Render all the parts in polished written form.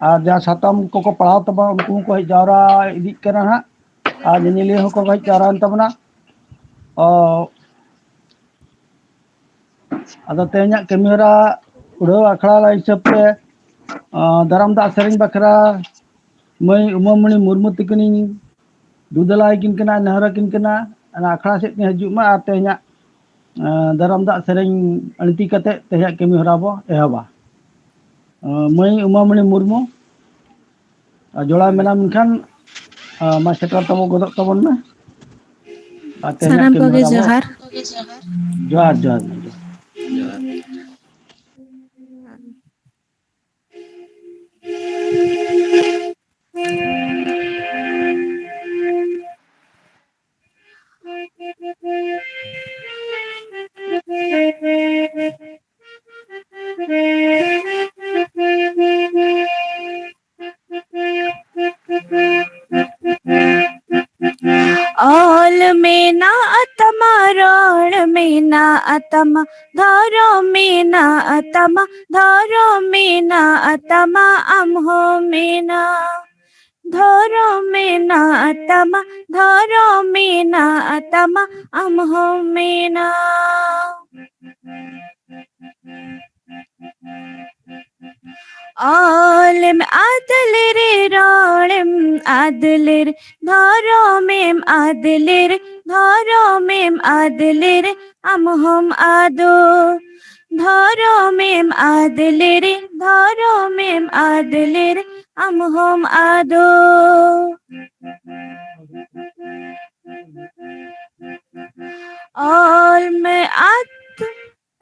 ᱟᱨ ᱡᱟᱦᱟᱸ ᱥᱟᱛᱟᱢ ᱠᱚᱠᱚ ᱯᱟᱲᱦᱟᱣ ᱛᱟᱵᱚᱱᱟ ᱩᱱᱠᱩ ᱦᱚᱸᱠᱚ ᱦᱮᱡ ᱡᱟᱣᱨᱟ ᱤᱫᱤᱜ ᱠᱟᱱᱟ ᱦᱟᱸᱜ ᱟᱨ ᱧᱮᱧᱮᱞᱤᱭᱟᱹ ᱦᱚᱸᱠᱚ ᱦᱮᱡ ᱡᱟᱣᱨᱟᱭᱮᱱ ᱛᱟᱵᱚᱱᱟ ᱟᱫᱚ ᱛᱮᱦᱮᱧᱟᱜ ᱠᱟᱹᱢᱤᱦᱚᱨᱟ ᱩᱲᱟᱹᱣ ᱟᱠᱷᱲᱟ ᱦᱤᱥᱟᱹᱵ ᱛᱮ ᱫᱟᱨᱟᱢ ᱫᱟᱜ ᱥᱮᱨᱮᱧ ᱵᱟᱠᱷᱨᱟ ᱢᱟᱹᱭ ᱩᱢᱟᱢᱚᱬᱤ ᱢᱩᱨᱢᱩ ᱛᱟᱹᱠᱤᱱᱤᱧ ᱫᱩᱫᱟᱞᱟᱭ ᱠᱤᱱ ᱠᱟᱱᱟ ᱱᱮᱦᱚᱨ ᱟᱹᱠᱤᱱ ᱠᱟᱱᱟ ᱚᱱᱟ ᱟᱠᱷᱲᱟ ᱥᱮᱫ ᱠᱤᱱ ᱦᱤᱡᱩᱜ ᱢᱟ ᱟᱨ ᱛᱮᱦᱮᱧᱟᱜ ᱫᱟᱨᱟᱢ ᱫᱟᱜ ᱥᱮᱨᱮᱧ ᱟᱹᱲᱛᱤ ᱠᱟᱛᱮ ᱛᱮᱦᱮᱧᱟᱜ ᱠᱟᱹᱢᱤ ᱦᱚᱨᱟ ᱵᱚ ᱮᱦᱚᱵᱟ ᱢᱟᱹᱭ ᱩᱢᱟᱢᱚᱬᱤ ᱢᱩᱨᱢᱩ ᱡᱚᱲᱟᱣ ᱢᱮᱱᱟᱢ ᱢᱮᱱᱠᱷᱟᱱ ᱢᱟ ᱥᱮᱴᱮᱨ ᱛᱟᱵᱚ ᱜᱚᱫᱚᱜ ᱛᱟᱵᱚᱱ ᱢᱮ ᱟᱨ ᱛᱮᱦᱮᱧᱟᱜ ᱥᱟᱱᱟᱢ ᱠᱟᱹᱢᱤ ᱠᱚᱜᱮ ᱦᱚᱨᱟ ᱵᱚ ᱡᱚᱦᱟᱨ ᱡᱚᱦᱟᱨ ᱡᱚᱦᱟᱨ ऑल में ना अतमा रण में ना अतमा धारो में ना अतमा धारो में ना अतमा अम्हो में ना धारो में ना अतमा धारो में ना अतमा अम्हो में ना आलम आदल रे राणम आदल रे धारो में आदल रे धारो में आदल रे हम आदो धारो में आदल रे धारो में आदल रे हम आदो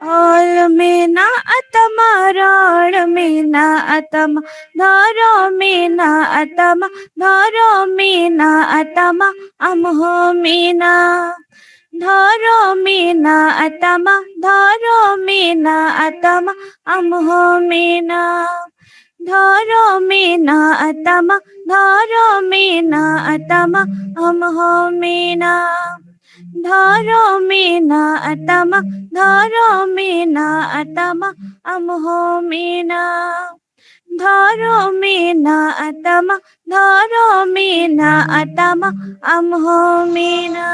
ऑल में ना अतमा रण में ना अतमा धारो में ना अतमा धारो में ना अतमा अम्हो में ना धारो में ना अतमा धारो में ना अतमा अम्हो में ना धारो में ना अतमा धारो में ना अतमा अम्हो में ना धारो में ना अतमा धारो में ना अतमा अम्हो में ना धारो में ना अतमा धारो में ना अतमा अम्हो में ना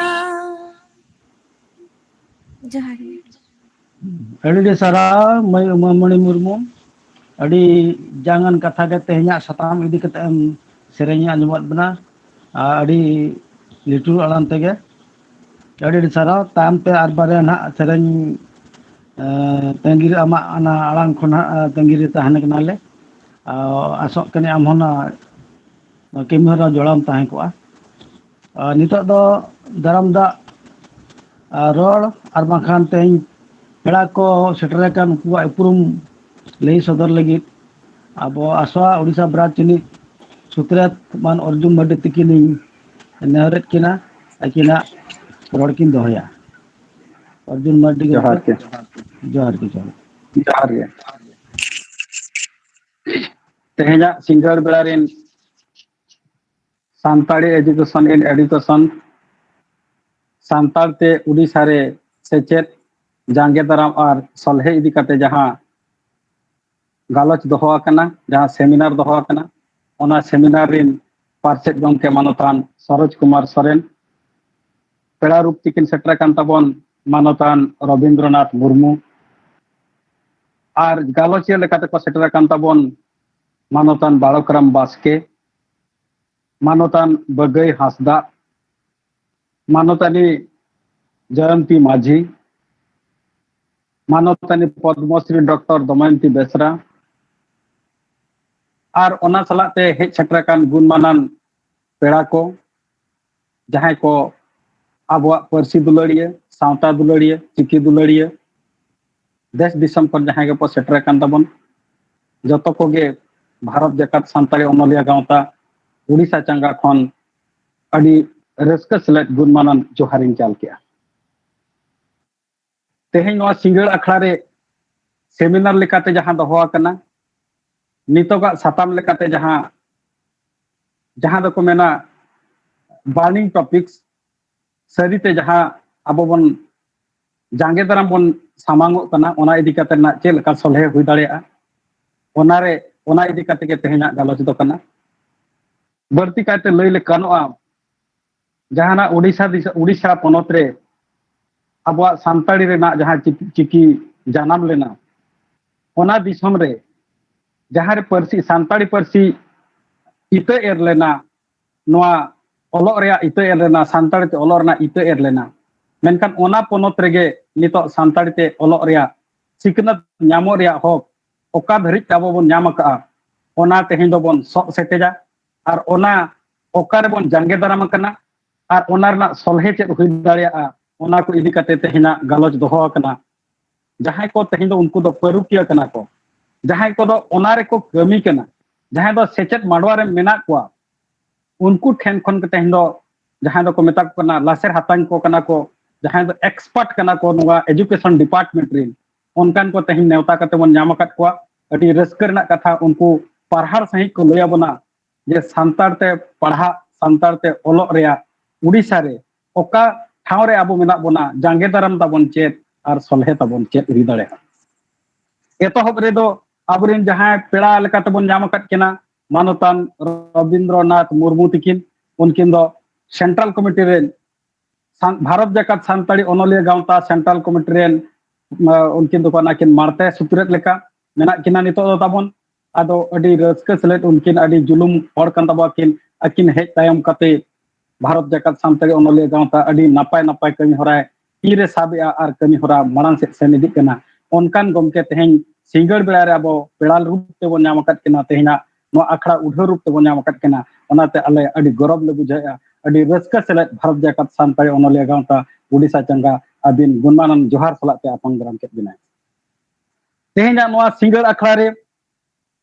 जहर ᱟᱹᱰᱤ ᱥᱟᱨᱦᱟᱣ ᱢᱟᱹᱭ ᱩᱢᱟᱢᱚᱬᱤ ᱢᱩᱨᱢᱩ ᱟᱹᱰᱤ ᱡᱟᱝᱟᱱ ᱠᱟᱛᱷᱟ ᱜᱮ ᱛᱮᱦᱮᱧᱟᱜ ᱥᱟᱛᱟᱢ ᱤᱫᱤ ᱠᱟᱛᱮ ᱮᱢ ᱥᱮᱨᱮᱧ ᱟᱸᱡᱚᱢᱟᱫ ᱵᱚᱱᱟ ᱟᱹᱰᱤ ᱞᱤᱴᱩᱨ ᱟᱲᱟᱝ ᱛᱮᱜᱮ ᱟᱹᱰᱤ ᱥᱟᱨᱦᱟᱣ ᱛᱟᱭᱚᱢ ᱛᱮ ᱟᱨ ᱵᱟᱨᱭᱟ ᱱᱟᱦᱟᱜ ᱥᱮᱨᱮᱧ ᱛᱟᱺᱜᱤᱨᱮ ᱟᱢᱟᱜ ᱚᱱᱟ ᱟᱲᱟᱝ ᱠᱷᱚᱱ ᱦᱟᱸᱜ ᱛᱟᱺᱜᱤᱨᱮ ᱛᱟᱦᱮᱱ ᱠᱟᱱᱟᱞᱮ ᱟᱥᱚᱜ ᱠᱟᱹᱱᱟᱹᱧ ᱟᱢ ᱦᱚᱸ ᱚᱱᱟ ᱠᱟᱹᱢᱤ ᱦᱚᱨᱟ ᱡᱚᱲᱟᱣ ᱛᱟᱦᱮᱸ ᱠᱚᱜᱼᱟ ᱱᱤᱛᱚᱜ ᱫᱚ ᱫᱟᱨᱟᱢ ᱫᱟᱜ ᱨᱚᱲ ᱟᱨ ᱵᱟᱝᱠᱷᱟन ᱛᱮᱦᱮᱧ ᱯᱮᱲᱟ ᱠᱚ ᱥᱮᱴᱮᱨ ᱟᱠᱟᱱ ᱩᱱᱠᱩᱣᱟᱜ ᱩᱯᱨᱩᱢ ᱞᱟᱹᱭ ᱥᱚᱫᱚᱨ ᱞᱟᱹᱜᱤᱫ ᱟᱵᱚ ᱟᱥᱚᱜᱼᱟ ᱩᱲᱤᱥᱥᱟ ᱵᱨᱟᱡᱽ ᱨᱤᱱᱤᱡ ᱥᱩᱛᱨᱮᱛ ᱢᱟᱱ ᱚᱨᱡᱩᱱ ᱢᱟᱨᱰᱤ ᱛᱟᱹᱠᱤᱱᱤᱧ ᱱᱮᱦᱚᱨᱮᱫ ᱠᱤᱱᱟ ᱟᱹᱠᱤᱱᱟᱜ ᱨᱚᱲ ᱠᱤᱱ ᱫᱚᱦᱚᱭᱟ ᱚᱨᱡᱩᱱ ᱢᱟᱨᱰᱤ ᱜᱚᱢᱠᱮ ᱡᱚᱦᱟᱨ ᱜᱮ ᱡᱚᱦᱟᱨ ᱜᱮ ᱛᱮᱦᱮᱧᱟᱜ ᱥᱤᱸᱜᱟᱹᱲ ᱵᱮᱲᱟ ᱨᱤᱱ ᱥᱟᱱᱛᱟᱲᱤ ᱮᱰᱩᱠᱮᱥᱚᱱ ᱤᱱ ᱮᱰᱩᱠᱮᱥᱚन ᱥᱟᱱᱛᱟᱲ ᱛᱮ उड़ीसा रे सेचेद जांगे दाराम और सलहे इदी काते जहां गालोच दोहो आकना जहां सेमिनार दोहो आकना ओना सेमिनार रिन पार्चेद गमके मानतान सरोज कुमार सोरेन पेड़ा रूप तिकिन सेटर कान ताबन मानतान रविंद्रनाथ मुर्मू और गालोचिया लेकाते को सेटर कान ताबन मानतान बालकराम बास्के मानतान बगई हासदा मानतानी जयंती माझी मानतानी पद्मश्री डॉक्टर दमयंती बेसरा और ओना सलाते हेज सेटर कान गुणमानान पेड़ा को जहां को आबुआ परसी दुलड़िया सावता दुलड़िया चिकी दुलड़िया देश दिसम पर जहां के सेटर कान ताबन जतो कोगे भारत जकात सानताड़ी अनलिया गावता उड़ीसा चांगा खन अड़ी रस्का सलेट गुणमानान जोहारिन चाल किया तेहेन नवा सिंगड़ अखड़ा रे सेमिनार लेकाते जहां दोहो आकना नितोगा साताम लेकाते जहां जहां दको मेना बार्निंग टॉपिक्स सरीते जहां अबो बन जांगे दाराम बन सामांगो कना ओना इदी काते ना चेल का सलहे हुई दाड़ेया ओना रे ᱚᱱᱟ ᱤᱫᱤ ᱠᱟᱛᱮ ᱜᱮ ᱛᱮᱦᱮᱧᱟᱜ ᱜᱟᱞᱚᱪ ᱫᱚ ᱠᱟᱱᱟ ᱵᱟᱹᱲᱛᱤ ᱠᱟᱭᱛᱮ ᱞᱟᱹᱭ ᱞᱮᱠᱟᱱᱚᱜᱼᱟ ᱡᱟᱦᱟᱱᱟᱜ उड़ीसा पनत रे आबुआ सानताड़ी रेना जहां चिकी जानाम लेना ओना दिसम रे जहां रे परसी सानताड़ी परसी इता एर लेना नोआ ओलोग रेया इता एर लेना सानताड़ी ते ओलोग रेना इता एर लेना मेनखान ओना पनत रेगे नितो सानताड़ी ते ओलोग रेया सिकनत ᱧᱟᱢᱚᱜ ᱨᱮᱭᱟᱜ ᱦᱚᱠ ᱚᱠᱟ ᱫᱷᱟᱹᱨᱤᱡ ᱟᱵᱚ ᱵᱚᱱ ᱧᱟᱢ ᱟᱠᱟᱜᱼᱟ ᱚᱱᱟ ᱛᱮᱦᱮᱧ ᱫᱚᱵᱚᱱ ᱥᱚᱜ ᱥᱮᱴᱮᱡᱟ ᱟᱨ ᱚᱱᱟ ᱚᱠᱟᱨᱮ ᱵᱚᱱ ᱡᱟᱸᱜᱮ ᱫᱟᱨᱟᱢ ᱟᱠᱟᱱᱟ ᱟᱨ ᱚᱱᱟ ᱨᱮᱱᱟᱜ ᱥᱚᱞᱦᱮ ᱪᱮᱫ ᱦᱩᱭ ᱫᱟᱲᱮᱭᱟᱜᱼᱟ ᱚᱱᱟ ᱠᱚ ᱤᱫᱤ ᱠᱟᱛᱮ ᱛᱮᱦᱮᱧᱟᱜ ᱜᱟᱞᱚᱪ ᱫᱚᱦᱚ ᱟᱠᱟᱱᱟ ᱡᱟᱦᱟᱸᱭ ᱠᱚ ᱛᱮᱦᱮᱧ ᱫᱚ ᱩᱱᱠᱩ ᱫᱚ ᱯᱟᱹᱨᱩᱠᱷᱤᱭᱟᱹ ᱠᱟᱱᱟ ᱠᱚ ᱡᱟᱦᱟᱸᱭ ᱠᱚᱫᱚ ᱚᱱᱟ ᱨᱮᱠᱚ ᱠᱟᱹᱢᱤ ᱠᱟᱱᱟ ᱡᱟᱦᱟᱸᱭ ᱫᱚ ᱥᱮᱪᱮᱫ ᱢᱟᱰᱣᱟ ᱨᱮ ᱢᱮᱱᱟᱜ ᱠᱚᱣᱟ उनको ठेन खन के तेहन दो जहां दो को मेता को ना लासेर हातांग को कना को जहां दो एक्सपर्ट कना को नोवा एजुकेशन डिपार्टमेंट रे उनकान को तेहन नेवता कते बन नाम अकत को अडी रस्कर ना कथा उनको पढ़ार सही को लया बना जे सांतार ते पढ़ा सांतार ते ओलोग रेया उड़ीसा रे ओका ठाव रे आबो मेना बना जांगे दाराम ताबन चेत आर सलहे ताबन चेत हुई दाड़े एतोहब रे दो आबरिन जहां पेड़ा लेका तबन नाम अकत केना मानवतान रविंद्रनाथ मुर्मू तकिन उनकिन दो सेंट्रल कमिटी रे भारत जाकात सानताड़ी ओनोलिया गांवता सेंट्रल कमिटी रे उनकिन दो कना किन मारते सुतरेत लेका मेना किना नितो दो ताबन आदो अडी रस्का सलेट उनकिन अडी जुलुम हर कान ताबा किन अकिन हेज तायम कते भारत जाकात सानताड़ी ओनोलिया गांवता अडी नापाय नापाय कमी होराय तीरे साबिया आर कमी होरा मारांग से सेनिदि कना उनकान गमके तेहें सिंगड़ बेड़ा रे आबो पेड़ाल रूप ते बन नाम अकत किना तेहेना नो अखड़ा उढ़ो रूप ते बन नाम अकत किना ओनाते अले अडी गौरव ले बुझाया अडी रस्का सलेट भारत जाकात सानताड़ी ओनोलिया गांवता उड़ीसा चंगा अबिन गुणमानन जोहार सलाते आपंग ग्राम के बिना तेहेना नोआ सिंगड़ अखड़ा रे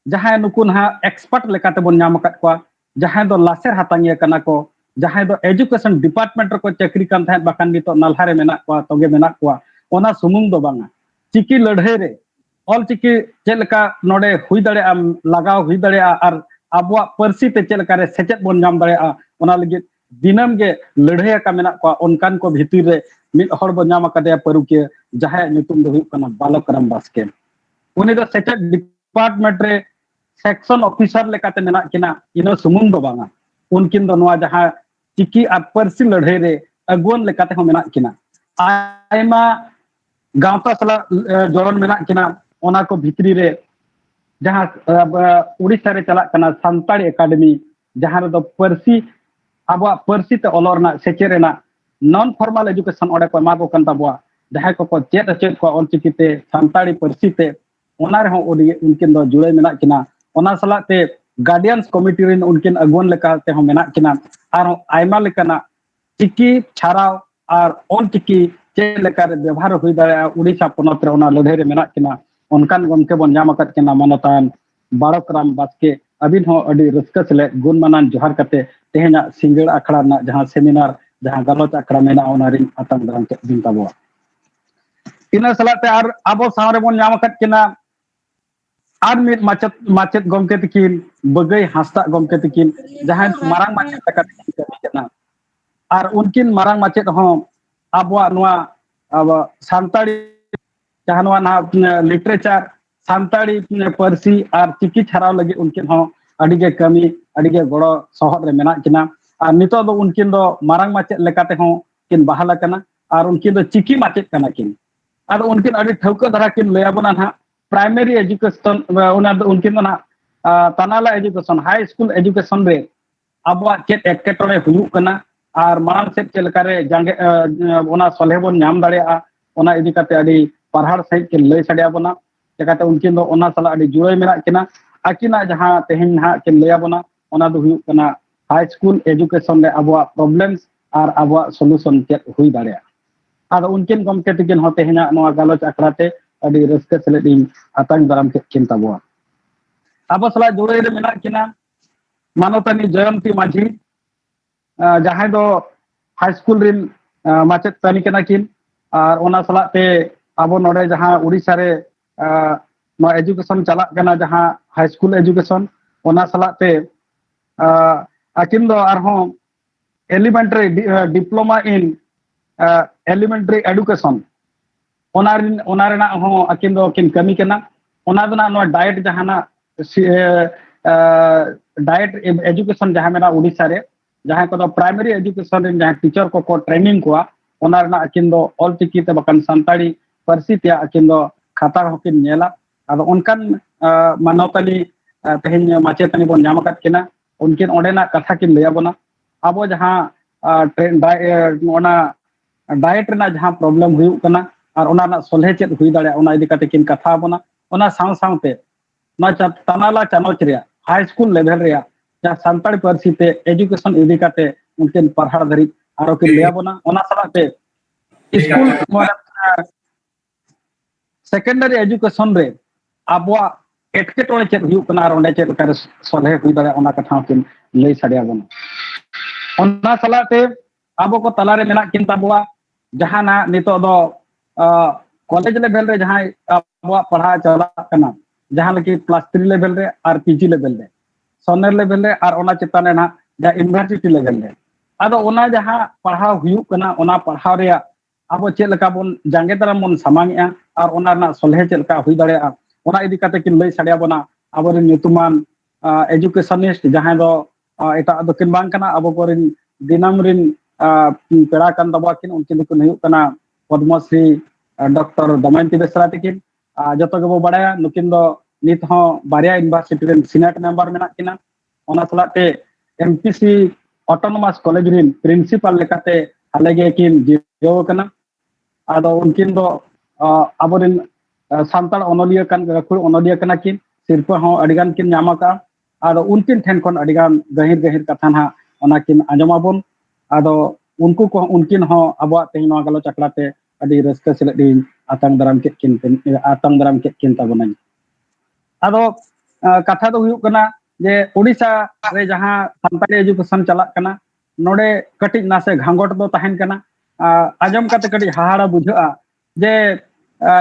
जहां नुकुन हा एक्सपर्ट लेकाते बन नाम अकत को जहां दो लासेर हातांगिया कना को जहां दो एजुकेशन डिपार्टमेंट को चाकरी कान थाय बाकान नितो नालहा रे मेना को तोगे मेना को ओना सुमुंग दो बांगा चिकी लड़हे रे ऑल चिकी चेलका नोडे हुई दड़े लगाव हुई दड़े आर आबुआ परसी ते चेलका रे सेचेत बन नाम दड़े ओना लगे दिनम गे लड़हे का मेना को उनकान को भीतर रे मिद हड़ बन नाम कदे परुके जहां नितुम दो हुई कना बालकराम बास्के उनी दो सेचेत डिपार्टमेंट रे सेक्शन ऑफिसर लेकाते मेना किना इनो सुमुंग दो बांगा उनकिन दो नोआ जहां चिकी आ परसी लड़हे रे अगुन लेकाते हो मेना किना आयमा गांवता सला जोरन मेना किना ओना को भितरी रे जहां उड़ीसा रे चला कना सानताड़ी एकेडमी जहां रे दो परसी आबा परसी ते ओलरना सेचेरेना नॉन फॉर्मल एजुकेशन ओडे को मागो कन ताबवा जहां को चेत को ऑल चिकीते सानताड़ी परसी ते ओना रे हो ओडी उनकिन दो जुड़े मेना किना ओना सला ते गार्डियंस कमिटी रे उनकिन अगुन लेका ते हो मेना किना आर आयमा लेकाना चिकी छाराव आर ऑल चिकी चे लेका रे व्यवहार हुई दाड़ा उड़ीसा पनत रे ओना लड़े रे मेना किना उनकान गमके बन नाम अकत किना मानतान बालकराम बास्के अबिन हो अडी रस्का सले गुणमानन जोहार कते तेहेना सिंगड़ अखड़ा ना जहां सेमिनार जहां गलत अखड़ा मेना ओना रिन आतंग दराम के दिन ताबो इना सलाते आर आबो सावरे बन नाम अकत किना आर मित माचेत गमके तकिन बगई हास्ता गमके तकिन जहां मारांग माचेत तक किना आर उनकिन मारांग माचेत हो आबुआ नोआ अब सानताड़ी जहां ना लिटरेचर सानताड़ी परसी आर चिकी छाराव लगे उनकिन हो अडिगे कमी अडिगे गड़ो सहर रे मेना किना आर नितो दो उनकिन दो मारांग माचेत लेकाते हो किन बहाला कना आर उनकिन दो चिकी माचेत कना किन आर उनकिन अडी ठौका धरा किन लयाबना ना प्राइमरी एजुकेशन उना दो उनकिन ना तनाला एजुकेशन हाई स्कूल एजुकेशन रे आबुआ चेत एकेटोरे हुयु कना आर मारांग से चेलकारे जांगे ओना सलहे बन नाम दाड़ेया ओना इदी काते अडी पढ़ार सहित के लय सड़िया बना चेकाते उनकिन दो ओना सला अडी जुड़े मेना किना आकिना जहां तेहेन हा के लया बना ओना दो हुयु कना हाई स्कूल एजुकेशन रे आबुआ प्रॉब्लम्स आर आबुआ सॉल्यूशन चेत हुई दाड़ेया आदो उनकिन गमके तिकिन हो तेहेना नोआ गालोच अखड़ाते अडी रस्के सलेदिन आतंग दाराम के किन ताबुआ आबो सला जुड़े रे मेना किना मानवतानी जयंती माझी जहां दो हाई स्कूल रिन माचेत तानी कना किन और ओना सला ते आबो नोडे जहां उड़ीसा रे नो एजुकेशन चला कना जहां हाई स्कूल एजुकेशन ओना सला ते अकिन दो आरहो elementary diploma in elementary education ओना रेना हो अकिन दो किन कमी कना ओना दो ना नो डाइट जहाना डाइट एजुकेशन जहाँ मेरा उड़ीसा रे जहाँ को प्राइमरी एजुकेशन रे जहाँ टीचर को ट्रेनिंग को ओना रना अकिन दो ऑल चिकी ते बकन संताड़ी परसी ते अकिन दो खाता होकिन नेला आदो उनकन मानवताली तेहन माचेतनी बन नाम अकद किना उनकिन ओंडेना कथा किन लया बना अब जहाँ डाइट रना जहाँ प्रॉब्लम हुई कना और ओना सोल्हे चेत हुई दाड़े ओना इदी काते किन कथा बना ओना साव सावते ना तनाला चानोच रे हाई स्कूल लेवल रे जहाँ संताड़ी परसी ते एजुकेशन इदी काते उनकिन पढ़ाड़ धरी आरो किन लया बना ओना सलाते स्कूल सेकेंडरी एजुकेशन रे आबवा एटकेटोड़े चेत हुई कना और ओंडे चेत करे सोल्हे हुई दाड़े ओना कथा किन लई साडिया बना ओना सलाते आबो को तलारे मेना किन ताबवा जहाँ ना नितो दो कॉलेज लेवल रे जहाँ आबवा पढ़ा चला कना जहाँ लगी +3 लेवल रे और पीजी लेवल रे सोनर लेवल रे और ओना चिताने ना जहाँ यूनिवर्सिटी लेवल रे आदो ओना जहाँ पढ़ाव हुई कना ओना पढ़ाव रे अब चेक लका बन जांगे दाराम बन सामांगेआ और ओना ना सोल्हे चेक लका हुई दाड़ेआ ओना इदी काते किन लई साडिया बना अब ᱧᱩᱛᱩᱢᱟᱱ एजुकेशनिस्ट जहाँ दो एटा दो किन बांग कना अब कोरिन दिनाम रिन पेड़ा कान दबा किन उनकिन दुकिन हुई कना पद्मश्री डॉक्टर दमयंती बेसरा तकिन जतो गबो बडाया नुकिन दो नित हो बारिया यूनिवर्सिटी रिन सीनेट मेंबर मेना किना ओना सलाते एमपीसी ऑटोनोमस कॉलेज रिन प्रिंसिपल लेकाते हालेगे किन जिरो कना आदो उनकिन दो अबरिन सांताड़ ओनोलिया कान गखुड़ ओनोलिया कना किन सिरपा हो अडिगान किन नामाका आदो उनकिन ठेन कोन अडिगान गहिर गहिर कथा ना ओना किन आंजमाबोन आदो उनको को उनकिन हो अबवा तेहि नवा गलो चक्राते अडी रस्का सेले दिन आतंग दाराम के किन ताबोनाई आदो कथा दो हुयु कना जे ओडिसा रे जहां संताली एजुकेशन चला कना नोडे कटिज नासे घांगोट दो तहन कना आजम काते कटिज हाहाड़ा बुझा जे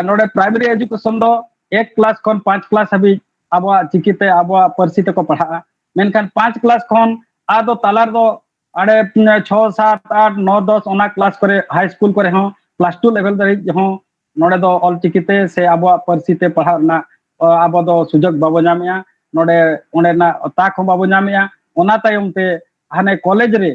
नोडे प्राइमरी एजुकेशन दो 1 क्लास कोन 5 क्लास हबी आबवा चिकिते आबवा परसी ते को पढ़ा मेनखान 5 क्लास कोन आदो तालार दो अड़े 6 7 8 9 10 ओना क्लास करे हाई स्कूल करे हो +2 लेवल दरी हो नोडे दो ऑल चिकिते से आबवा परसी ते पढ़ा ना आबो दो सुजोग बाबो नामिया नोडे ओंडे ना ताक हो बाबो नामिया ओना तायम ते हाने कॉलेज रे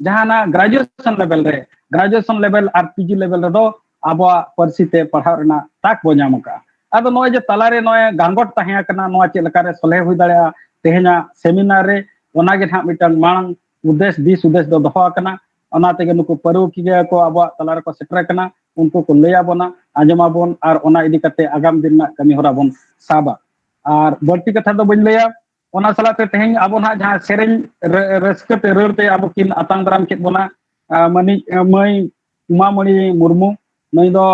जहां ना ग्रेजुएशन लेवल और पीजी लेवल रे दो आबवा परसी ते पढ़ा ना ताक बो नामका आदो नोय जे तलारे नोय गांगोट ताहे कना नोआ चे लकारे सोले हुई दाड़ेया तेहेना सेमिनार रे ओना गे ना मिटन मांग उद्देश्य दिस उद्देश्य दो दोहो कना ओना तेगे नुकु परुकिया को आबवा तलारे को सेटर कना उनको को लैया बोना आंजमा बोन और ओना इदी कते आगाम दिन ना कमी होरा बोन साबा और बर्ती कथा दो बन लैया ओना सलाते तेहें आबो ना जहां सेरेन रस्कते ररते आबो किन आतांग दाराम केत बोना मनी मई उमामणि मुर्मू नई दो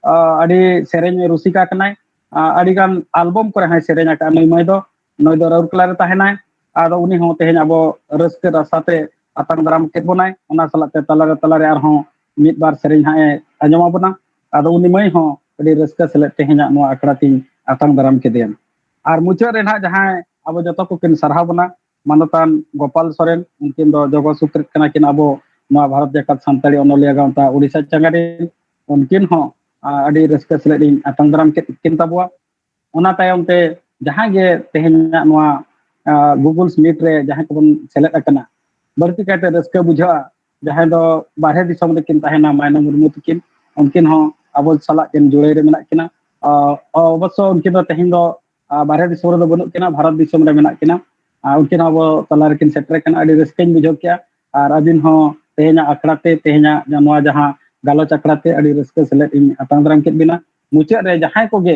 अड़ी सेरेन रुसिका कनाय अड़ीगान एल्बम करे हाय सेरेन का नई दो राउरकेला रे ताहेनाय आदो उनी हो तेहें आबो रस्के रसाते आतांग दाराम केत बोनाय ओना सलाते तलारे आर हो मिद बार सेरेन हाय आंजमा बोना आदो उनी मई हो अड़ी रस्का सेले तेहें नो आकड़ा तीन आतांग दाराम केदेन और मुचाद रे ना जहां अब जतो को किन सरहा बना मानतान गोपाल सोरेन उनकिन दो जगो सूत्र कना किन अब नो भारत जाकत संताली ओनोलिया गांवता उड़ीसा चंगारी उनकिन हो अड़ी रस्का सेले दिन आतांग दाराम के किन ताबवा ओना तायम ते जहां गे तेहेना नोआ गूगल मीट रे जहां को बन सेलेक्ट कना बर्ती काते रस्का बुझा जहां दो बारहे दिसम रे किन ताहेना मायना मुर्मू तकिन उनकिन हो अब सला किन जुड़े रे मेना किना अवश्य उनकिन दो तेहें दो बारहे दिसम रे दो बनु किना भारत दिसम रे मेना किना उनकिन अब तला रे किन सेटर कना अड़ी रस्काኝ बुझो किया और अबिन हो तेहेना आकड़ाते तेहेना नोआ जहां गालो चक्राते अड़ी रस्का सेले इन आतांग दाराम केत बिना मुचाद रे जहां को गे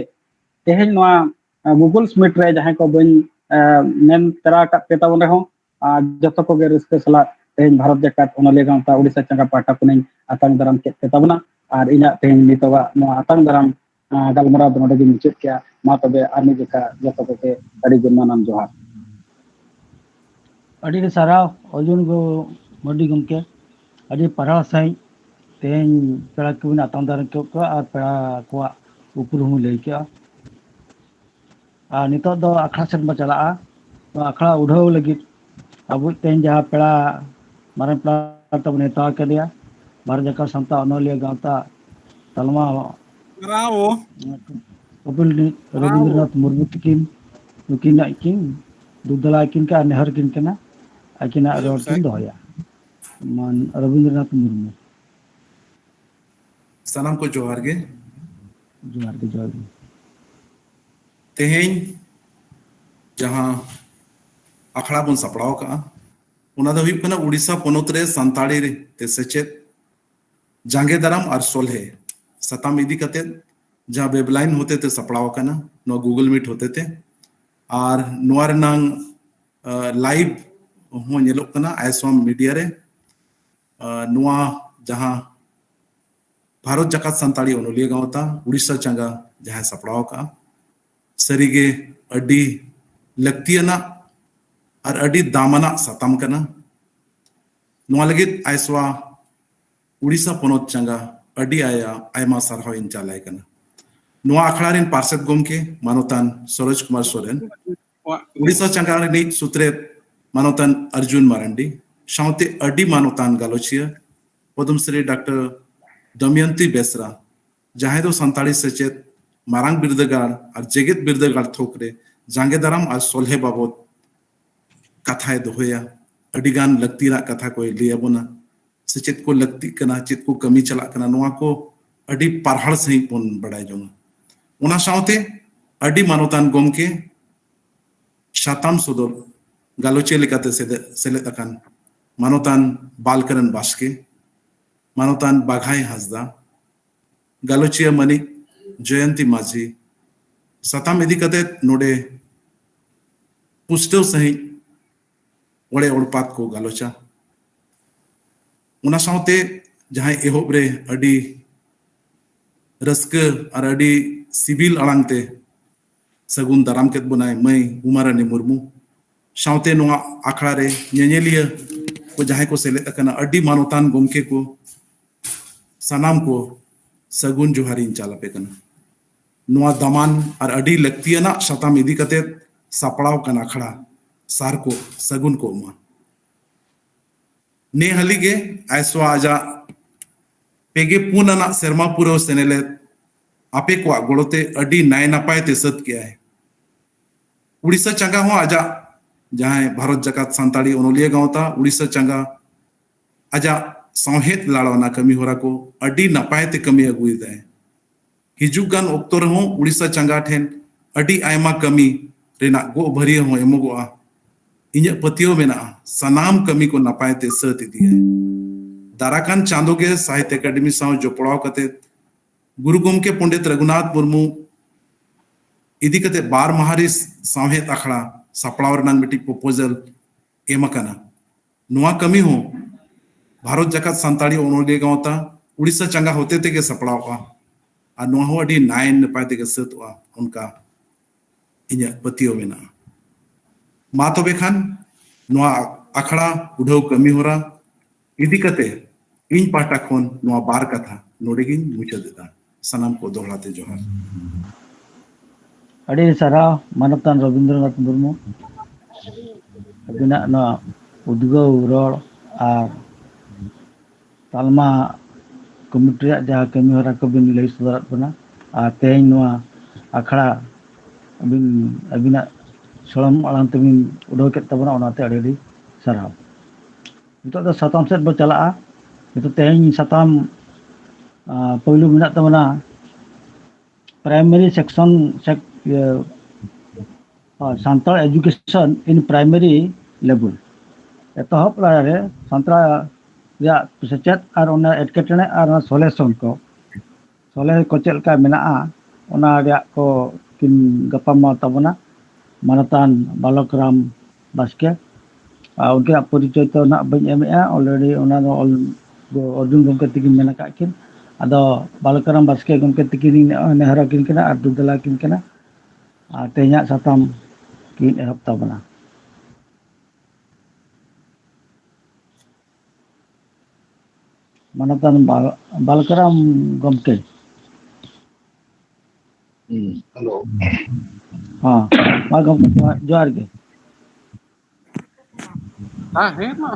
तेहें नोआ गूगल मीट रे जहां को बन मेन तरा का पेता बने हो जतो को गे रस्का सला तेहें भारत जाकत ओनोलिया गांवता उड़ीसा चंगा पाटा कुनै आतांग दाराम केत पेता बना और इना तेहें नितवा नोआ आतांग दाराम गलमरा दो नोडे मुचाद किया मा तबे आर्मी जका जतो को के अड़ी गुणमानन जोहार अड़ी साराव अर्जुन गो मडी गमके अड़ी पढ़ा साई तेन पेड़ा को आतांग दाराम को और पेड़ा को ऊपर हूँ लई के नितो दो आखड़ा सेन बा चला तो आखड़ा उड़ाव लगी अब तेन जहाँ पेड़ा मारे पेड़ा तब नेता के दिया भारत जाकत संता ओनोलिया गांवता तलमा कपिल रविंद्रनाथ मुर्मू तकिन ᱱᱩᱠᱤᱱᱟᱜ ᱠᱤᱱ ᱫᱩᱫᱟᱞᱟ ᱠᱤᱱ ᱠᱟ ᱱᱮᱦᱚᱨ ᱠᱤᱱ ᱠᱟᱱᱟ ᱟᱹᱠᱤᱱᱟᱜ ᱨᱚᱲ ᱠᱤᱱ ᱫᱚᱦᱚᱭᱟ ᱢᱟᱱ ᱨᱚᱵᱤᱱᱫᱨᱚᱱᱟᱛᱷ ᱢᱩᱨᱢᱩ ᱥᱟᱱᱟᱢ ᱠᱚ ᱡᱚᱦᱟᱨ ᱜᱮ ᱡᱚᱦᱟᱨ ᱜᱮ ᱡᱚᱦᱟर ᱜᱮ ᱛᱮᱦᱮᱧ ᱡᱟᱦᱟᱸ ᱟᱠᱷᱲᱟ ᱵᱚᱱ ᱥᱟᱯᱲᱟᱣ ᱠᱟᱜᱼᱟ ᱚᱱᱟ ᱫᱚ ᱦᱩᱭᱩᱜ ᱠᱟᱱᱟ ᱩᱲᱤᱥᱥᱟ ᱯᱚᱱᱚᱛ ᱨᱮ ᱥᱟᱱᱛᱟᱲᱤ ᱛᱮ ᱥᱮᱪᱮᱫ ᱡᱟᱸᱜᱮ ᱫᱟᱨᱟᱢ ᱟᱨ ᱥᱚᱞᱦᱮ ᱥᱟᱛᱟᱢ ᱤᱫᱤ ᱠᱟᱛᱮᱫ ᱡᱟᱦᱟᱸ ᱣᱮᱵᱞᱟᱭᱤᱱ ᱦᱚᱛᱮ te ᱥᱟᱯᱲᱟᱣ ᱟᱠᱟᱱᱟ ᱱᱚᱣᱟ ᱜᱩᱜल ᱢᱤᱴ ᱦᱚᱛᱮ te ᱟᱨ ᱱᱚᱣᱟ ᱨᱮᱱᱟᱝ ᱞᱟइव ᱦᱚᱸ ᱧᱮᱞᱚᱜ ᱠᱟᱱᱟ आइसोम मीडिया रे ᱱᱚᱣᱟ ᱡᱟᱦᱟᱸ भारत जाकात सान्ताड़ी ओनोलिया गावता उड़ीसा चंगा जहां सपड़ाव का सरीगे अड्डी लक्तियाना और अड्डी दामना सताम कना नोआ लगित आइसवा उड़ीसा पोनोत चंगा अड्डी आया आयमा सरहाव इन चालाय कना नोआ अखड़ा रिन पार्षद गोमके मानोतान सरोज कुमार सोरेन उड़ीसा चंगा रिन सूत्रे मानोतान अर्जुन मारंडी शांति अड्डी मानोतान गालोचिया पद्मश्री डॉक्टर दमयंती बेसरा जहां दो संताड़ी सेचेत मारांग बिरदगार और जेगेत बिरदगार थोकरे जांगे दाराम और सोल्हे बाबत कथाए दोहया अडिगान लक्तिरा कथा को लिया बोना सेचेत को लक्ति कना चेत को कमी चला कना नोआ को अडी पारहाड़ सही पोन बड़ाय जोंगा उना सावते अडी मानोतान गोमके शाताम सुदोर गालोचे लेकाते सेलेत अकान मानोतान बालकरन बास्के मानोतान बाघाई हासदा गालोचिया मनिक जयंती माझी सताम इदी कते नोडे पुस्टव सही ओड़े ओड़पात को गालोचा उना सावते जहां एहोब रे अडी रस्क और अडी सिबिल अड़ांगते सगुन दाराम केत बनाय मई उमारानी मुर्मू सावते नोआ आखड़ा रे ñeñeliya को जहां को सेलेत अकना अडी मानोतान गोमके को सनाम को सगुन जोहारिन चालापे कना नोआ दमान और अडी लक्तियाना शताम इदी कते सापड़ाव कना खड़ा सार को सगुन को मा ने हलीगे आइसवा आजा पेगे पुनाना शर्मा पुरो सेनेले आपे को गोड़ोते अडी नाय नापाय ते सत किया है उड़ीसा चंगा हो आजा जहां भारत जाकात सान्ताड़ी ओनोलिया गावता उड़ीसा चंगा आजा साहेत लाड़वाना कमी होरा को अडी नपाय ते कमी अगुई दे हिजुगान ओक्तोर हो उड़ीसा चंगा ठेन अडी आयमा कमी रेना गो भरिया हो एमोगोआ इन्या पतियो मेना सनाम कमी को नपाय ते सत इदी है दाराकान चांदो के साहित्य अकादमी साव जोपड़ाव कते गुरु गोमके पंडित रघुनाथ मुर्मू इदी कते बार महारी साहेत अखड़ा सपड़ाव रनांग मिटी प्रपोजल एमकना नोआ कमी हो भारत जाकात सान्ताड़ी ओनोलिया गावता उड़ीसा चंगा होते ते के सपड़ावा आ नोआ हो अडी नाइन नपाय ते के सतवा उनका इन्या पतियो मेना मा तबे खान नोआ अखड़ा उढ़ाव कमी होरा इदी कते इन पाटा खोन नोआ बार कथा नोडेगिन मुचादेदा सनाम को दोहराते जोहार अड़ी सारा मानवतान रविंद्रनाथ मुर्मू अबिना ना उद्गव रोड और तालमा कमिटी जहाँ कमी होरा को बिन लई सदरत बना आ तेज नोआ अखड़ा अबिना सड़म आड़ांग तबिन उड़ाव के तबना ओनाते अड़ी साराव नितो दो साताम सेट बो चला नितो तेज साताम पहलू मिना तबना प्राइमरी सेक्शन सान्ताड़ एजुकेशन इन प्राइमरी लेवल एतहब रे सान्ताड़ सेचेद और एटकेटने और सॉल्यूशन को चलका मेना को किन गपामा तबना मानतान बालकराम बास्के उनके परिचय तो ना बी ऑलरेडी अर्जुन गमके तकिन मेना किन अदो बालकराम बास्के गमके तकिन नेहरा किन कना और दुदला किन कना तेजा साताम किन एहब तबना मानतान बालकराम गमके हेलो हाँ मा गमके जोहार के हाँ है ना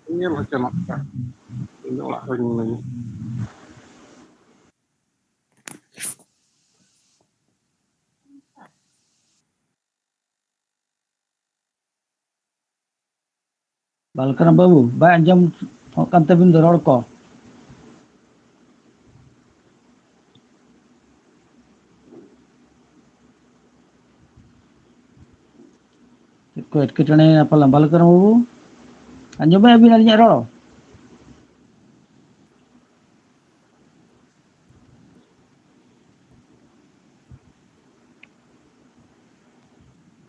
ini lah channel ini lah ini Balkaram Babu, bay anjam kan tabin rol ko. Ko etketane apala Balkaram Babu? Anjam bay abin alinya rol.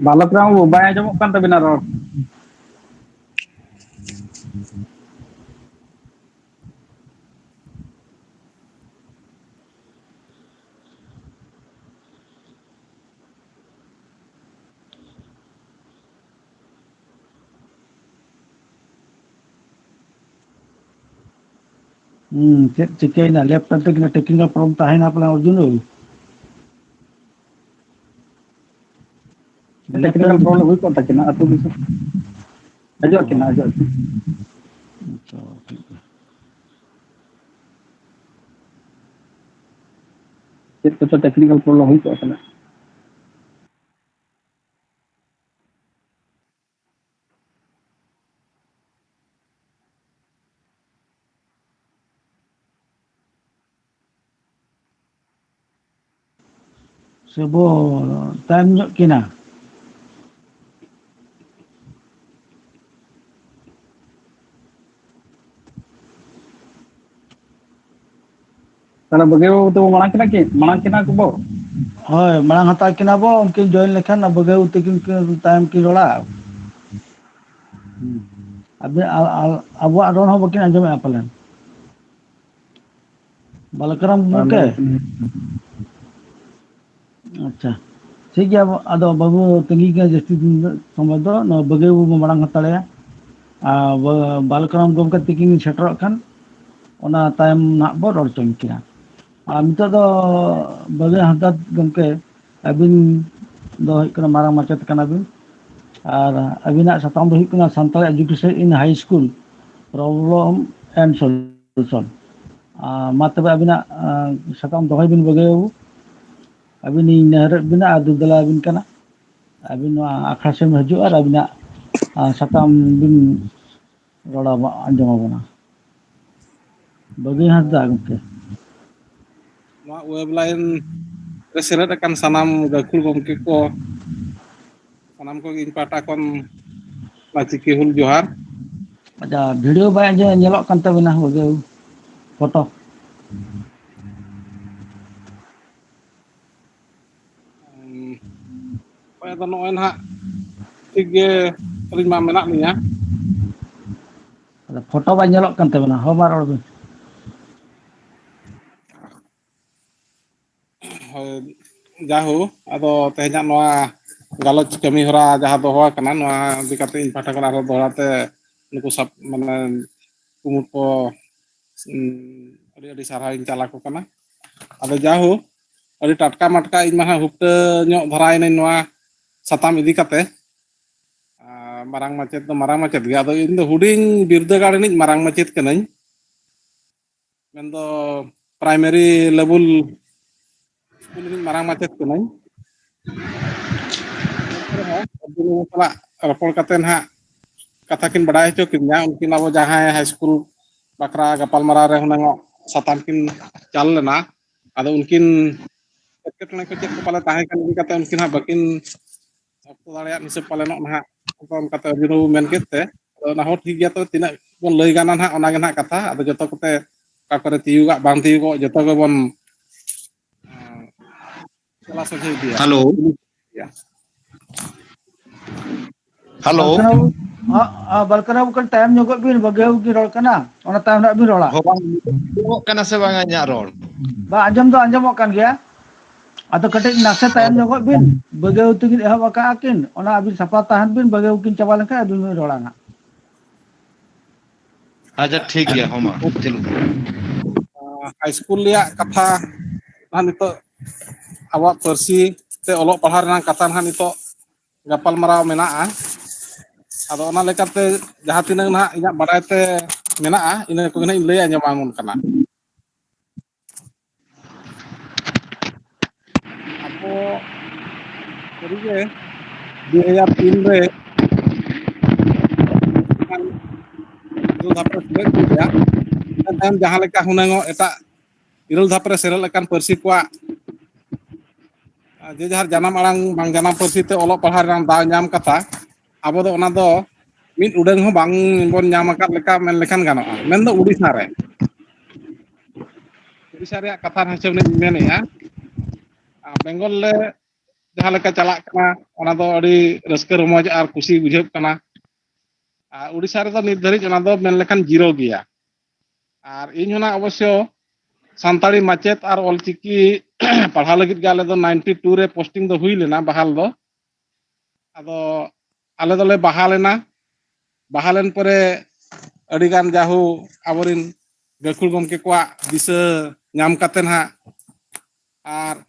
Balakram bay anjamok kan tabina rol. Cek cikaina laptop te kena technical problem tahan apala Arjun Babu. Technical problem hui ko takina atu bisa. Ajo kina ajo. Itu technical problem hui ko takina. Sebo time nyok kina. Karena begitu tu mana kina ko bo. Hoi, marang hatak kina bo, mungkin join lekhan abagau tekin time ki rola. Abi abu ron ho bakin anjam apalan. Balakaram muke. अच्छा ठीक है अब बाबू तंगी के जस्ती समय दो न बगे वो मांग हताड़े बालकराम गम का तिकिंग सेटर खान ओना टाइम ना बो रोड चंकिना नितो दो बगे हतात गमके अबिन दो हकना मारांग माचत कना बिन और अबिना सताम दो हकना Santali education in high school problem and solution मा तबे अबिना सताम दोहय बिन बगे Abin ni nahar bina adu dala abin kana abin akhra sem haju ar abina satam bin rola anjam abana bagi hadda gumke Nua webline reselat akan sanam gakul gomke ko sanam ko in pata kon laciki hul johar. ada video ba anje nyelok kan tabina bagi foto Paya ta noen ha tige terima menak ni ya. ada foto ba nyelok kan tabina homar or Jahu ado tehnya noa galoch kami hora jaha doha kana noa dikate in pata kon aro doha te nuku sap mana kumut ko adi sarhain calaku kana ado jahu adi tatka matka in maha hupte nyok dharai nei noa satam idi kate marang macet ge ado in do huding birdagar ni marang macet kanai mendo primary level school ni marang macet kanai dulu salah rapor katen ha katakin badai cho kinnya mungkin abo jahay high school bakra gapal marare hunang satam kin chal lena ado mungkin ketne ko chet kepala tahe kan ini kata mungkin ha bakin waktu daleat hisap pale nok nah kon kata biru men kete nah hot higia to tina bon leuy ganan ha ona gen ha kata ado joto kote kakore tiu gak bang tiu kok joto ko bon kelas dia. Halo. Ya. Halo. Balkaram bukan time nyogok bin bagi ki rol kana ona time nak bin rola Hobang kana se bang anya rol. ba anjam do anjam kan gya atau ketik naksa time nyogok bin bagi utin ehab aka akin ona abin sapa tahan bin bagi ukin cabalan ka abin rola na Aja ठीक है होमा चलो High school liya katha nah nito awak persi te olok pahar nang kata nah nito gapal marau menaa ado ona lekate jaha tinang nah inya badai te menaa ina ko gena lay anya bangun kana apo jadi dia pin re irul dhap re seret gᱮᱭᱟ dan jahan leka hunango eta irul dhap re seret lekan parsi kuat je jahar janam alang bang janam parsi te olok pahar rang daw nyam kata abo do ona do mid udang ho bang bon nyam akat leka men lekan ganoa men do Udisha re kata hisab ni menea Bengal le jahan leka chalak kana ona do adi raska romoj ar kusi bujhaw kana Udisha re do nit dharij ona do men lekan zero geya ar iñ hona obosyo santari macet ar olchiki pahal lagit ge ale do 92 re posting do hui lena bahal do ado ale dole bahalena bahalen pore adi gan jahu aborin gakul gomke kwa bisa nyam katen ha ar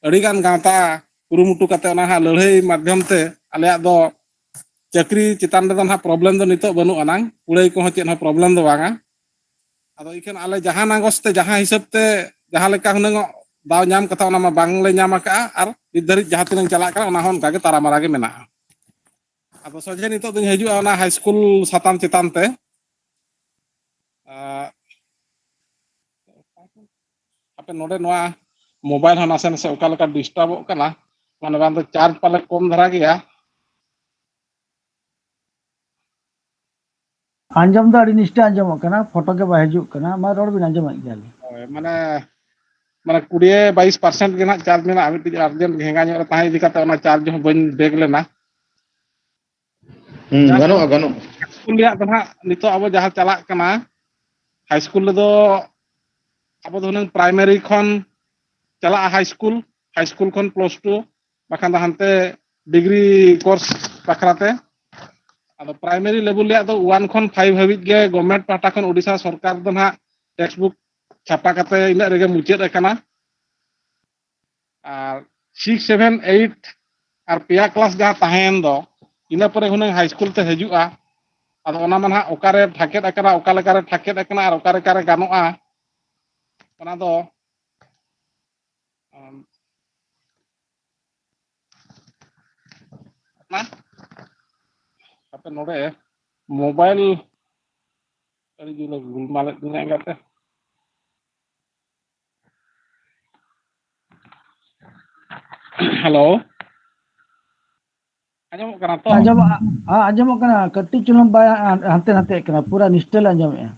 adi gan gawta kurumutu kate ona ha lalhai madhyam te aleyak do chakri chitan re do ha problem do nitok banu anang ulai ko chet ha problem do banga ado ikan ale jahan angos te jahan hisab te jahan leka hunang daw nyam kata ona ma bang le nyam aka ar didari jahat tinang chalak kana ona hon kage taramara ge mena ado soje nitok duñ hijua ona high school satam chitan te ape node noa mobile ha nase nase oka leka disturb kana mane bang do charge pale kom dhara geya ᱟᱸᱡᱚᱢ ᱫᱚ ᱟᱹᱰᱤ ᱱᱤᱥᱴᱟᱹ ᱟᱸᱡᱚᱢᱚᱜ ᱠᱟᱱᱟ photo ᱜᱮ ᱵᱟᱭ ᱦᱤᱡᱩᱜ ᱠᱟᱱᱟ ᱢᱟ ᱨᱚᱲ ᱵᱤᱱ ᱟᱸᱡᱚᱢᱮᱫ ᱜᱮᱭᱟᱞᱤᱧ mane 20-22% ge na charge mena ami ti argent henga nyok tahan idi kata ona charge ho bañ bag lena Ganoa. school liat do ha nito abo jahan chalak kana high school le do abo do hunang primary khon chalak high school khon +2 bakhan do hante degree course bakrate ado primary level liat do 1 khon 5 habit ge government pahta khon Odisha sarkar do ha textbook chapa kate ina rege muchet akana ar 6 7 8 ar pia class jaha tahen do ina pore hunang high school te hijua ado ona man ha okare thaket akana oka lekare thaket akana ar okare kare ganoa ona do na ape node mobile ari jula gulmalet dunia gate halo anjamok kana to ᱟᱸᱡᱚᱢᱚᱜ ᱠᱟᱱᱟ ᱠᱟᱹᱴᱤᱡ ᱪᱩᱞᱩᱝ ᱵᱟᱭ ᱦᱟᱱᱛᱮ ᱱᱟᱛᱮᱜ ᱠᱟᱱᱟ ᱯᱩᱨᱟᱹ ᱱᱤᱥᱴᱟᱹ ᱞᱮ ᱟᱸᱡᱚᱢᱮᱜᱼᱟ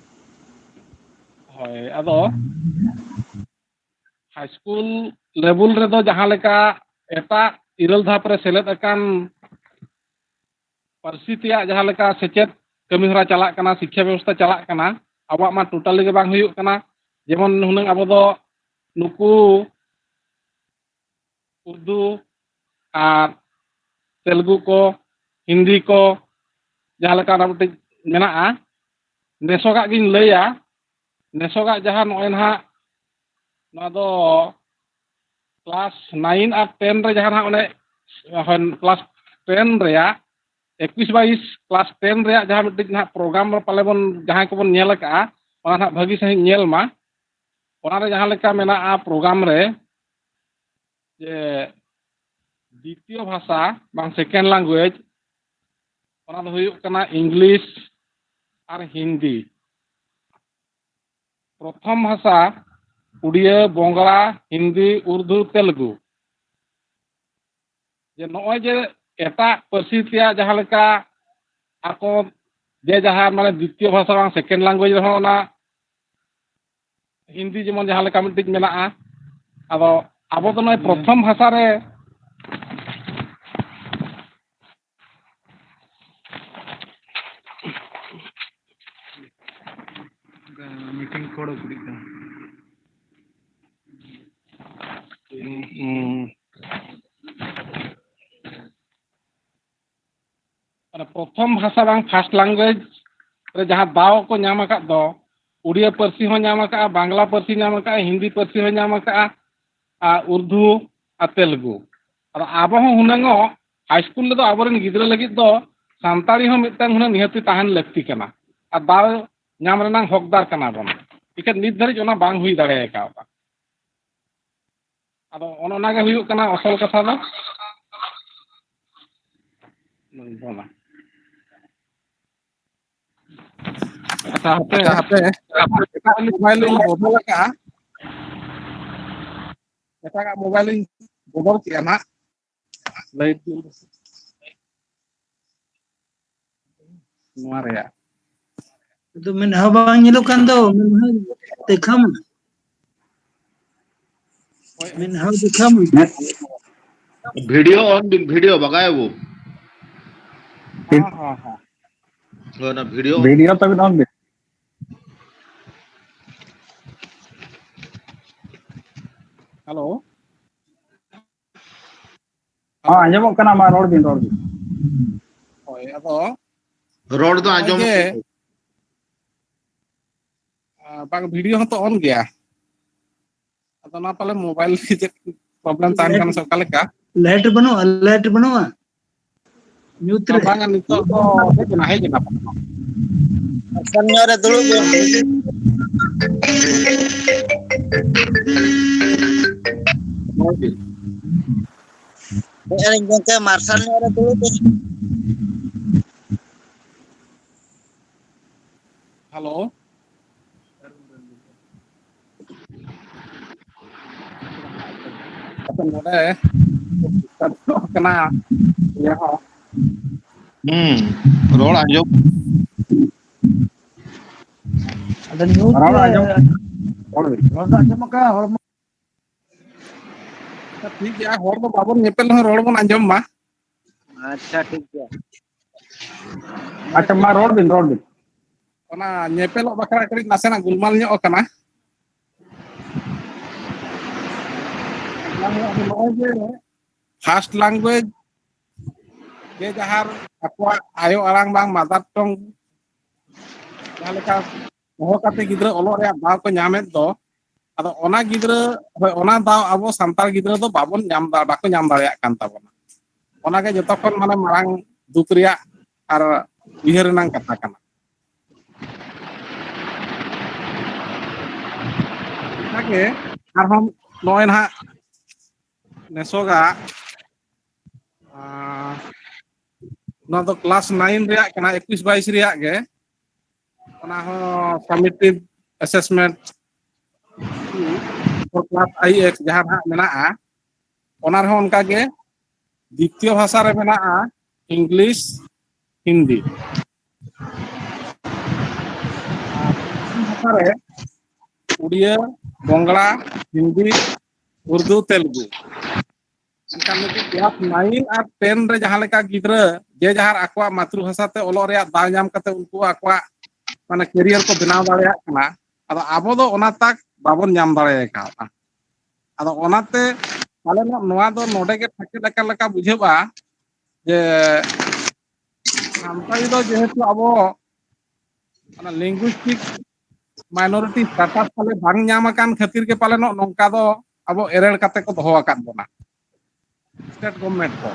hoy ado high school level re do jahan leka eta irul dhap re selet akan parsi tiak jahan leka secet kami hora chalak kana sikha ব্যবস্থা chalak kana awak ma total ge bang huyuk kana jemon hunang abo do nuku Urdu ar Telugu ko Hindi ko jahan leka na meti menaa nesogak gin laya nesogak jahan noen ha na do class 9 ar 10 re jahan ha one class 10 reya 21-22 class 10 reya jahan meti na program pale bon jahan ko bon nyel ka ona na bhagi sahi nyel ma ona re jahan leka menaa program re je দ্বিতীয় ভাষা bang second language ona do huyuk kana English ar Hindi prothom bhasha Udiya Bangla Hindi Urdu Telugu je noy je eta parsi tia jahan leka ako je jahan mane দ্বিতীয় ভাষা bang second language reho ona Hindi jemon jahan leka mitik menaa ado abo do noy prothom bhasha re meeting kodo kudik kan ana prothom bhasha bang first language re jahan daw ko nyam akat do Udiya parsi ho nyam akat Bangla parsi nyam akat Hindi parsi ho nyam akat Urdu ar Telugu ado abo ho hunango high school le do aboren gidra lagit do santari ho mitang hunang nihati tahan lakti kana ar daw nyam renang hokdar kana bon ikan nit dhari ona bang hui dare ka ado ona ge huyuk kana asal katha do bona hape etaga mobile ini bodol ka etaga mobile ini bodol ki anak lain nuar ya तो मैंने हवा ये लोग कंदो देखम मैंने हवा देखम वीडियो ऑन वीडियो बघाय वो हाँ हो ना वीडियो वीडियो तो बिना भी हेलो हाँ आंजमोग कना मा रोड दिन ओए अदो रोड तो आजम जे बाग वीडियो तो ऑन गया अदो ना पाले मोबाइल की जे प्रॉब्लम तान kan सकले का लाइट बनो म्यूट रे बांगा नितो तो हेजना हेजना Senior dulu Yang ke Marsalnya ada dulu tuh. Hello अपन नोडे कना या हो रोड आजम ada news Orang aja. orang aja maka hormon ठीक है हर तो बाबन नेपेल हो रोड बन अंजम मा अच्छा ठीक है. अच्छा मा रोड दिन ona nyepel bakara kali nasena gulmal nya okana first language ge jahar akwa ayo arang bang mother tongue jaleka moho kate gidra olok rea daw ko nyamet do ado ona gidra ona daw abo santal gidra do babon nyam da bako nyam dareyak kan tabona ona ge jotokon mane marang duk rea ar uiher nang kata kana Oke, arham noen ha nesoga no to class 9 reak kana 21 22 reak ge ona ho summative assessment for class IX jahan ha menaa ona ho onka ge দ্বিতীয় ভাষা রে menaa English Hindi भाषा रे उड़िया बंगला हिंदी उर्दू तेलुगु इनका class 9 और 10 रे जहां लेका गिद्रा जे जहार akwa मातृभाषा ते ओलो रे दाव नाम कते उनको akwa माने करियर को बनाव दाड़े kana ado abo do ona tak babon nyam दाड़े का ado onate pale noa do node ge thake leka bujheba je sampai do jehetu abo ana linguistic minority status pale bang nyam akan khatir ke pale nongka do abo error kate ko doho akan bona state government ko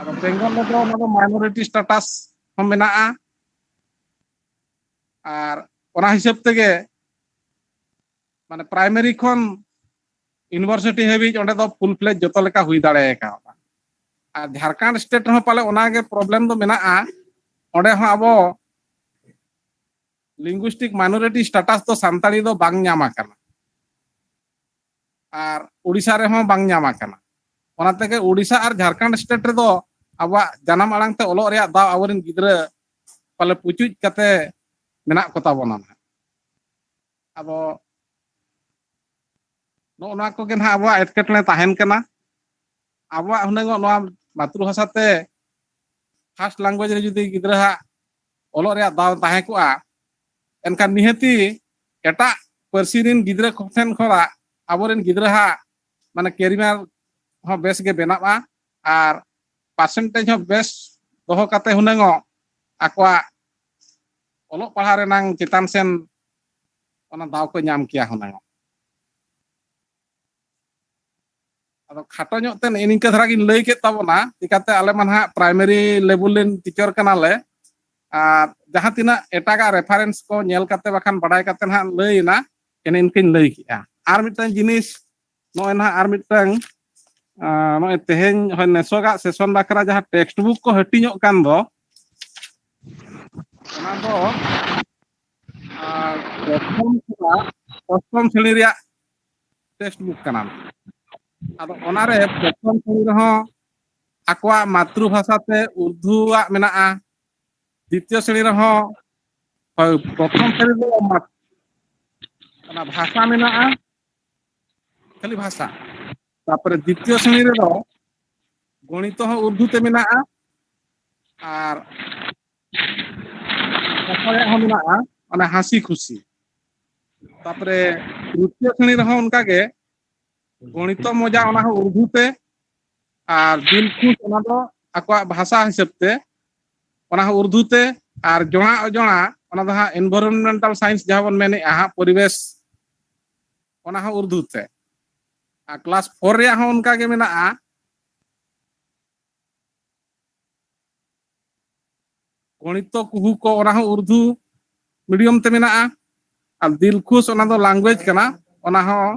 ado bengal le do ono minority status hom menaa ar ona hisab tege mane primary khon university habi onde do full fledged joto leka hui dare ka ar Jharkhand state ho pale ona ge problem do menaa onde ho abo linguistic minority status to santali do bang nyama kana ar Odisha re ho bang nyama kana ona tege Odisha ar Jharkhand state re do aba janam alang te olok rea daw awarin gidra pale pucuj kate menak kota bona abo no na ko gen ha aba etketle tahen kana aba hunengo no matruhasa te first language re judi gidra ha olok rea daw tahe ko a enkan nihati eta persirin gidra koten khora aboren gidra ha mane kerimar ho bes ge benaba ar percentage ho bes doho kate hunengo akwa olok pahare nang citan sen ona daw ko nyam kia hunengo ado khato nyok ten ininka dhara gin lay ket tabona tikate ale man ha primary level len teacher kanale ar jaha tina etaga reference ko nyel kate bakan badai kate ha lay na ene inkin lay kia ar mitang jinis no na ar mitang no tehen hon nesoga session bakra jaha textbook ko hati nyok kan do ona do ᱟᱨ ᱯᱨᱚᱛᱷᱚᱢ ᱠᱷᱚᱱᱟᱜ ᱚᱥᱴᱚᱢ ᱥᱨᱮণী ᱨᱮᱭᱟᱜ ᱴᱮক্ᱥᱴ book ᱠᱟᱱᱟ ᱟᱫᱚ ᱚᱱᱟᱨᱮ ᱯᱨᱚᱛᱷᱚᱢ ᱥᱨᱮণী ᱨᱮᱦᱚᱸ ᱟᱠᱚᱣᱟᱜ ᱢᱟᱛᱨᱩ ᱵᱷᱟষᱟ ᱛᱮ ᱩর্দᱩᱣᱟᱜ ᱢᱮᱱᱟᱜᱼᱟ দ্বিতীয় শ্রেণী ᱨᱮᱦᱚᱸ প্রথম শ্রেণী ᱫᱚ ᱚᱱᱟ ᱵᱷᱟষᱟ ᱢᱮᱱᱟᱜᱼᱟ ᱠᱷᱟᱹᱞᱤ ᱵᱷᱟষᱟ ᱛᱟᱨᱯᱚᱨᱮ দ্বিতীয় শ্রেণী ᱨᱮᱫᱚ গণিত ᱦᱚᱸ উর্দু তে মেনাᱜᱼᱟ আর ভাষা ᱨᱮᱭᱟᱜ ᱦᱚᱸ ᱢᱮᱱᱟᱜᱼᱟ ᱚᱱᱟ হাসি খুশি তারপরে তৃতীয় শ্রেণী ᱨᱮᱦᱚᱸ ᱚᱱᱠᱟᱜᱮ গণিত মজা ᱚᱱᱟ ᱦᱚᱸ উর্দু তে আর দিলখুশ ᱚᱱᱟ ᱫᱚ ᱟᱠᱚᱣᱟᱜ ᱵᱷᱟষᱟ ᱦᱤᱥᱟᱹᱵ ᱛᱮ ᱚᱱᱟ ᱦᱚᱸ ᱩর্দᱩ তে আর জোড়া অজোড়া ᱚᱱᱟ ᱫᱚ ᱦᱟᱸᱜ এনভায়রনমেন্টাল সায়েন্স ᱡᱟᱦᱟᱸ ᱵᱚᱱ ᱢᱮᱱᱮᱜᱼᱟ ᱦᱟᱸᱜ পরিবেশ ᱚᱱᱟ ᱦᱚᱸ উর্দু তে আর ক্লাস 4 ᱨᱮᱭᱟᱜ ᱦᱚᱸ ᱚᱱᱠᱟ ᱜᱮ ᱢᱮᱱᱟᱜᱼᱟ গণিত কুহু ক ᱚᱱᱟ ᱦᱚᱸ উর্দু মিডিয়াম তে ᱢᱮᱱᱟᱜᱼᱟ আর দিলখুশ ᱚᱱᱟ ᱫᱚ ল্যাঙ্গুয়েজ ᱠᱟᱱᱟ ᱚᱱᱟ ᱦᱚᱸ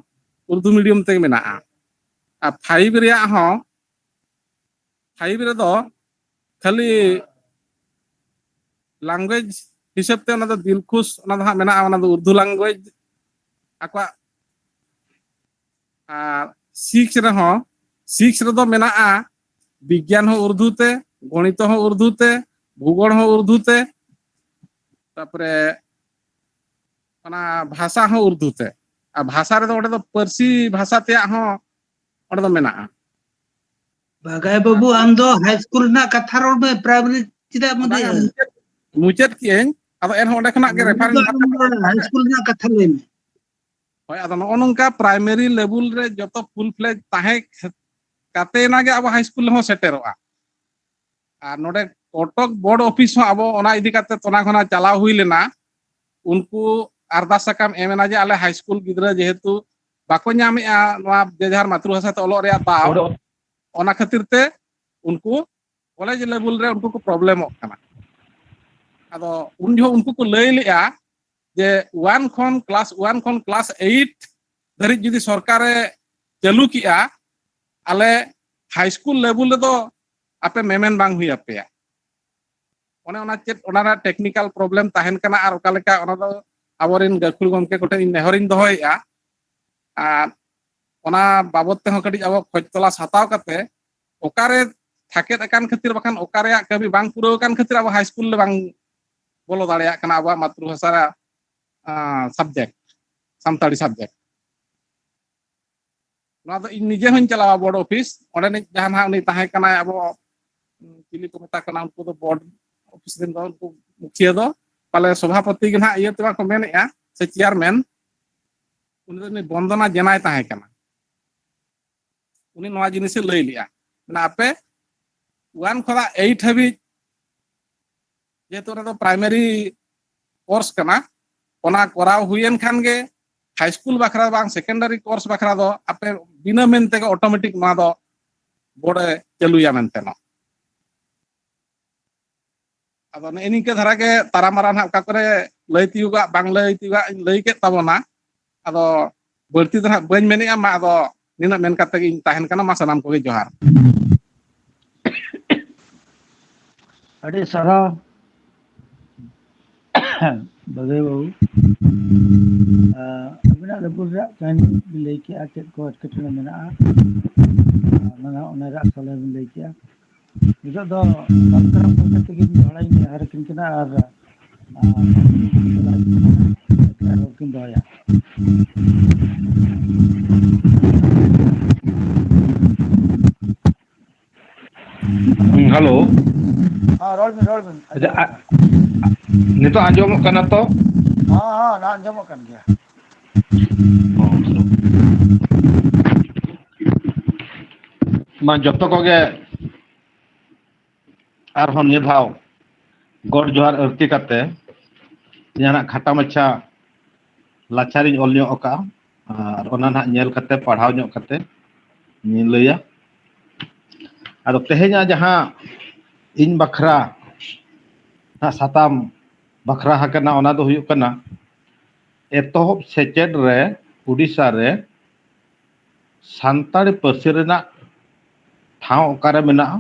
উর্দু মিডিয়াম তে ᱢᱮᱱᱟᱜᱼᱟ আর 5 ᱨᱮᱭᱟᱜ ᱦᱚᱸ 5 ᱨᱮᱫᱚ খালি ল্যাঙ্গুয়েজ হিসাব তে ᱚᱱᱟ ᱫᱚ দিলখুশ ᱚᱱᱟ ᱫᱚ ᱦᱟᱸᱜ ᱢᱮᱱᱟᱜᱼᱟ ᱚᱱᱟ ᱫᱚ উর্দু ল্যাঙ্গুয়েজ ᱟᱠᱚᱣᱟᱜ আর 6 ᱨᱮᱦᱚᱸ 6 ᱨᱮᱫᱚ ᱢᱮᱱᱟᱜᱼᱟ বিজ্ঞান হো উর্দু তে গণিত হো উর্দু তে ভূগোল হো উর্দু তে তারপরে ᱚᱱᱟ ᱵᱷᱟষᱟ ᱦᱚᱸ উর্দু তে আর ভাষা ᱨᱮᱫᱚ ᱚᱸᱰᱮ ᱫᱚ ᱯᱟᱹᱨᱥᱤ ᱵᱷᱟষᱟ ᱛᱮᱭᱟᱜ ᱦᱚᱸ ᱚᱸᱰᱮ ᱫᱚ ᱢᱮᱱᱟᱜᱼᱟ ᱵᱟᱜᱟᱭ ᱵᱟᱹᱵᱩ ᱟᱢ ᱫᱚ ᱦᱟই ᱥᱠᱩᱞ ᱨᱮᱱᱟᱜ ᱠᱟᱛᱷᱟ ᱨᱚᱲ ᱢᱮ ᱯᱨᱟᱭᱢᱟᱨᱤ ᱪᱮᱫᱟᱜ ᱮᱢ ᱵᱟᱝᱟ ᱤᱫᱤᱭᱮᱜᱼᱟ ᱢᱩᱪᱟᱹᱫ ᱠᱤᱭᱟᱹᱧ ᱟᱫᱚ ᱮᱱᱦᱚᱸ ᱚᱸᱰᱮ ᱠᱷᱚᱱᱟᱜ ᱜᱮ ᱨᱮᱯᱷᱟᱨᱮᱱᱥ ᱦᱟই ᱥᱠᱩᱞ ᱨᱮᱱᱟᱜ ᱠᱟᱛᱷᱟ ᱞᱟᱹᱭ ᱢᱮ ᱦᱳᱭ ᱟᱫᱚ ᱱᱚᱜᱼᱚ ᱱᱚᱝᱠᱟ ᱯᱨᱟᱭᱢᱟᱨᱤ ᱞᱮᱵᱮᱞ ᱨᱮ ᱡᱚᱛᱚ ফুল ᱯᱷᱞᱮᱡ ᱛᱟᱦᱮᱸ ᱠᱟᱛᱮᱱᱟ ᱜᱮ ᱟᱵᱚ ᱦᱟই ᱥᱠᱩᱞ ᱦᱚᱸ ᱥᱮᱴᱮᱨᱚᱜᱼᱟ আর ᱱᱚᱰᱮ কটক বোর্ড অফিস ᱦᱚᱸ ᱟᱵᱚ ᱚᱱᱟ ᱤᱫᱤ ᱠᱟᱛᱮ ᱛᱚᱱᱟ ᱠᱷᱚᱱᱟᱜ ᱪᱟᱞᱟᱣ ᱦᱩᱭ ᱞᱮᱱᱟ ᱩᱱᱠᱩ ᱟᱨᱫᱟᱥ ᱥᱟᱠᱟᱢ ᱮᱢᱮᱱᱟ ᱡᱮ ᱟᱞᱮ ᱦᱟই ᱥᱠᱩᱞ ᱜᱤᱫᱽᱨᱟᱹ ᱡᱮᱦᱮᱛᱩ ᱵᱟᱠᱚ ᱧᱟᱢᱮᱜᱼᱟ ᱱᱚᱣᱟ ᱡᱮᱡᱟᱨ ᱢᱟᱛᱨᱩᱵᱷᱟষᱟ তে ᱚᱞᱚᱜ ᱨᱮᱭᱟᱜ ᱫᱟᱣ ᱚᱱᱟ ᱠᱷᱟᱹᱛᱤᱨ তে उनको कॉलेज लेवल रे उनको को प्रॉब्लमᱚᱜ ᱠᱟᱱᱟ ᱟᱫᱚ ᱩᱱ ᱡᱚᱦᱚᱜ ᱩᱱᱠᱩ ᱠᱚ ᱞᱟᱹᱭ ᱞᱮᱜᱼᱟ ᱡᱮ 1 ᱠᱷᱚᱱ ᱠᱞᱟᱥ 8 ᱫᱷᱟᱹᱨᱤᱡ ᱡᱩᱫᱤ ᱥᱚᱨᱠᱟᱨᱮ ᱪᱟᱹᱞᱩ ᱠᱤᱜᱼᱟ ᱟᱞᱮ হাই স্কুল লেভেল ᱨᱮᱫᱚ ᱟᱯᱮ ᱢᱮᱢᱮᱱ ᱵᱟᱝ ᱦᱩᱭ ᱟᱯᱮᱭᱟ ᱚᱱᱮ ᱚᱱᱟ ᱪᱮᱫ ᱚᱱᱟ ᱨᱮ ᱴᱮᱠᱱᱤᱠᱟᱞ ᱯᱨᱚᱵᱞᱮᱢ ᱛᱟᱦᱮᱱ ᱠᱟᱱᱟ ᱟᱨ ᱚᱠᱟ ᱞᱮᱠᱟ ᱚᱱᱟ ᱫᱚ ᱟᱵᱚᱨᱤᱱ ᱜᱟᱹᱠᱷᱩᱲ ᱜᱚᱢᱠᱮ ᱠᱚᱴᱷᱮᱱ ᱱᱮᱦᱚᱨᱤᱧ ᱫᱚᱦᱚᱭᱮᱜᱼᱟ ᱟᱨ ᱚᱱᱟ ᱵᱟᱵᱚᱫ ᱛᱮᱦᱚᱸ ᱠᱟᱹᱴᱤᱡ ᱟᱵᱚ ᱠᱷᱚᱡ ᱛᱚᱞᱟᱥ ᱦᱟᱛᱟᱣ ᱠᱟᱛᱮ ᱚᱠᱟᱨᱮ ᱛᱷᱟᱠᱮᱫ ᱟᱠᱟᱱ ᱠᱷᱟᱹᱛᱤᱨ ᱵᱟᱠᱷᱟᱱ ᱚᱠᱟ ᱨᱮᱭᱟᱜ ᱠᱟᱹᱢᱤ ᱵᱟᱝ ᱯᱩᱨᱟᱹᱣ ᱟᱠᱟᱱ ᱠᱷᱟᱹᱛᱤᱨ ᱟᱵᱚ ᱦᱟই ᱥᱠᱩᱞ ᱨᱮ ᱵᱟᱝ ᱵᱚᱞᱚ ᱫᱟᱲᱮᱭᱟᱜ ᱠᱟᱱᱟ ᱟᱵᱚᱣᱟᱜ ᱢᱟᱛᱨᱩᱵᱷᱟষᱟ ᱨᱮᱭᱟᱜ ᱥᱟᱵᱡᱮক্ট ᱥᱟᱱᱛᱟᱲᱤ ᱥᱟᱵᱡᱮক্ট ᱱᱚᱣᱟ ᱫᱚ ᱤᱧ ᱱᱤᱡᱮ ᱦᱚᱸᱧ ᱪᱟᱞᱟᱣᱟ ᱵᱳর্ড ᱚᱯᱷᱤᱥ ᱚᱸᱰᱮᱱᱤᱡ ᱡᱟᱦᱟᱸ ᱱᱟᱦᱟᱜ ᱩᱱᱤ ᱛᱟᱦᱮᱸ ᱠᱟᱱᱟᱭ ᱟᱵᱚ ᱪᱤᱞᱤ ᱠᱚ ᱢᱮᱛᱟ ᱠᱟᱱᱟ ᱩᱱᱠᱩ ᱫᱚ ᱵᱳর্ড ᱚᱯᱷᱤᱥ ᱨᱮᱱ ᱫᱚ ᱩᱱᱠᱩ ᱢᱩᱠᱷᱤᱭᱟᱹ ᱫᱚ ᱯᱟᱞᱮ ᱥᱚᱵᱷᱟᱯᱚᱛᱤ ᱜᱮ ᱱᱟᱦᱟᱜ ᱤᱭᱟᱹ ᱛᱮᱢᱟ ᱠᱚ ᱢᱮᱱᱮᱜᱼᱟ ᱥᱮ ᱪᱮᱭᱟᱨᱢᱮᱱ ᱩᱱᱤ ᱫᱚ ᱵᱚᱱᱫᱚᱱᱟ ᱡᱮᱱᱟᱭ ᱛᱟᱦᱮᱸ ᱠᱟᱱᱟ ᱩᱱᱤ ᱱᱚᱣᱟ ᱡᱤᱱᱤᱥᱮ ᱞᱟᱹᱭ ᱞᱮᱜᱼᱟ ᱢᱟᱱᱮ ᱟᱯᱮ 1 ᱠᱷᱚᱱᱟᱜ 8 ᱦᱟᱹᱵᱤᱡ যেহেতু ওটা তো প্রাইমারি কোর্স কানা ওনা করাও হুইয়েন খান গে হাই স্কুল বাখরা বাং সেকেন্ডারি কোর্স বাখরা দো আপে বিনা মেন থেকে অটোমেটিক না দো বোর্ডে চালুয়া মেনতে না আদো নেনিকে ধারা গে তারামারা না কা করে লইতিউগা বাং লইতিউগা লই কে তাবনা আদো বর্তি ধারা বইন মেনিয়া মা আদো নিনা মেন কাতে গি তাহেন কানা মা সালাম কোগে জোহার ᱟᱹᱰᱤ ᱥᱟᱨᱦᱟᱣ ᱵᱟᱜᱟᱭ ᱵᱟᱹᱵᱩ ᱟᱵᱤᱱᱟᱜ ᱞᱮᱵᱮᱞ ᱨᱮᱭᱟᱜ ᱠᱟᱹᱦᱱᱤ ᱵᱤᱱ ᱞᱟᱹᱭ ᱠᱮᱜᱼᱟ ᱪᱮᱫ ᱠᱚ ᱮᱴᱠᱮᱴᱚᱬᱮ ᱢᱮᱱᱟᱜᱼᱟ ᱚᱱᱟ ᱨᱮᱭᱟᱜ ᱥᱚᱞᱦᱮ ᱵᱤᱱ ᱞᱟᱹᱭ ᱠᱮᱜᱼᱟ ᱱᱤᱛᱚᱜ ᱫᱚ ᱥᱟᱱᱛᱟᱲ ᱢᱚᱫᱽᱫᱷᱮ ᱛᱮᱜᱮ ᱫᱚᱦᱲᱟᱧ ᱱᱮᱦᱚᱨ ᱟᱹᱠᱤᱱ ᱠᱟᱱᱟ ᱟᱨ ᱨᱚᱲ ᱠᱤᱱ ᱫᱚᱦᱚᱭᱟ हेलो ᱨᱚᱲ ᱵᱤᱱ नितो आंजमोग कना तो ᱦᱚᱸ ᱟᱸᱡᱚᱢᱚᱜ ᱠᱟᱱ ᱜᱮᱭᱟ मा जतो कोगे आरहन निये धाव गॉड जोहार आरती काते जाना खाटा मच्छा लाचारिन ऑल ᱧᱚᱜ aka আর ওনা না ñel কাতে পড়াও ᱧᱚᱜ কাতে নি লইয়া আর তেহেña jaha ᱤᱧ ᱵᱟᱠᱷᱨᱟ ᱱᱟ ᱥᱟᱛᱟᱢ ᱵᱟᱠᱷᱨᱟ ᱦᱟᱠᱟᱱᱟ ᱚᱱᱟ ᱫᱚ ᱦᱩᱭᱩᱜ ᱠᱟᱱᱟ ᱮᱛᱚᱦᱚᱵ ᱥᱮᱪᱮᱫ ᱨᱮ ᱩᱰᱤᱥᱟ ᱨᱮ ᱥᱟᱱᱛᱟᱲᱤ ᱯᱟᱹᱨᱥᱤ ᱨᱮᱱᱟᱜ ᱴᱷᱟᱶ ᱚᱠᱟᱨᱮ ᱢᱮᱱᱟᱜᱼᱟ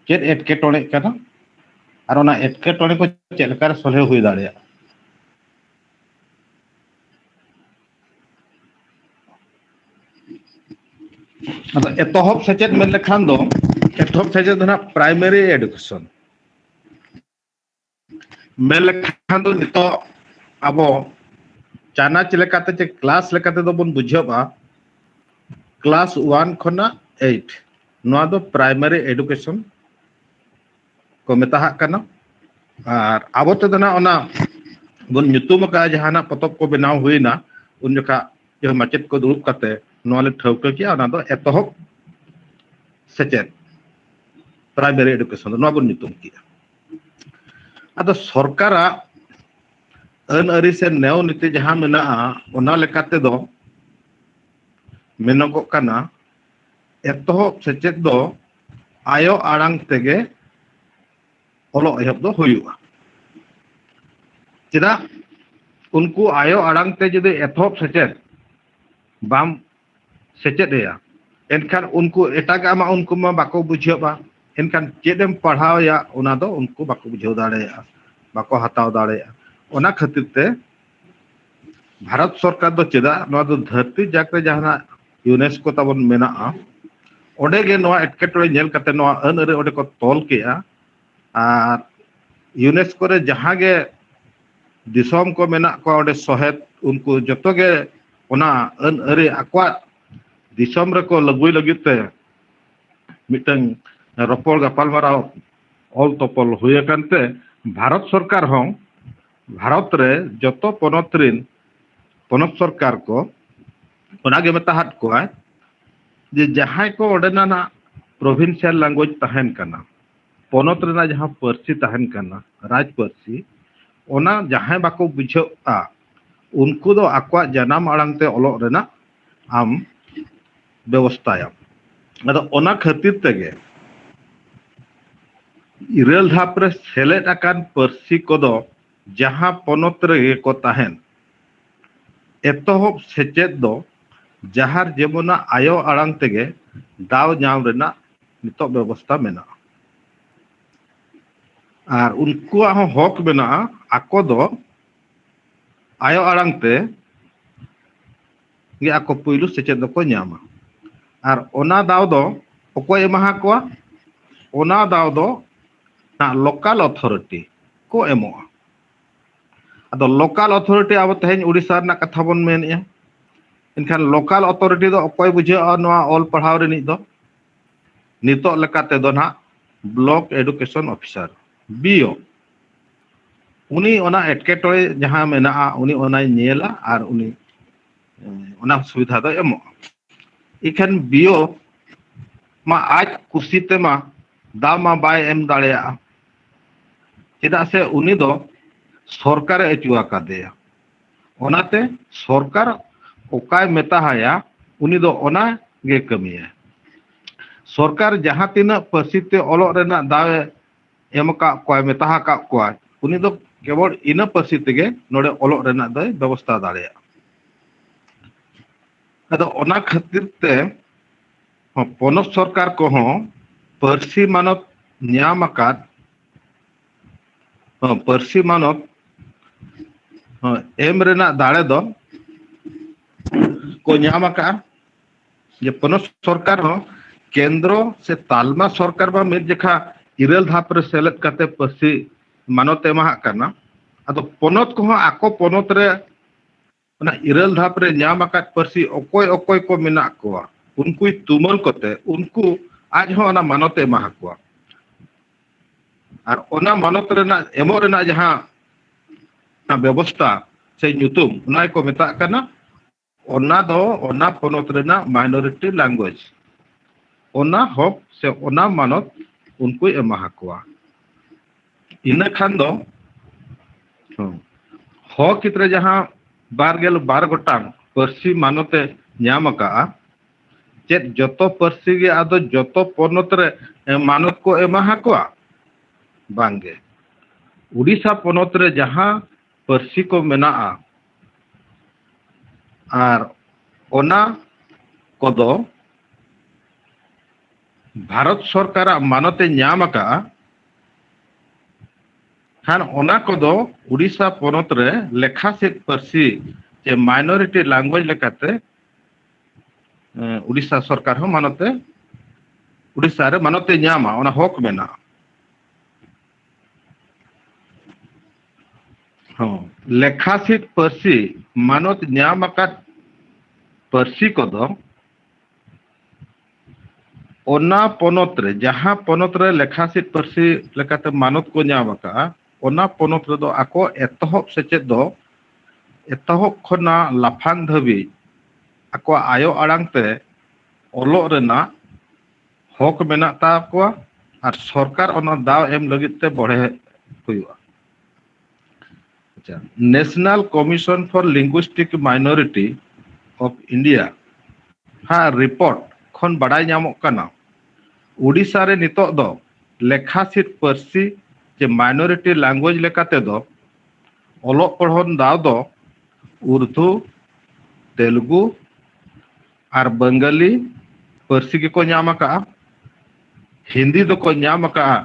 ᱪᱮᱫ ᱮᱴᱠᱮᱴᱚᱬᱮ ᱠᱟᱱᱟ ᱟᱨ ᱚᱱᱟ ᱮᱴᱠᱮᱴᱚᱬᱮ ᱠᱚ ᱪᱮᱫ ᱞᱮᱠᱟ ᱨᱮ ᱥᱚᱞᱦᱮ ᱦᱩᱭ ᱫᱟᱲᱮᱭᱟᱜᱼᱟ ᱟᱫᱚ ᱮᱛᱚᱦᱚᱵ ᱥᱮᱪᱮᱫ ᱢᱮᱱ ᱞᱮᱠᱷᱟᱱ ᱫᱚ ᱮᱛᱚᱦᱚᱵ ᱥᱮᱪᱮᱫ ᱫᱚ ᱱᱟᱜ ᱯᱨᱟइᱢᱟরি এডুকেশন ᱢᱮᱱ ᱞᱮᱠᱷᱟन ᱫᱚ ᱱᱤᱛᱚᱜ ᱟᱵᱚ ᱪᱟᱱᱟᱪ ᱞᱮᱠᱟᱛᱮ ᱪᱮ ᱠᱞᱟᱥ ᱞᱮᱠᱟᱛᱮ ᱫᱚ ᱵᱚᱱ ᱵᱩᱡᱷᱟᱹᱣᱟ क्लास 1 खना 8 नोआ दो प्राइमरी एडुकेशन को मेताहा कना और आबो ते दना ओना बन nyutum का जहाना पतब को बनाव हुईना उन जका जो माचेत को दुरुप कते नोआ ले ठौका किया ओना दो एतोहब सेचेत प्राइमरी एडुकेशन नोआ बन nyutum किया अदो सरकारा अन अरी से नेव नीति जहां मेना ओना लेकाते दो मेनगो कना एतोहब सेचेत दो आयो आड़ांग तेगे ओलो एहब दो हुयुआ चेदा उनको आयो आड़ांग ते जदि एतोहब सेचेत बाम सेचेदया एनखान उनको एटागा मा उनको मा बाको बुझेबा एनखान चेदेम पढ़ावया ओना दो उनको बाको बुझेव दाड़ेया बाको हताव दाड़ेया ओना खातिर ते भारत सरकार दो चेदा नोआ दो धरती जाकरे जहाना यूनेस्को ताबन मेना ओडे गे नोआ एटकेटोड़े नेल कते नोआ अन अरे ओडे को तोल केया आर यूनेस्को रे जहां गे दिसोम को मेना को ओडे सहेत उनको जतो गे ओना अन अरे आक्वा दिसोम रे को लगुई लगिते मिटन रपोल गपाल माराव ऑल तोपल हुए कानते भारत सरकार हों भारत रे जतो पनोत्रिन पनोत सरकार को ओनागे मेताहात को जे जहां को ओडेना ना प्रोविंशियल लैंग्वेज तहन कना पनोत रेना जहां पर्सी तहन कना राज पर्सी ओना जहां बाको बुझा उनको दो आक्वा जनाम आड़ांगते ओलो रेना आम व्यवस्थाया अदो ओना खातिर तेगे इरेल धाप रे सेलेद आकान पर्सी को दो जहां पनोत रे को तहन एतोहब सेचेद दो जहार जेमोना आयो आड़ांग तेगे दाव नाम रेना नितो व्यवस्था मेना और उनको हक मेना आको दो आयो आड़ांग ते गे आको पुइलु सेचेद दो को न्यामा और ओना दाव दो ओको एमाहा को ओना दाव दो ना लोकल अथॉरिटी को एमोआ अदो लोकल अथॉरिटी अब तेहन उड़ीसा ना कथा बन मेनिया इनखान लोकल अथॉरिटी दो अकोय बुझे नोआ ऑल पढ़ाव रे दो नितो लेकाते दो ना ब्लॉक एडुकेशन ऑफिसर बीओ उनी ओना एटकेटोय जहां मेना उनी ओना नेला और उनी ओना सुविधा दो एमो इखान बीओ मा आज कुसीते मा दामा बाय एम दाड़ेया चेदा से उनी दो सरकार एचुआ कादेया ओनाते सरकार ओकाय मेताहाया उनी दो ओना गे कमिया सरकार जहां तिना पर्सिते ओलो रेना दावे एमका कोय मेताहा का कोय उनी दो केवल इना पर्सिते गे नोडे ओलो रेना दो व्यवस्था दाड़ेया अदो ओना खातिर ते पनोत सरकार को हो पर्सी मानत न्याम आकाद पर्सी मानत एम रेना दाड़े दो को न्यामका जे पनोत सरकार हो केंद्र से तालमा सरकार बा मिर जखा इरेल धाप रे सेलेद काते पर्सी मानत एमा करना अदो पनोत को आको पनोत रे ना इरेल धाप रे न्यामका पर्सी ओकोय ओकोय को मेना को उनको तुमल कोते उनको आज हो ना मानत एमा को और ओना मानत रेना एमो रेना जहां ना व्यवस्था से nyutum उना को मेता करना ओना दो ओना पनोत रेना माइनॉरिटी लैंग्वेज ओना हक से ओना मानत उनको एमा को इना खान दो हक कितरे जहां 12 गोटांग पर्सी मानते न्याम का चेत जतो पर्सी गे आदो जतो पनोत रे मानत को एमा को बांगे उड़ीसा पनोत रे जहां पर्सी को मेना और ओना कोदो भारत सरकार मानते न्याम का खान ओना कोदो उड़ीसा पनोत रे लेखा से पर्सी जे माइनॉरिटी लैंग्वेज लेकाते उड़ीसा सरकार हो मानते उड़ीसा रे मानते ᱧᱟᱢᱟ ᱚᱱᱟ ᱦᱚᱠ ᱢᱮᱱᱟᱜᱼᱟ ᱦᱚᱸ ᱞᱮᱠᱷᱟᱥᱤᱴ ᱯᱟᱹᱨᱥᱤ ᱢᱟᱱᱚᱛ ᱧᱟᱢ ᱟᱠᱟᱫ ᱯᱟᱹᱨᱥᱤ ᱠᱚᱫᱚ ᱚᱱᱟ ᱯᱚᱱᱚᱛ ᱨᱮ ᱡᱟᱦᱟᱸ ᱯᱚᱱᱚᱛ ᱨᱮ ᱞᱮᱠᱷᱟᱥᱤᱴ ᱯᱟᱹᱨᱥᱤ ᱞᱮᱠᱟᱛᱮ ᱢᱟᱱᱚᱛ ᱠᱚ ᱧᱟᱢ ᱟᱠᱟᱜᱼᱟ ᱚᱱᱟ ᱯᱚᱱᱚᱛ ᱨᱮᱫᱚ ᱟᱠᱚ ᱮᱛᱚᱦᱚᱵ ᱥᱮᱪᱮᱫ ᱫᱚ ᱮᱛᱚᱦᱚᱵ ᱠᱷᱚᱱᱟᱜ ᱞᱟᱯᱷᱟᱝ ᱫᱷᱟᱹᱵᱤᱡ ᱟᱠᱚᱣᱟᱜ ᱟᱭᱳ ᱟᱲᱟᱝ ᱛᱮ ᱚᱞᱚᱜ ᱨᱮᱱᱟᱜ ᱦᱚᱠ ᱢᱮᱱᱟᱜ ᱛᱟᱠᱚᱣᱟ ᱟᱨ ᱥᱚᱨᱠᱟর ᱚᱱᱟ ᱫᱟᱣ ᱮᱢ ᱞᱟᱹᱜᱤᱫ ᱛᱮ ᱵᱚᱲᱦᱮ ᱦᱩᱭᱩᱜᱼᱟ আচ্ছা national commission for linguistic minority of India হ্যাঁ রিপোর্ট খন বাড়াই ᱧᱟᱢᱚᱜ ᱠᱟᱱᱟ উড়িষ্যা রে নিতক দ লেখাসিট পার্সি যে মাইনরিটি ল্যাঙ্গুয়েজ লেকাতে দ অলক পড়হন দাও দ উর্দু তেলুগু আর বাঙ্গালি পার্সি কে কো ᱧᱟᱢ ᱟᱠᱟᱜᱼᱟ हिंदी दो को ᱧᱟᱢ ᱟᱠᱟᱜᱼᱟ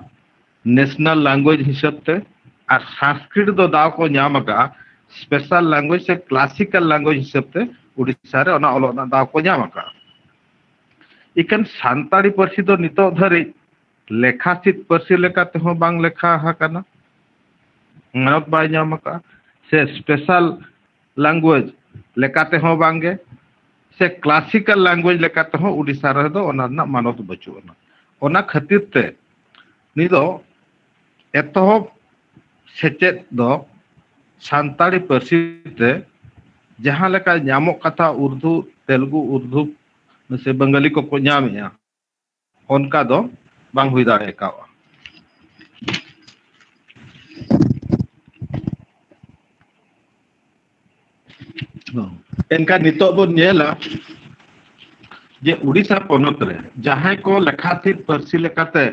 ন্যাশনাল ল্যাঙ্গুয়েজ হিসাবতে আর সংস্কৃত दो दाव को ᱧᱟᱢ ᱟᱠᱟᱜᱼᱟ स्पेशल लैंग्वेज से क्लासिकल लैंग्वेज हिसाबते उड़ीसा रे ओना ऑलग ना दाव को ᱧᱟᱢ ᱟᱠᱟᱜᱼᱟ इकन सान्ताड़ी पार्सी दो नितो धरी लेखासित पार्सी लेकाते हो बांग लेखा हाकाना मानत बाय ᱧᱟᱢ ᱟᱠᱟᱜᱼᱟ से स्पेशल लैंग्वेज लेकाते हो बांगे से क्लासिकल लैंग्वेज लेकाते हो उड़ीसा रे दो ओना ना मानत बचुना ओना खातिर ते नि दो एतहब सेचेद दो सान्ताड़ी पार्सी ते जहां लेका ᱧᱟᱢᱚᱜ कथा उर्दू तेलुगु उर्दू से बंगाली को ᱧᱟᱢᱮᱜᱼᱟ उनका दो बांग हुई दाड़े कावा इनका नितो बो नेला जे उड़ीसा पनत रे जहां को लेखासिट पार्सी लेकाते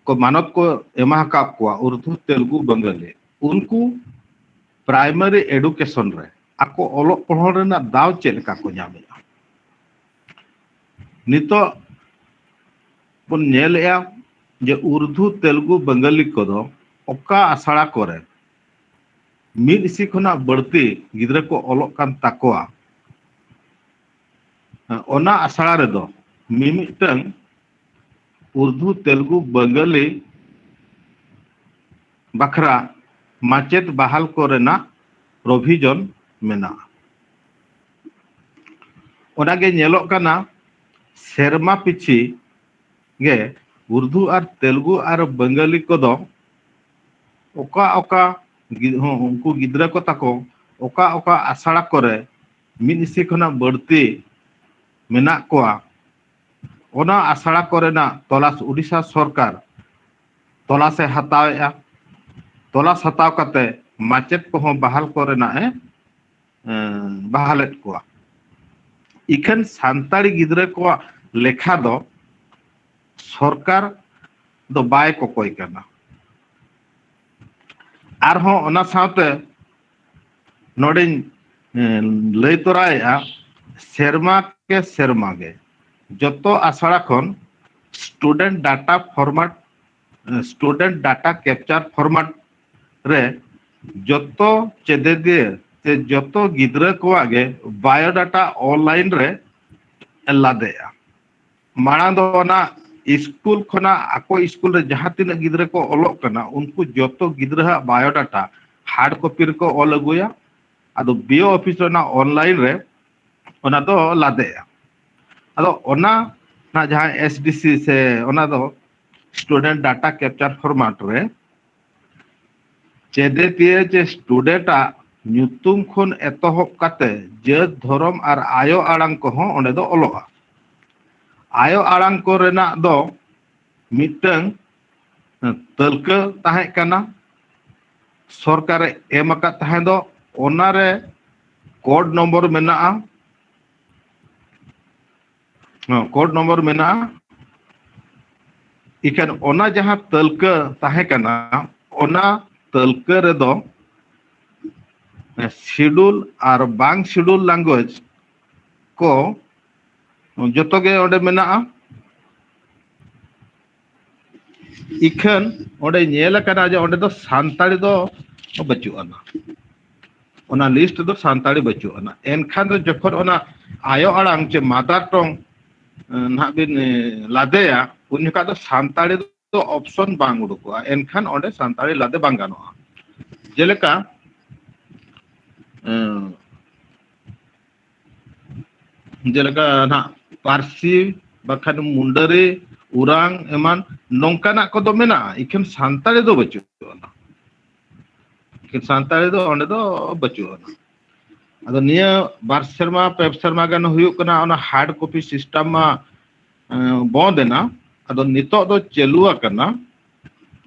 को मानत को एमा का को उर्दू तेलुगु बंगाली उनको प्राइमरी एडुकेशन रे आको ऑलक पढ़न रेना दाव चेलका को ᱧᱟᱢᱮᱜᱼᱟ नितो बन नेलया जे उर्दू तेलुगु बंगाली को दो ओका आसड़ा करे मिद इसी खना बढ़ती गिद्रा को ऑलक कान ताकोआ ओना आसड़ा रे दो मिमिटंग उर्दू तेलुगु बंगाली बखरा माचेत बहाल कोरेना प्रोविजन मेना ओनागे नेलोक काना सेरमा पिछी गे उर्दू और तेलुगु और बंगाली को दो ओका ओका उनको गिद्रा को ताको ओका ओका आसड़ा करे मिद इसी खना बढ़ती मेना कोआ ओना आसड़ा कोरेना तलाश उड़ीसा सरकार तलाशे हतावेआ तलाश हताव कते माचेत को बहाल कोरेना बहालेत कोआ इखन सान्ताड़ी गिद्रा को लेखा दो सरकार दो बाय को कोई करना आर हो ओना साथे नोडे लई तोराया सेरमा के सेरमा गे जतो आसड़ा खन student data format student data capture format रे जतो चेदे दे ते जतो गिद्रा को आगे बायोडाटा ऑनलाइन रे लादेया माना दो ना स्कूल खना आको स्कूल रे जहां तीन गिद्रा को ऑलक कना उनको जतो गिद्रा बायोडाटा हार्ड कॉपी रे को ऑल अगुया आदो बीओ ऑफिस रे ना ऑनलाइन रे ओना दो लादेया आदो ओना ना जहां एसडीसी से ओना दो स्टूडेंट डाटा कैप्चर फॉर्मेट रे चेदे तिए जे स्टूडेंटा ᱧᱩᱛᱩᱢ ᱠᱷᱚᱱ ᱮᱛᱚᱦᱚᱵ ᱠᱟᱛᱮ ᱡᱟᱹᱛ ᱫᱷᱚᱨᱚᱢ ᱟᱨ ᱟᱭᱳ ᱟᱲᱟᱝ ᱠᱚᱦᱚᱸ ᱚᱸᱰᱮ ᱫᱚ ᱚᱞᱚᱜᱼᱟ ᱟᱭᱳ ᱟᱲᱟᱝ ᱠᱚ ᱨᱮᱱᱟᱜ ᱫᱚ ᱢᱤᱫᱴᱟᱝ ᱛᱟᱹᱞᱠᱟᱹ ᱛᱟᱦᱮᱸ ᱠᱟᱱᱟ ᱥᱚᱨᱠᱟᱨᱮ ᱮᱢ ᱟᱠᱟᱫ ᱛᱟᱦᱮᱸ ᱫᱚ ᱚᱱᱟᱨᱮ ᱠᱳᱰ ᱱᱚᱢᱵᱚᱨ ᱢᱮᱱᱟᱜᱼᱟ ᱠᱳᱰ ᱱᱚᱢᱵᱚᱨ ᱢᱮᱱᱟᱜᱼᱟ इकन ओना जहां तलका ताहे कना ओना तलका रे दो शेड्यूल और बांग शेड्यूल लैंग्वेज को जतो गे ओडे मेना इखन ओडे नेल कना जे ओडे दो सान्ताड़ी दो बचुआना ओना लिस्ट दो सान्ताड़ी बचुआना एनखान दो जखन ओना ayo alang ce mother tongue nah bin ladeya un jokha do santari do option bang udukoa enkhan onde santari lade bang ganoa jeleka jeleka nah parsi bakhan mundare urang eman nongkana ko do mena ikem santari do bachuona ikem santari do onde do bachuona ado niya bar serma pe serma gan huyuk kana ona hard copy system ma bondena ado nito do celu akana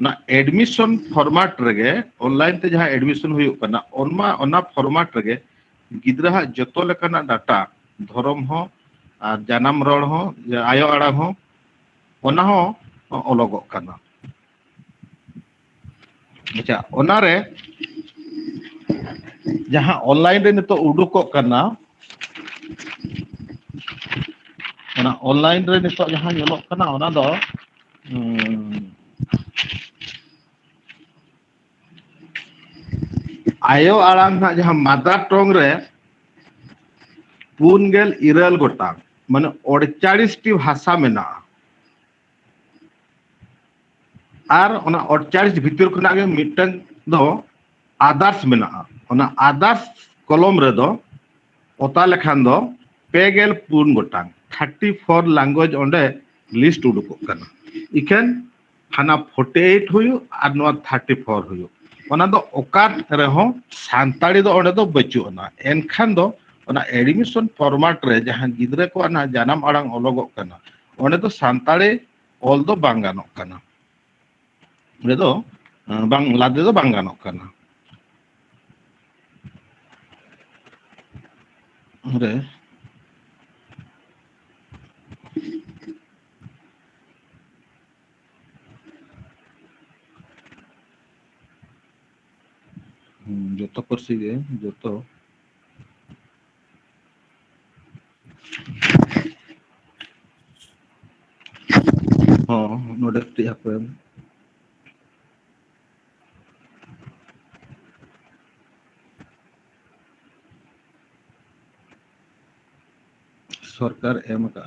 na admission format rege online te jaha admission huyuk kana ona format rege gidra ha joto lekana data dhorom ho ar janam rol ho ayo arang ho ona ho ologok kana acha onare jaha online re nito udukok kana ona online re nito jaha nyelok kana ona do ayo alang na jaha mother tongue re 47 gotang mane 48 টি ভাষা মেনা আর ona 48 ভিতর খনা গে meeting do others mena ona others kolom re do ota lekhan do 54 gotang 34 language onde list udukok kana iken hana 48 huyu ar no 34 huyu ona do okat reho santari do onde do bachu ona enkhan do ona admission format re jahan gidre ko ana janam arang ologok kana onde do santari ol do bang ganok kana re do bang lade do bang ganok kana re joto persi ge joto node ti apa सरकार M का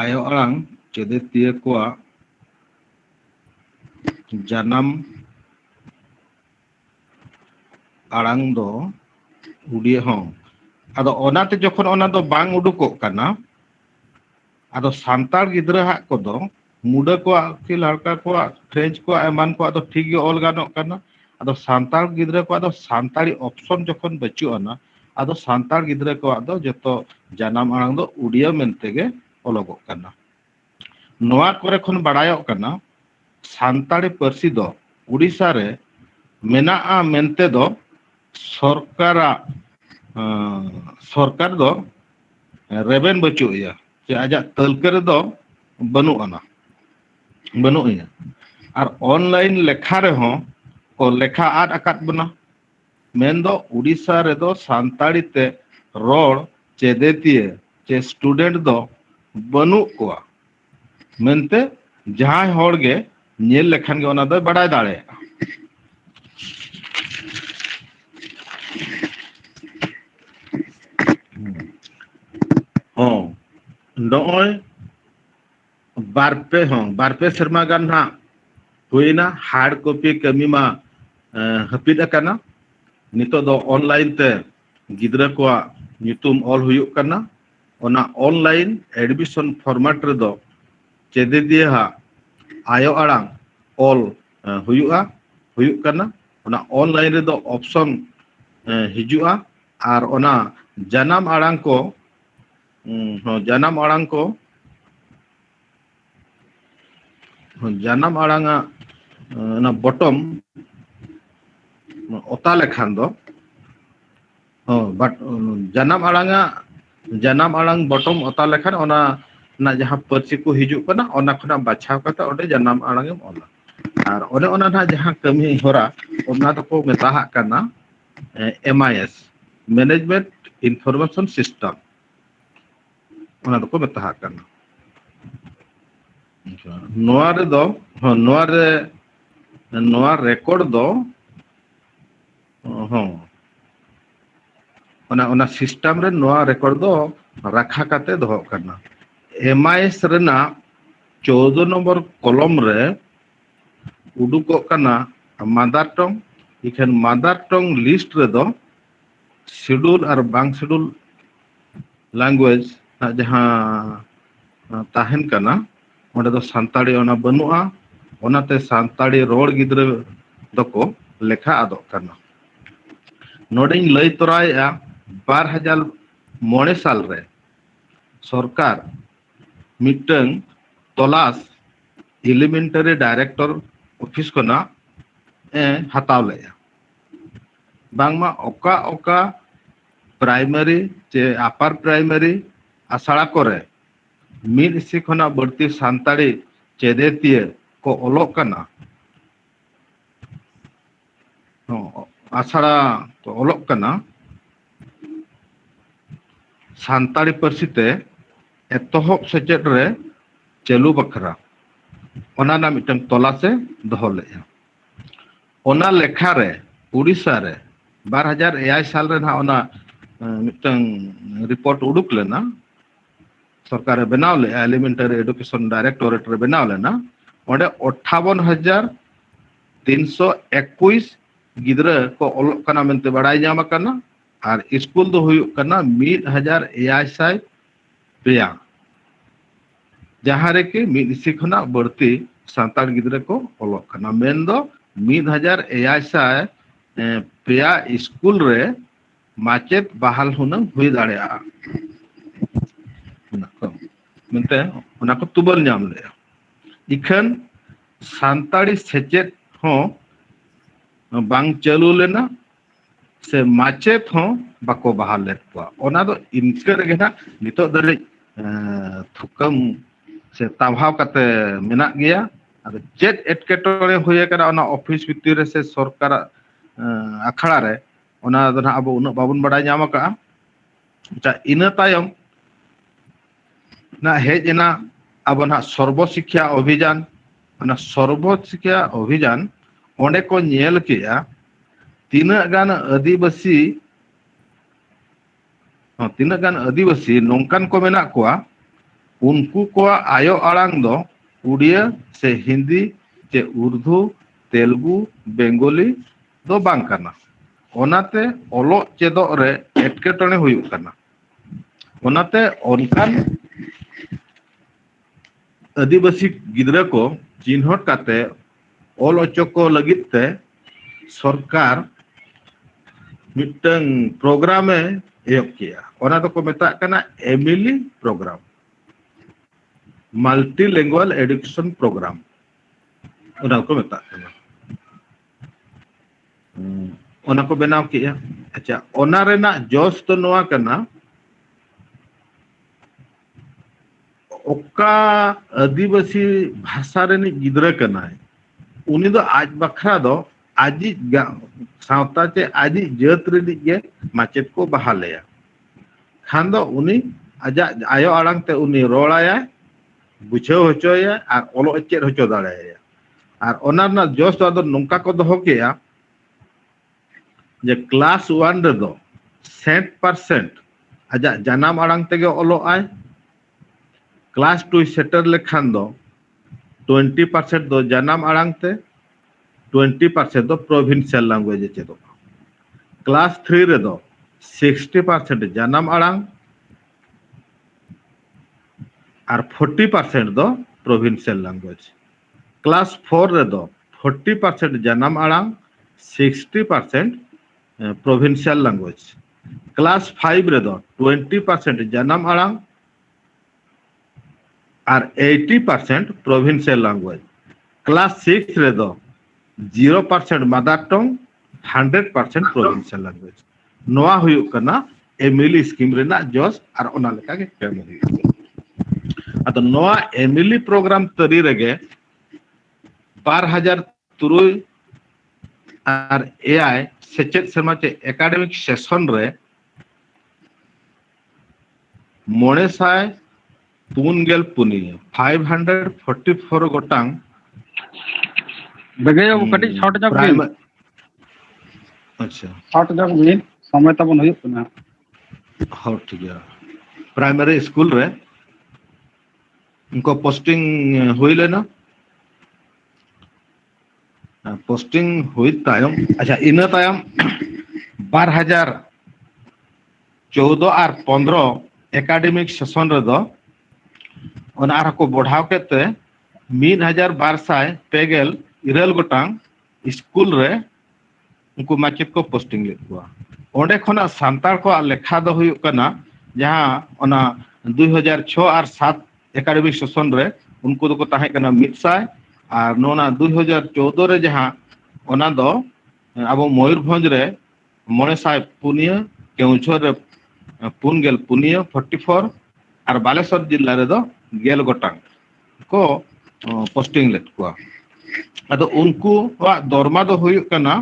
ayo alang cede tia ko janam arang do udia hong ado onate jokhon ona do bang udukok kana ado santal gidra hak ko do muda ko ki larka ko french ko eman ko ado thik ge ol ganok kana ado santal gidra ko ado santali option jokhon bachu ana ado santal gidra ko ado joto janam arang do udia mentege ologok kana noa kore khon badayok kana santali parsi do Odisha re menaa mente do सरकार दो रेबेन बचु या जे आजा तलके रे दो बनु आना बनु या और online लेखा रे हो को लेखा आद अकात बना मेन दो उड़ीसा रे दो सांताड़ी ते रोड चेदेतिए जे स्टूडेंट दो बनु कोआ मेनते जहां होड़ गे नेल लेखन गे ओना दो बड़ाय दाड़े नॉय बारपे शर्मा गान हा हुईना हार्ड कॉपी कमी मा हपिद अकाना नितो दो ऑनलाइन ते गिद्रा को नितुम ऑल हुयुक काना ओना ऑनलाइन एडमिशन फॉर्मेट रे दो चेदे दिए हा आयो आड़ांग ऑल हुयुक काना ओना ऑनलाइन रे दो ऑप्शन हिजुआ आर ओना जानम आड़ांग को janam arang na bottom ota lekhan do but janam arang bottom ota lekhan ona na jaha parsi ko hijuk kana ona khona bachaw kata onde janam arang em ola ar one ona na jaha kami hora ona to ko metaha kana MIS management information system ona doko metaha kana ᱱᱚᱣᱟ ᱨᱮᱫᱚ ᱱᱚᱣᱟ record ᱫᱚ ᱚᱱᱟ system ᱨᱮ ᱱᱚᱣᱟ record ᱫᱚ ᱨᱟᱠᱷᱟ ᱠᱟᱛᱮ ᱫᱚᱦᱚ ᱠᱟᱱᱟ। MIS ᱨᱮᱱᱟᱜ 14 নম্বর কলম রে উডুকᱚᱜ কানা মাদার টং ইখান মাদার টং লিস্ট রেদো শিডিউল আর বাং শিডিউল ল্যাঙ্গুয়েজ যাহা তাহেন কানা ওঁडे दो सान्ताड़ी ओना बनुआ ओनाते सान्ताड़ी रोड गिद्रा दको लेखा आदोग काना नोडें लई तोराया 2009 साल रे सरकार मिटंग तलाश एलिमेंटरी डायरेक्टर ऑफिस कोना हताव लेया बांगमा ओका ओका प्राइमरी चे अपर प्राइमरी आसड़ा कोरे मीड इसी खना बढ़ती सान्ताड़ी चेदेतिये को ओलोक कना आसड़ा को ओलोक कना सान्ताड़ी परसिते एतोहब सेचेट रे चलू बखरा ओना ना मिटंग तलाशे दोहो लेया ओना लेखा रे उड़ीसा रे 2001 साल रे ना ओना मिटंग रिपोर्ट उडुक लेना सरकार बनाव ले एलिमेंटरी एजुकेशन डायरेक्टोरेट रे बनाव लेना ओंडे 58,321 गिद्रा को ओलोक कना मेनते बड़ाई जाम कना और स्कूल दो हुयुक कना 1,900 पेया जहाँ रे के मिसी खना बढ़ती सान्ताड़ गिद्रा को ओलोक कना मेन दो 1,900 पेया स्कूल रे माचेत बहाल हुनंग हुई दाड़ेया मेनते ओना को तुबल नाम ले इखन सान्ताड़ी सेचेत हो बांग चलू लेना से माचेत हो बाको बहाल ले ओना दो इनके रेगे ना नितो दरे थुकम से ताभाव कते मेना गया अगर चेत एटकेटोरे होये करा ओना ऑफिस भितर से सरकार अखड़ा रे ओना दो ना अब उन बाबुन बड़ा नाम का जा इना तायम ना हेजना अब ना सर्व शिक्षा अभियान ना सर्व शिक्षा अभियान ओंडे को नेल किया तीन गान आदिवासी नौकान को मेना कोआ उनको को आयो आड़ांग दो उड़िया से हिंदी से उर्दू तेलुगु बेंगोली दो बांग करना ओनाते ओलो चेदो रे एटकेटोने हुयुक करना ओनाते ओनकान आदिवासी गिद्रा को चिन्हट काते ओल ओचो को लगित ते सरकार मिटंग प्रोग्राम एहब किया ओना तो को मेता कना MLE program multi language education program ओना को मेता कना ओना को बनाव किया अच्छा ओना रेना जोश तो नोआ कना ओका आदिवासी भाषा रेनी गिद्रा कना उनी दो आज बखरा दो आजी सावता चे आजी जात रेनी के माचेत को बहालेया खान दो उनी आजा आयो आड़ांग ते उनी रोड़ाया बुझाव होचोया और ओलो चेद होचो दाड़ाया और ओना ना जोश दो नोंका को दोहो किया जे क्लास 1 रे दो 60% आजा जनाम आड़ांग तेगे ओलो आय क्लास 2 सेटर लेखान दो 20% दो जनाम आड़ांग ते 20% दो प्रोविंशियल लैंग्वेज चेदो क्लास 3 रे दो 60% जनाम आड़ांग और 40% दो प्रोविंशियल लैंग्वेज क्लास 4 रे दो 40% जनाम आड़ांग 60% प्रोविंशियल लैंग्वेज क्लास 5 रे दो 20% जनाम आड़ांग और 80% प्रोविंशियल लैंग्वेज क्लास 6 रे दो 0% मदर टंग 100% प्रोविंशियल लैंग्वेज नोआ हुयुक कना एमिली स्कीम रेना जोस और ओना लेका के काम हुयुक अतो नोआ एमिली प्रोग्राम तरी रेगे 2003 और एआई सेचेत शर्मा चे एकेडमिक सेशन रे 900 Pungel Punia, 544 gotang बेगे कटी शॉर्ट जग प्राइम बिन अच्छा शॉर्ट जग बिन समय तबन हुयुग कना हो ठीक है प्राइमरी स्कूल रे उनको पोस्टिंग हुई लेना पोस्टिंग हुई तायम अच्छा इन तायम 2014 और 15 एकेडमिक सेशन रे दो ओना को बढ़ाव केते 1200 इरल गोटांग स्कूल रे उनको माचेत को पोस्टिंग ले कुआ ओंडे खना सांताल को लेखा दो हुयुग कना जहां ओना 2006 और 7 एकेडमिक सेशन रे उनको दो ताहे कना 100 और नोना 2014 रे जहां ओना दो अब मयूरभंज रे 900 केउझर रे 4 44 और बालेश्वर जिला रे दो 11 गोटांग को पोस्टिंग ले कुआ अदो उनको दरमा दो हुयुग कना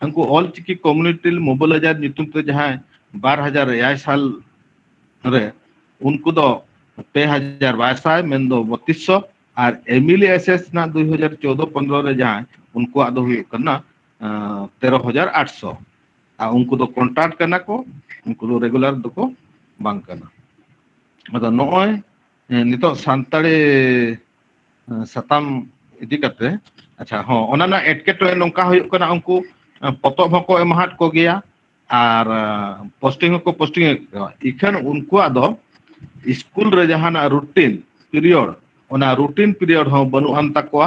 उनको ऑल चिकी कम्युनिटी मोबिलाइजर नितुम ते जहां 2000 साल रे उनको दो 2200 मेन दो 3200 और एमिली एसएस ना 2014-15 रे जहां उनको आदो हुयुग कना 13800 आ उनको दो कॉन्ट्रैक्ट करना को उनको दो रेगुलर दो को बांग करना मतलब नॉय नितो सांताड़ी सताम इदी करते अच्छा हाँ ओना ना एटकेटो नौका हुयुग कना उनको पतब हको एमहाट को गया और पोस्टिंग को पोस्टिंग इखन उनको आदो स्कूल रे जहाना रूटीन पीरियड ओना रूटीन पीरियड हो बनु अन तकवा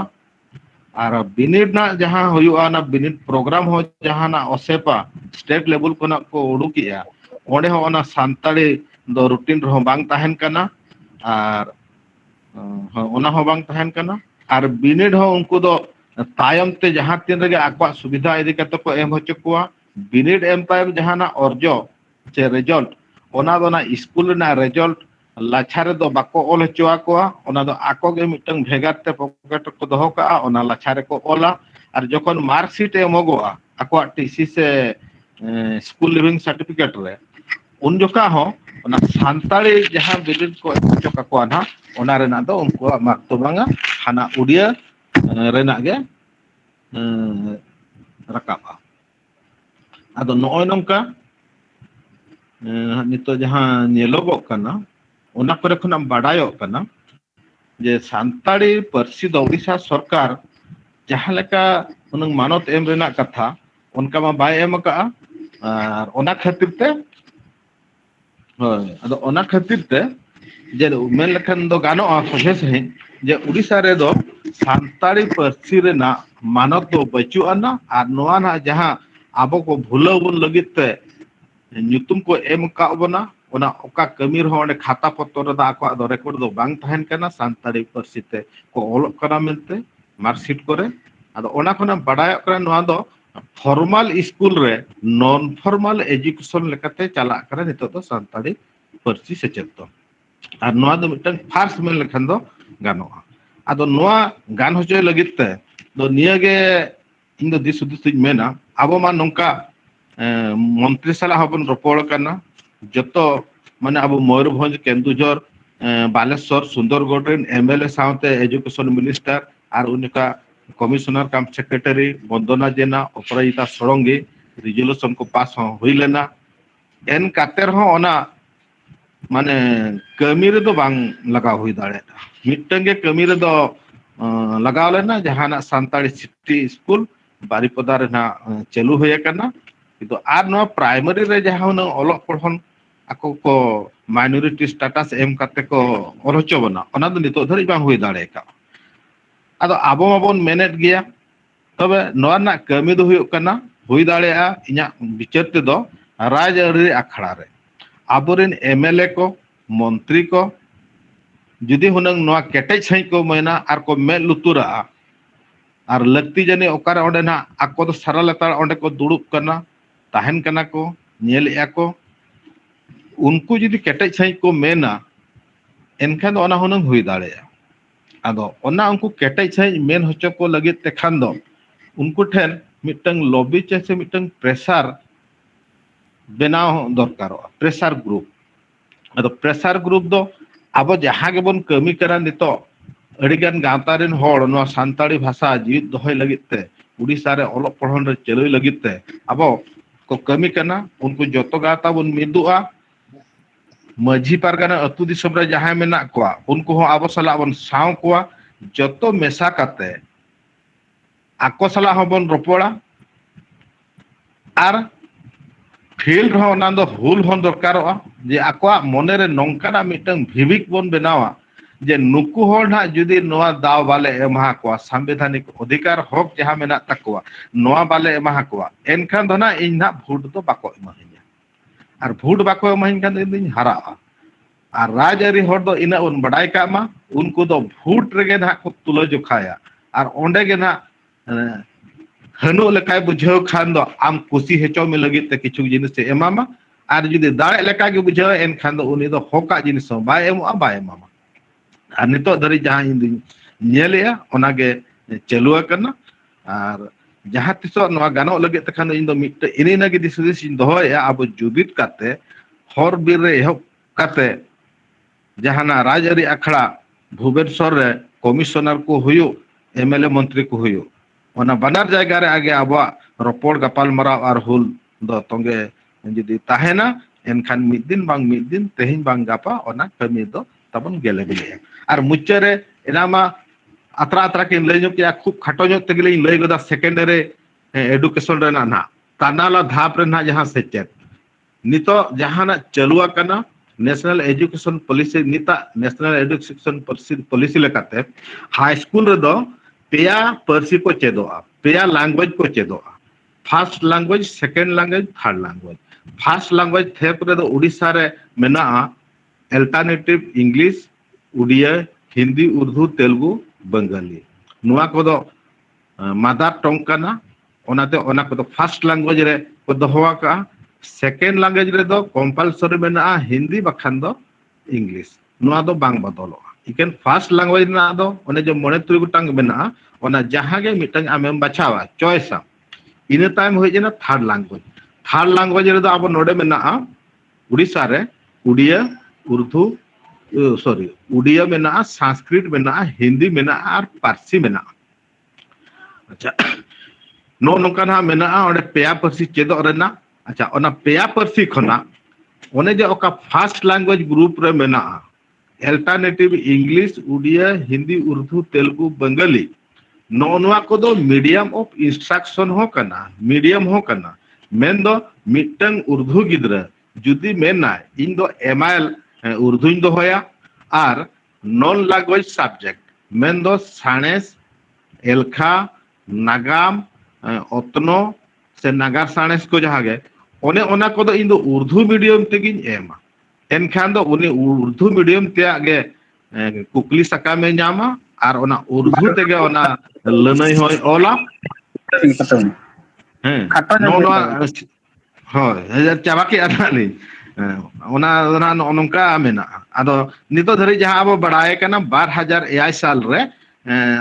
और बिनिड ना जहां हुयुआ ना बिनिड प्रोग्राम हो जहाना ओसेपा स्टेट लेवल कोना को उडुकिया ओंडे हो ओना सांताड़ी दो रूटीन रो बांग ताहेन कना और ओना हो बांग ताहेन कना और बिनिड हो उनको दो तायम ते जहां तीन रे आकवा सुविधा इदी कते को एम होच कोआ बिनिड एम तायम जहाना अर्जो से रिजल्ट ओना दो ना स्कूल ना रिजल्ट लाछारे दो बाको ओल हचुआ कोआ ओना दो आको गे मिटंग भेगार ते पॉकेट को दोहो का ओना लाछारे को ओला और जखन मार्कशीट एमोगोआ आको टीसी से स्कूल लिविंग सर्टिफिकेट रे उन जोका हो ओना सांताड़ी जहां बिनिड को चोका को ना ओना रेना दो उनको मार्क तो बांगा हाना उड़िया रेना गे रकाबा आदो नॉय नंका नितो जहां नेलोगो कना ओना करे खना बाडायो कना जे सांताड़ी परसी दो ओडिशा सरकार जहां लेका उनंग मानत एम रेना कथा उनका मा बाय एम का और ओना खातिर ते होय आदो ओना खातिर ते जे मेन लखन दो गानो आ सोहे सही जे ओडिशा रे दो सांताड़ी परसी रेना मानत दो बचु आना और नोआ ना जहां आबो को भूलो बन लगित ते ᱧᱩᱛᱩᱢ को एम का बना ओना ओका कमी रहो ओंडे खाता पत्र दा आको दो रेकॉर्ड दो बांग तहन कना सांताड़ी परसी ते को ओलोक कना मिलते मार्कशीट करे आदो ओना खना बडाय करा नोआ दो फॉर्मल स्कूल रे नॉन फॉर्मल एजुकेशन लेकाते चला करे नितो दो सांताड़ी परसी सेचेत दो और नोआ दो मिटन फार्स्ट मेन लेखन दो गानोआ आदो नोआ गान होचय लगिते दो नियगे इन दो दिस उदिस मेना आबो मा नोंका मंत्री साला हबन रोपड़ करना जतो माने अब मयूरभंज केन्दुझर बालेश्वर सुंदरगढ़ रेन एमएलए सावते एजुकेशन मिनिस्टर और उनका commissioner cum secretary Vandana Jena Aparajita Sarangi resolution को पास हुई लेना एन कातेर हो ओना माने कमी रे दो बांग लगाव हुई दाड़े मिटंगे कमी रे दो लगाव लेना जहाना सांताड़ी सिटी स्कूल बारिपदा रे ना चालू होय करना किंतु आर नो प्राइमरी रे जहां न ओलक पढ़न आको को माइनॉरिटी स्टेटस एम काते को ओलचो बना ओना दो नितो धरि बांग हुई दाड़े का आदो आबो माबोन मेनेट गया तबे नोआ ना कमी दो हुई कना हुई दाड़े आ इना विचार ते दो राजआरी अखाड़ा रे आबोरेन एमएलए को मंत्री को जुदी हुनंग नोआ केटेज सही को मेना आर को मे लुतुरा और लगती जने ओकारे ओंडे ना आको दो सारा लेतार ओंडे को दुड़ुब कना ताहन कना को नेल या को उनको जुदी केटेज सही को मेना एनखान दो ओना हुनंग हुई दाड़े आदो ओना उनको केटेज सही मेन होचो को लगित ते खान दो उनको ठेन मिटंग लॉबी चेसे मिटंग प्रेशर बनाव दरकार प्रेशर ग्रुप अदो प्रेशर ग्रुप दो abo jaha gebon kami kana nito adigan gawta ren hor no santali bhasha jit dohoy lagit te Odisha re olok pahon re cheloi lagit te abo ko kami kana unku joto gawta bon midua Maji Pargana atu disom re jahay menak koa unku ho abo sala bon saw koa joto mesa kate ako sala hobon ropola ar field ho nando hul hon dorkaroa je akwa monere nongkana mitang bhibik bon benawa je nuku hor na judi noa daw bale emaha koa संवैधानिक अधिकार हक jaha menak takwa noa bale emaha koa enkhan dona inna vote do bako emahinya ar vote bako emahin kan din hara'a ar rajari hor do ina un badai ka ma unku do vote rege na ko tulo jokhaya ar onde ge na hanu lekai bujhau khan do am kusi hecho me lagit te kichu jinis te emama ar judi dare leka ge bujhau en khan do uni do hoka jinis ba emu ba emama ar nito dari jahan indi nyelea onage celu akana ar jaha tiso noa gano lagit te khan indo mitte ini nagi disudis in doho ya abo jubit kate hor bir re ehop kate jahana rajari akhड़ा Bhubaneswar रे commissioner को हुयो MLA मंत्री को हुयो ona banar jayga re age abo ropor gapal mara ar hul do tonge jodi tahena enkhan middin tehin bang gapa ona kami do tabon gele bile ar muccere enama atra kin lay nyok ya khub khato nyok tegile lay goda secondary education re na tanala dhap re na jahan sechet nito jahana chalua kana national education policy nita national education policy lekate high school re do peya persi ko chedoa peya language ko chedoa first language second language third language first language thep re do Odisha re mena alternative English Udiya Hindi Urdu Telugu Bengali noa ko do mother tongue kana onate ona ko do first language re ko dohoa ka second language re do compulsory mena Hindi bakhan do English noa do bang bodolo ikan first language na do one je mone turi gutang mena ona jaha ge mitang amem bachawa choice ina time hoy jena third language re do abo node mena Odisha re Udiya Urdu Udiya mena Sanskrit mena Hindi mena ar Parsi mena acha no nongkan ha mena ode peya parsi chedo rena acha ona peya parsi khona one je oka first language group re mena alternative English Udiya Hindi Urdu Telugu Bengali noa ko do medium of instruction ho kana medium ho kana mendo mitang Urdu gidra judi mena indo MIL Urdu indo hoya ar non language subject mendo sanes elkha nagam otno se nagar sanes ko jahage one ona ko do indo Urdu medium tegin ema enkhan do uni Urdu medium te age kukli sakame nyama ar ona Urdu tege ona lanai hoy ola no hoy chabaki anani ona nongka mena ado nito dhari jaha abo badaye kana 2001 sal re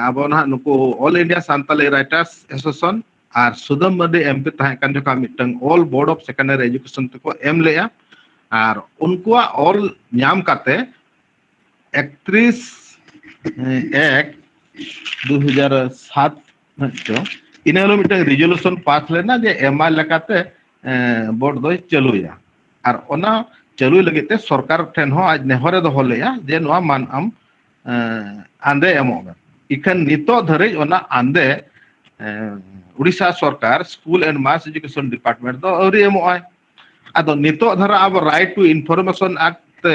abo na nuku All India Santali Writers Association ar Sudam Madi MP tahe kan joka mitang All Board of Secondary Education ko em leya ar unkua all nyam kate 31/1/2007 cho inelo mitang resolution pass lena je MI lekate board doi chaluya ar ona chalu lagite sarkar ten ho aj nehore do holeya je noa man am ande emoga ikan nito dhari ona ande Odisha Sarkar School and Mass Education Department do auri emoy ado nito dhara abo Right to Information Act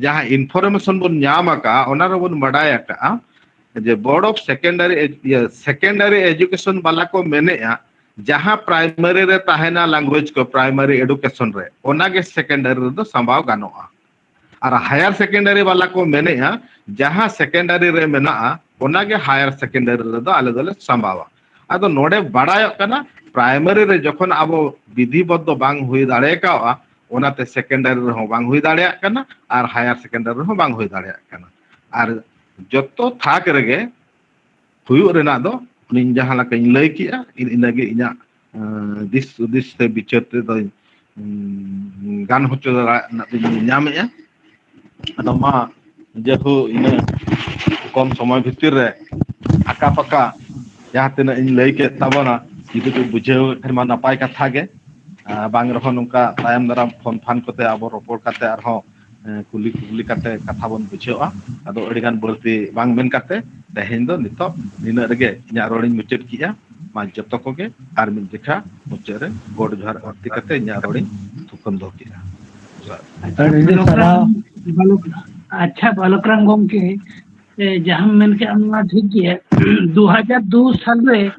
jaha information bon nyama ka onar bon badaya ka je Board of Secondary Education bala ko mene ya jaha primary re tahena language ko primary education re onage secondary re do sambaw ganoa ar higher secondary bala ko mene ya jaha secondary re mena onage higher secondary re do aladale sambawa ado node badayo kana primary re jokhon abo bidhi boddo bang hui dare ka onate secondary re ho bang hui dare kana ar higher secondary re ho bang hui dare kana ar joto thak rege huyu rena do nin jaha la kain lay ki inage inya this te bichar te do gan hocho na nyame ya ado ma jehu ina kom somay bhitir re aka paka jaha tina ing lay ke tabona itu ko bujhew kharma napay katha ge bang rehon nongka tayam daram phone phan kote abo ropor kate arho kuli kate katha bon bujhewa ado adigan bolti bang men kate tehin do nitok nina rege inya roling mucet kiya ma joto koge ar min dekha mucere god johar arti kate inya roling thukam do kiya अच्छा बालकराम गोमके जहां main के अनुमा ठीक है 2002 साल में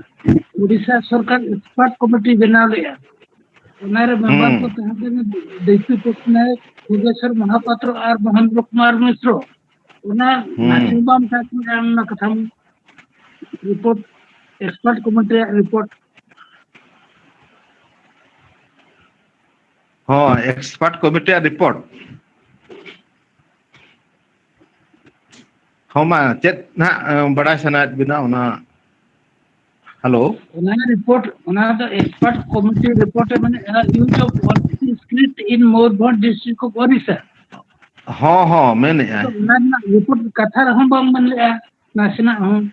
उड़ीसा सरकार expert committee बनाव लेया उनारे मेंबर को तहते में देसी पटनायक योगेश्वर महापात्र और महेंद्र कुमार मिश्र उना नासिबाम ठाकुर ना कथम रिपोर्ट एक्सपर्ट कमेटी रिपोर्ट हाँ एक्सपर्ट कमिटी रिपोर्ट हाँ मा चेत ना बड़ा सना बिना उना हेलो उना रिपोर्ट उना तो एक्सपर्ट कमेटी रिपोर्ट माने use of policy script in मोरबन डिस्ट्रिक्ट ऑफ ओडिशा हाँ हाँ मैंने उना रिपोर्ट कथा रहम बम मन ले नासना हम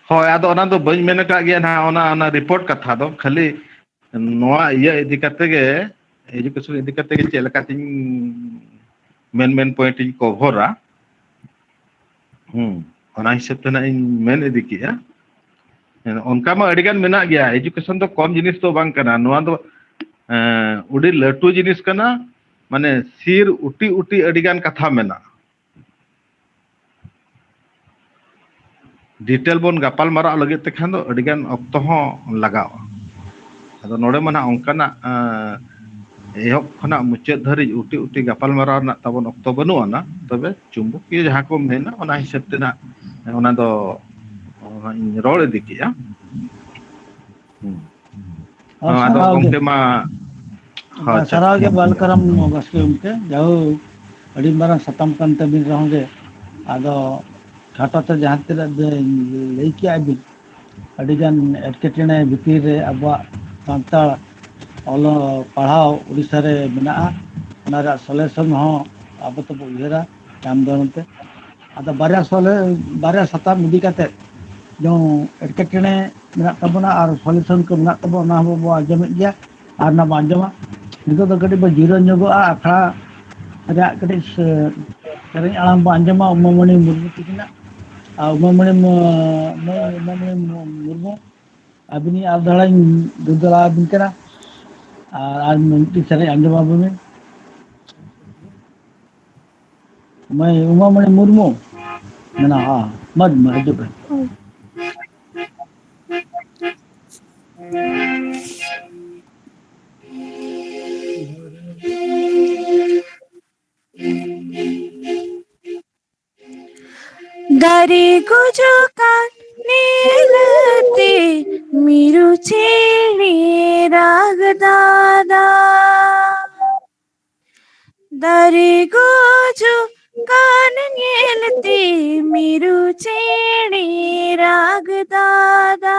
हाँ याद ओना तो बई मेन का गया ना ओना रिपोर्ट कथा दो खाली नोआ ये इदी करते के एजुकेशन इदी करते के चेलका तिन मेन पॉइंट इन कवरा ओना हिसाब तना इन मेन इदी किया उनका मा अडिगान मेना गया एजुकेशन तो कम जिनिस तो बांग कना नोआ तो उडी लटू जिनिस कना माने सिर उटी उटी अडिगान कथा मेना डिटेल बोन गपाल मारा लगे ते खान दो अडिगान अक्तो हो लगाव अदो नोडे मना ओंकाना एहब खना मुचाद धरि उटी उटी गपाल मारा ना तबन अक्तो बनुआ ना तबे चुंबकीय जहां को मेना ओना हिसाब तेना ओना दो रोड दिकिया अदो ओंके मा सारा के बालकराम बसके उनके जाओ अड़ी मारा सतम कान तबिन रहोगे आदो खाटोते जहां तेरा लई किया बिन अडिगान एटकेटने भितर रे अबा सांताल ऑल पढ़ाओ उड़ीसा रे मेना ओनारा सॉल्यूशन हो अब तो उहेरा काम दनते आदो बारया सतम इदी काते जो एटकेटने मेना तबना और सॉल्यूशन को मेना तब ना बो आजम गया और ना आजमा नितो तो कटी बो जीरो नगोआ अखड़ा रे कटी सेरें आलाम बो आजमा उमामणि मुर्मू तिकिना उमामणि मुर्मू अबिनी आप दड़ा दुदला बिन करा और मिट्टी सेरें आजमा बने मैं उमामणि मुर्मू मेना हाँ मद मजो पे दारी गुजुकान नीलते मिरु चेणी राग दादा दारी गुजुकान नीलते मिरु चेणी राग दादा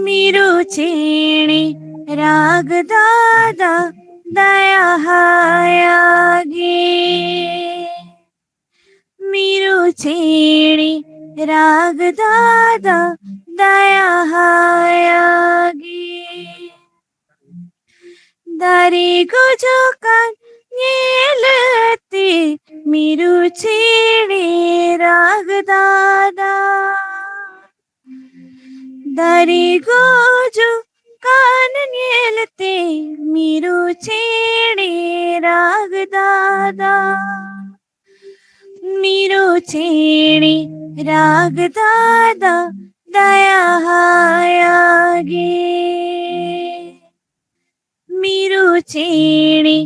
मिरु चेणी राग दादा दया हायागी मिरु चेणी राग दादा दया हायागी दारी गुजुकान येलती मिरु चेणी राग दादा दारी गुजुकान येलती मिरु चेणी राग दादा मिरु चेणी राग दादा दया हायागी मिरु चेणी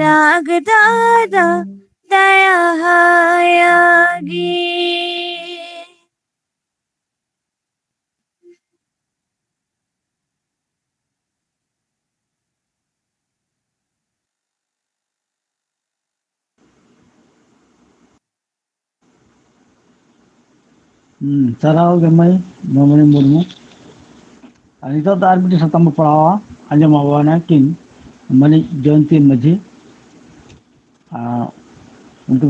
राग दादा दया हायागी साराव गमई उमामणि मुर्मू नितो तो आर मिट्टी सतम पढ़ावा आजमा किन मणि जयंती माझी उनको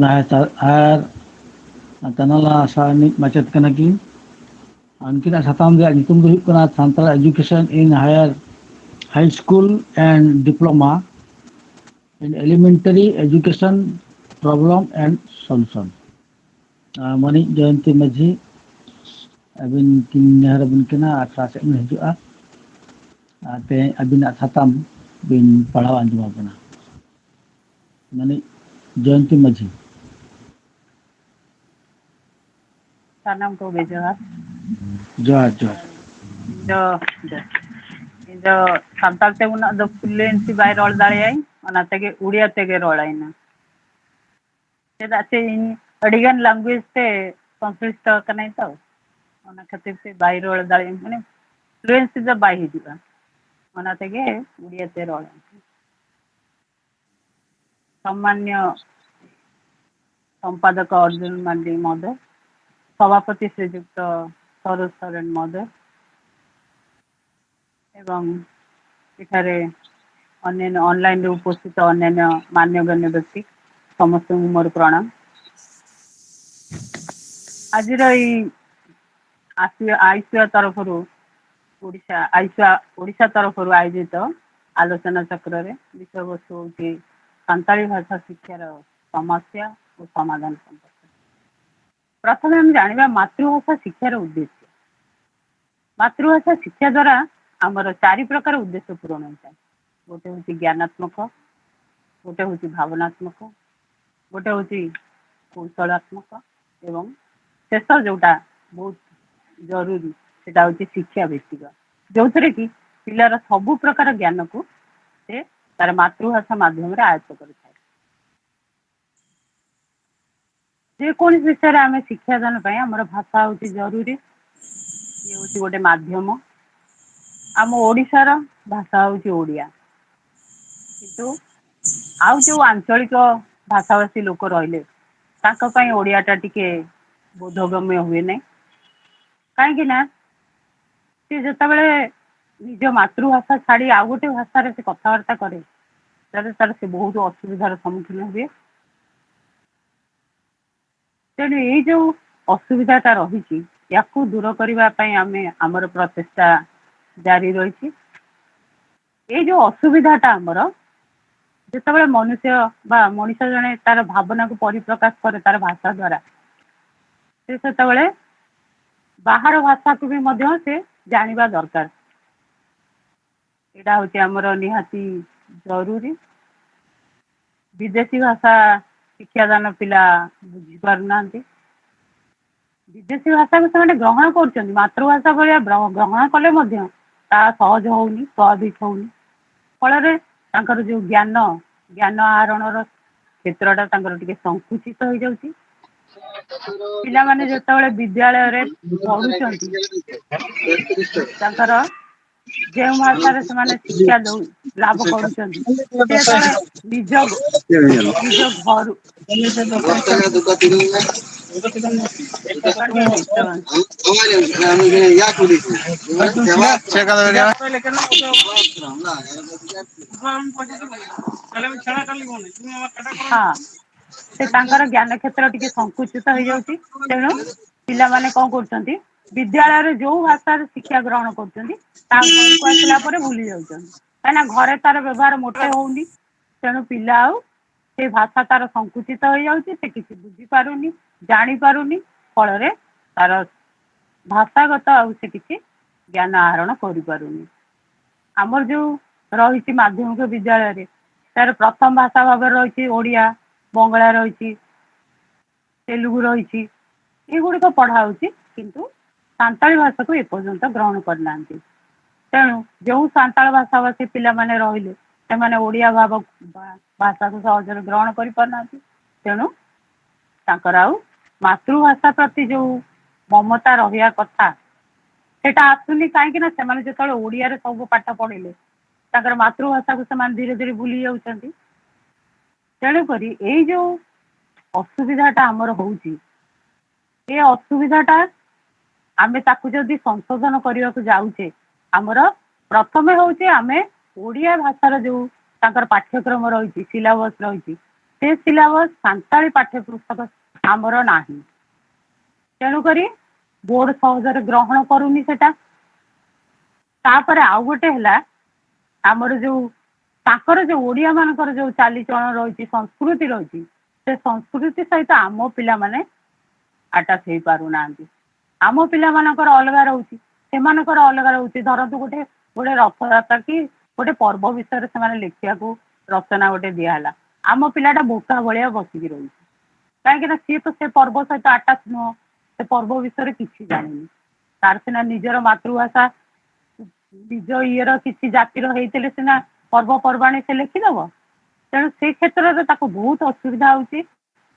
तनाला आसानी माचेत कना की उनकिन साताम दे नितुम दो हुई कना Santal education in higher high school and diploma in elementary education problem and solution Mani Jayanti Majhi अबिन किन नेहर बिन कना आखड़ा से हिजुआ ते अबिन साताम बिन पढ़ाव अंजुमा बना मनी जयंती माझी सानम को बेजहार जोहार जोहार जो सानताल ते उना दो फ्लुएंसी बाय रोल दाड़े आई ओना तेगे उड़िया तेगे रोल आई ना चेदा से इन अडिगन लैंग्वेज ते संश्लिष्ट कनाई तो ओना खातिर से बाय रोल दाड़े माने फ्लुएंसी जो बाय हिजुआ ओना तेगे उड़िया ते रोल सम्मान्य संपादक अर्जुन माली महोदय सभापति श्रीजुक्त सरोज सोरेन महोदय एवं इठारे अन्य ऑनलाइन उपस्थित अन्य मान्यगण्य व्यक्ति समस्त मोर प्रणाम आज आईसीआ तरफ ओडिशा तरफ आयोजित आलोचना चक्र रे विषय वस्तु होची संताली भाषा शिक्षार समस्या और समाधान संपर्क प्रथम हम जानिबा मातृभाषा शिक्षार उद्देश्य मातृभाषा शिक्षा द्वारा आमर 4 प्रकार उद्देश्य पूरण होता है गोटे हूँ ज्ञानात्मक गोटे हूँ भावनात्मक गोटे हूँ कौशलात्मक एवं शेष जोटा बहुत जरूरी सेटा हूँ शिक्षा व्यक्तिगत जो थे कि पिलार सबु प्रकार ज्ञान को से तार मातृभाषा माध्यम आयत्त कर जेकोसी विषय में आम शिक्षादान आमर भाषा हूँ जरूरी ये हूँ गोटे माध्यम आम ओडिशार भाषा हूँ ओडिया किंतु आउ जो आंचलिक भाषाभाषी लोक रही ओडियाटा टिके बोधगम्य हुए ना कहीं सी जो निज मातृभाषा छाड़ी आउ गोटे भाषा से कथबार्ता करे तार से बहुत असुविधार सम्मुखीन हुए तेणु ये जो असुविधाटा रही या दूर करने आम आमर प्रचेषा जारी रही ये जो असुविधाटा आमर जिते मनुष्य बा मनीष जड़े तार भावना को परिप्रकाश करे तार भाषा द्वारा से बाहर भाषा को भी मध्य से जानिबा दरकार यहाँ हूँ आमर निहाती जरूरी विदेशी भाषा शिक्षादान पिला बुझी पारना विदेशी भाषा को से ग्रहण कर मातृभाषा भाया ग्रहण कले सहज होनी स्वाभाविक होनी फल जो ज्ञान आहरण क्षेत्रटा टे संकुचित हो जाऊँगी पिला माने जिते विद्यालय पढ़ुंट जो भाषा से शिक्षा लाभ कर निज घर हाँ से ज्ञान क्षेत्र टी संकुचित हो जाऊँगी तेणु पिला माने कौन कर विद्यालय जो भाषा शिक्षा ग्रहण कर भूली जाऊँ कहीं घरे तार व्यवहार मोटे होनी तेणु पिला से भाषा तार संकुचित हो जाऊँगी से किसी बुझी पारुनी जानी पारुनी फल तार भाषागत से किसी ज्ञान आहरण करुनी आमर जो रही माध्यमिक विद्यालय तार प्रथम भाषा भाव रही ओडिया बंगला रही तेलुगु रही गुड़िक पढ़ा किंतु सांताली भाषा को एपर्यंत ग्रहण करना तेणु जो सांताल भाषाभाषी पिला माने रहिले से ओडिया भाव भाषा को सहज ग्रहण कर पारना तेणु मातृभाषा प्रति जो ममता रहा कथा सेटा आसुनी कहीं जो ओडिया सब पाठ पढ़े मातृभाषा को धीरे धीरे भूली जाऊँच तेणुक ये जो असुविधाटा आमर होउची ये असुविधाटा आमे ताकू जदि संशोधन करने को जाऊे आमर प्रथमे हूँ आमे ओडिया भाषार जो पाठ्यक्रम रही सिलेबस रही से सिलेबस सान्ताली पाठ्यपुस्तक आमर नाही तेणुकरी बोर्ड सहजरे ग्रहण करूनी सेटा तापर आउ गोटे है आमर जो ताकर जो ओडिया मानकर जो चालीचलन रही संस्कृति रही से संस्कृति सहित आम पिला माने आटाच हो पारना आम पिला मानकर अलग रोचे से अलग रोचे धरतु गोटे गोटे रथयात्रा कि गोटे पर्व विषय से लिखा रचना गोटे दिहला आम पिलाटा बोका भाया बसिकी रही कहीं सी तो से पर्व सहित आटाच नुह से पर्व विषय किसी जानी तार सीना निजर मातृभाषा निज इर किसी जातिर होते सीना पर्वपर्वाणी से लिखिदब तेणु से क्षेत्र में बहुत असुविधा होती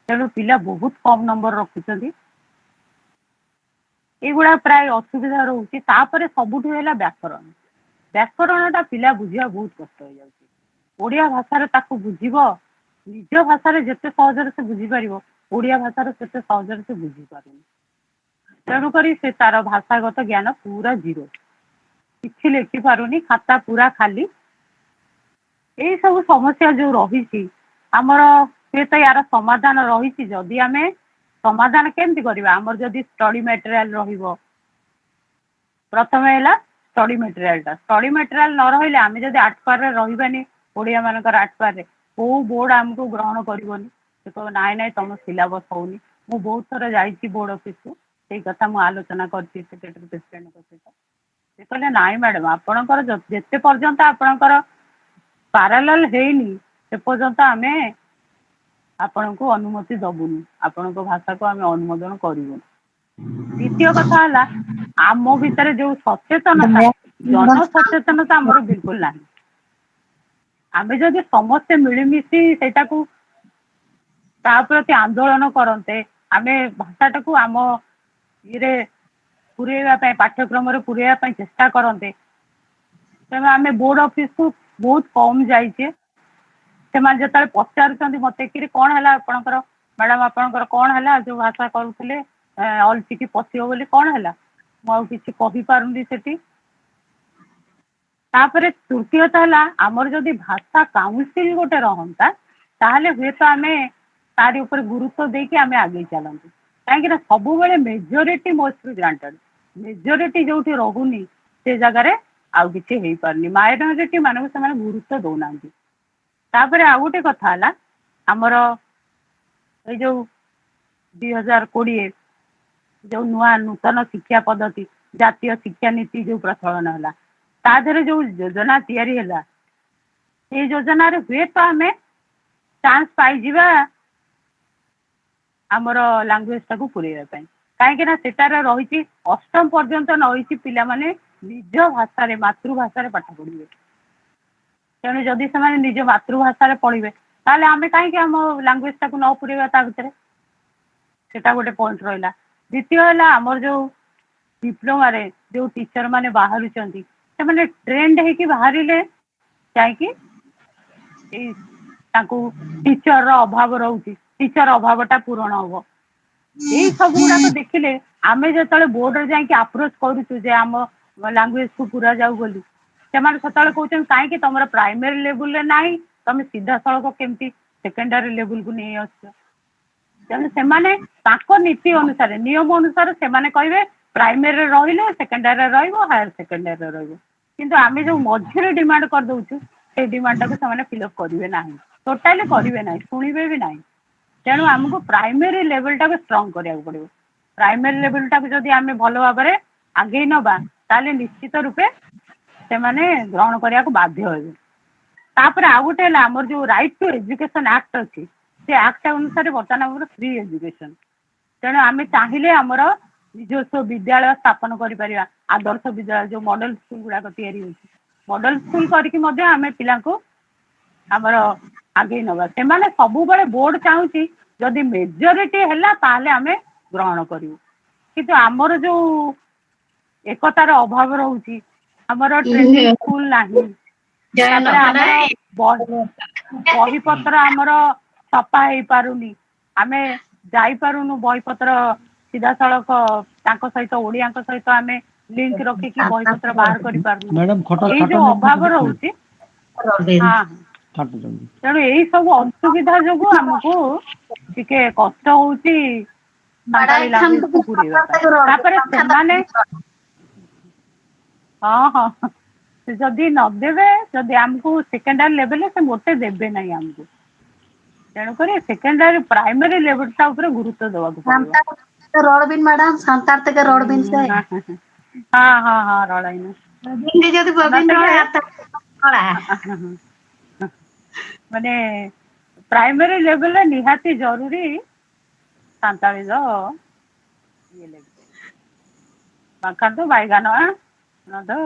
तेणु पिला बहुत कम नंबर रखुंट युवा प्राय असुविधा रोचे सबुठ है व्याकरण व्याकरणटा पिला बुझा बहुत कष्ट हो जाए ओडिया भाषा बुझ निज भाषा जिते सहजरे से बुझीपर ओडिया भाषा से सहजरे से बुझीपार तेणुक से तार भाषागत ज्ञान पूरा जीरो किसी लिखिपारुनी खाता पूरा खाली यही सब समस्या जो रही आमर से तो यार समाधान रही जदि आम समाधान केमती करवा आमर जदि स्टडी मटेरियल प्रथम है स्टडी मटेरियल न रही आम जब आठपार रही ओडिया मानकर आठपार कौ बोर्ड आमको ग्रहण करनी कह नाई नाई तुम सिलेबस होनी मु बहुत थर जाइए बोर्ड ऑफिस को यही कथा मुझे आलोचना करती सेक्रेटरी प्रेसिडेंट सहित से कहले नाई मैडम आपणकर जिते पर्यंत आपणकर पारालाल हैनी से पर्यंत आम आपण को अनुमति दबुनी आपण को भाषा को आम अनुमोदन करूँ द्वितीय कथा है आम भितर जो सचेतनता जन सचेतनता आमर बिल्कुल ना आम जदि समस्ते मिलमिशी सेटा को प्रति आंदोलन करते आम भाषाटा को आम ये पुरेवा पाठ्यक्रम पुरेवा चेष्टा करते तेज आम बोर्ड ऑफिस को बहुत कम जाइए से जो पचार मत कि कौन है आपणकर मैडम आपणकर कौन है जो भाषा करुले अलचिकी पशिव बोली कौन है मुझे कहीपारूनी से तृतीयता है आमर जदि भाषा काउंसिल गोटे रहता ताहले हुए तो आम तारी ऊपर गुरुत्व देके आम आगे चलते कहीं सब मेजोरिटी मोस्ट ग्रांटेड मेजोरिटी जो रोनी से जगार आउ कि हो पारनी माइनोरिटी मानक से गुरुत्व दौना तापर आउ गोटे कथा है आमर जो 2020 जो नुआ नूतन शिक्षा पद्धति जातीय शिक्षा नीति जो प्रचलन है ताधर जो योजना तैयारी है ये योजना हुए तो आम चांस पाई आमर लांगुएज टाक पुरेवाई कहीं सेटार रही अष्टम पर्यंत रही पिला माने निज भाषा मातृभाषा पाठ पढ़े तेणु जदि से निज मातृभाषा पढ़े ताले आम कहीं आम लांगुएज टाक न पुरेवा भितर सेटा गोटे पॉइंट रहा द्वितीय है आमर जो डिप्लोमा रे जो टीचर माने बाहर से ट्रेंड है बाहर कहीं टीचर अभाव रोचे टीचर अभावटा पूरण हम यही सब गुड़ाक देखिले आम जो बोर्ड जाकि अप्रोच करुचु आम लांगुएज को पूरा जाऊ बोली से कहते कहीं तुम प्राइमरी लेवल रे ना तुम सीधा सड़क केमती सेकेंडरी लेवल को नहीं आस तेणु से नीति अनुसार नियम अनुसार से कहे प्राइमरी रही सेकेंडरी हायर सेकेंडरी रही आम जो मझे डिमांड कर दौचु से डिमांड टाक से फिलअप करेंगे ना टोटाली करेंगे ना शुणे भी ना तेणु आमको प्राइमरी लेवल टाक स्ट्रंग करा पड़ो प्राइमरी लेवल टाक जदि आम भल भाव में आगे नवा ताले निश्चित रूपे से ग्रहण करने को बाध्य होबे तापर आउ गोटे आमर जो राइट टू एजुकेशन एक्ट अच्छी से एक्ट अनुसार बर्तमान आम फ्री एजुकेशन तेणु आम चाहिए आमर निजस्व विद्यालय स्थापन कर आदर्श विद्यालय जो मॉडल स्कूल गुड़ाक या मॉडल स्कूल करके आम पिला आमर आगे नवा से सब बोर्ड चाहूँ जदि मेजोरिटी है ताले आम ग्रहण करूँ कि आमर जो एकतार अभाव रोचे आमर ट्रेनिंग स्कूल ना बही पत्र आमर छपा हो पारुनी आम जापरुनु बही पत्र सीधा सड़क सहित ओडिया सहित आम लिंक रखिकी बही पत्र बाहर कर जो अभाव रोचे हाँ ହାର୍ଟ ରୋଗୀ। ତେଣୁ ଏଇ ସବୁ ଅସୁବିଧା ଯୋଗୁ ଆମକୁ ଟିକେ କଷ୍ଟ ହଉଛି ସାନ୍ତାଳୀ ଲାଙ୍ଗୁଏଜକୁ ପୁରେଇବା ପାଇଁ। ତାପରେ ସେମାନେ ହଁ ସେ ଯଦି ନଦେବେ, ଯଦି ଆମକୁ ସେକେଣ୍ଡାରୀ ଲେଭେଲରେ ସେ ମୋଟେ ଦେବେ ନାହିଁ ଆମକୁ। ତେଣୁକରି सेकेंडरी प्राइमरी लेवल टा ऊपर गुरुत्व देवाक पड़िबो। रोड बिन मैडम संतार तक रोड बिन से हां रोडाइन बिन जदी बबिन रोड आता कला माने प्राइमरी लेवल रे निहाती जरूरी संताली जो ये लेके बाका तो बाईगाना ना तो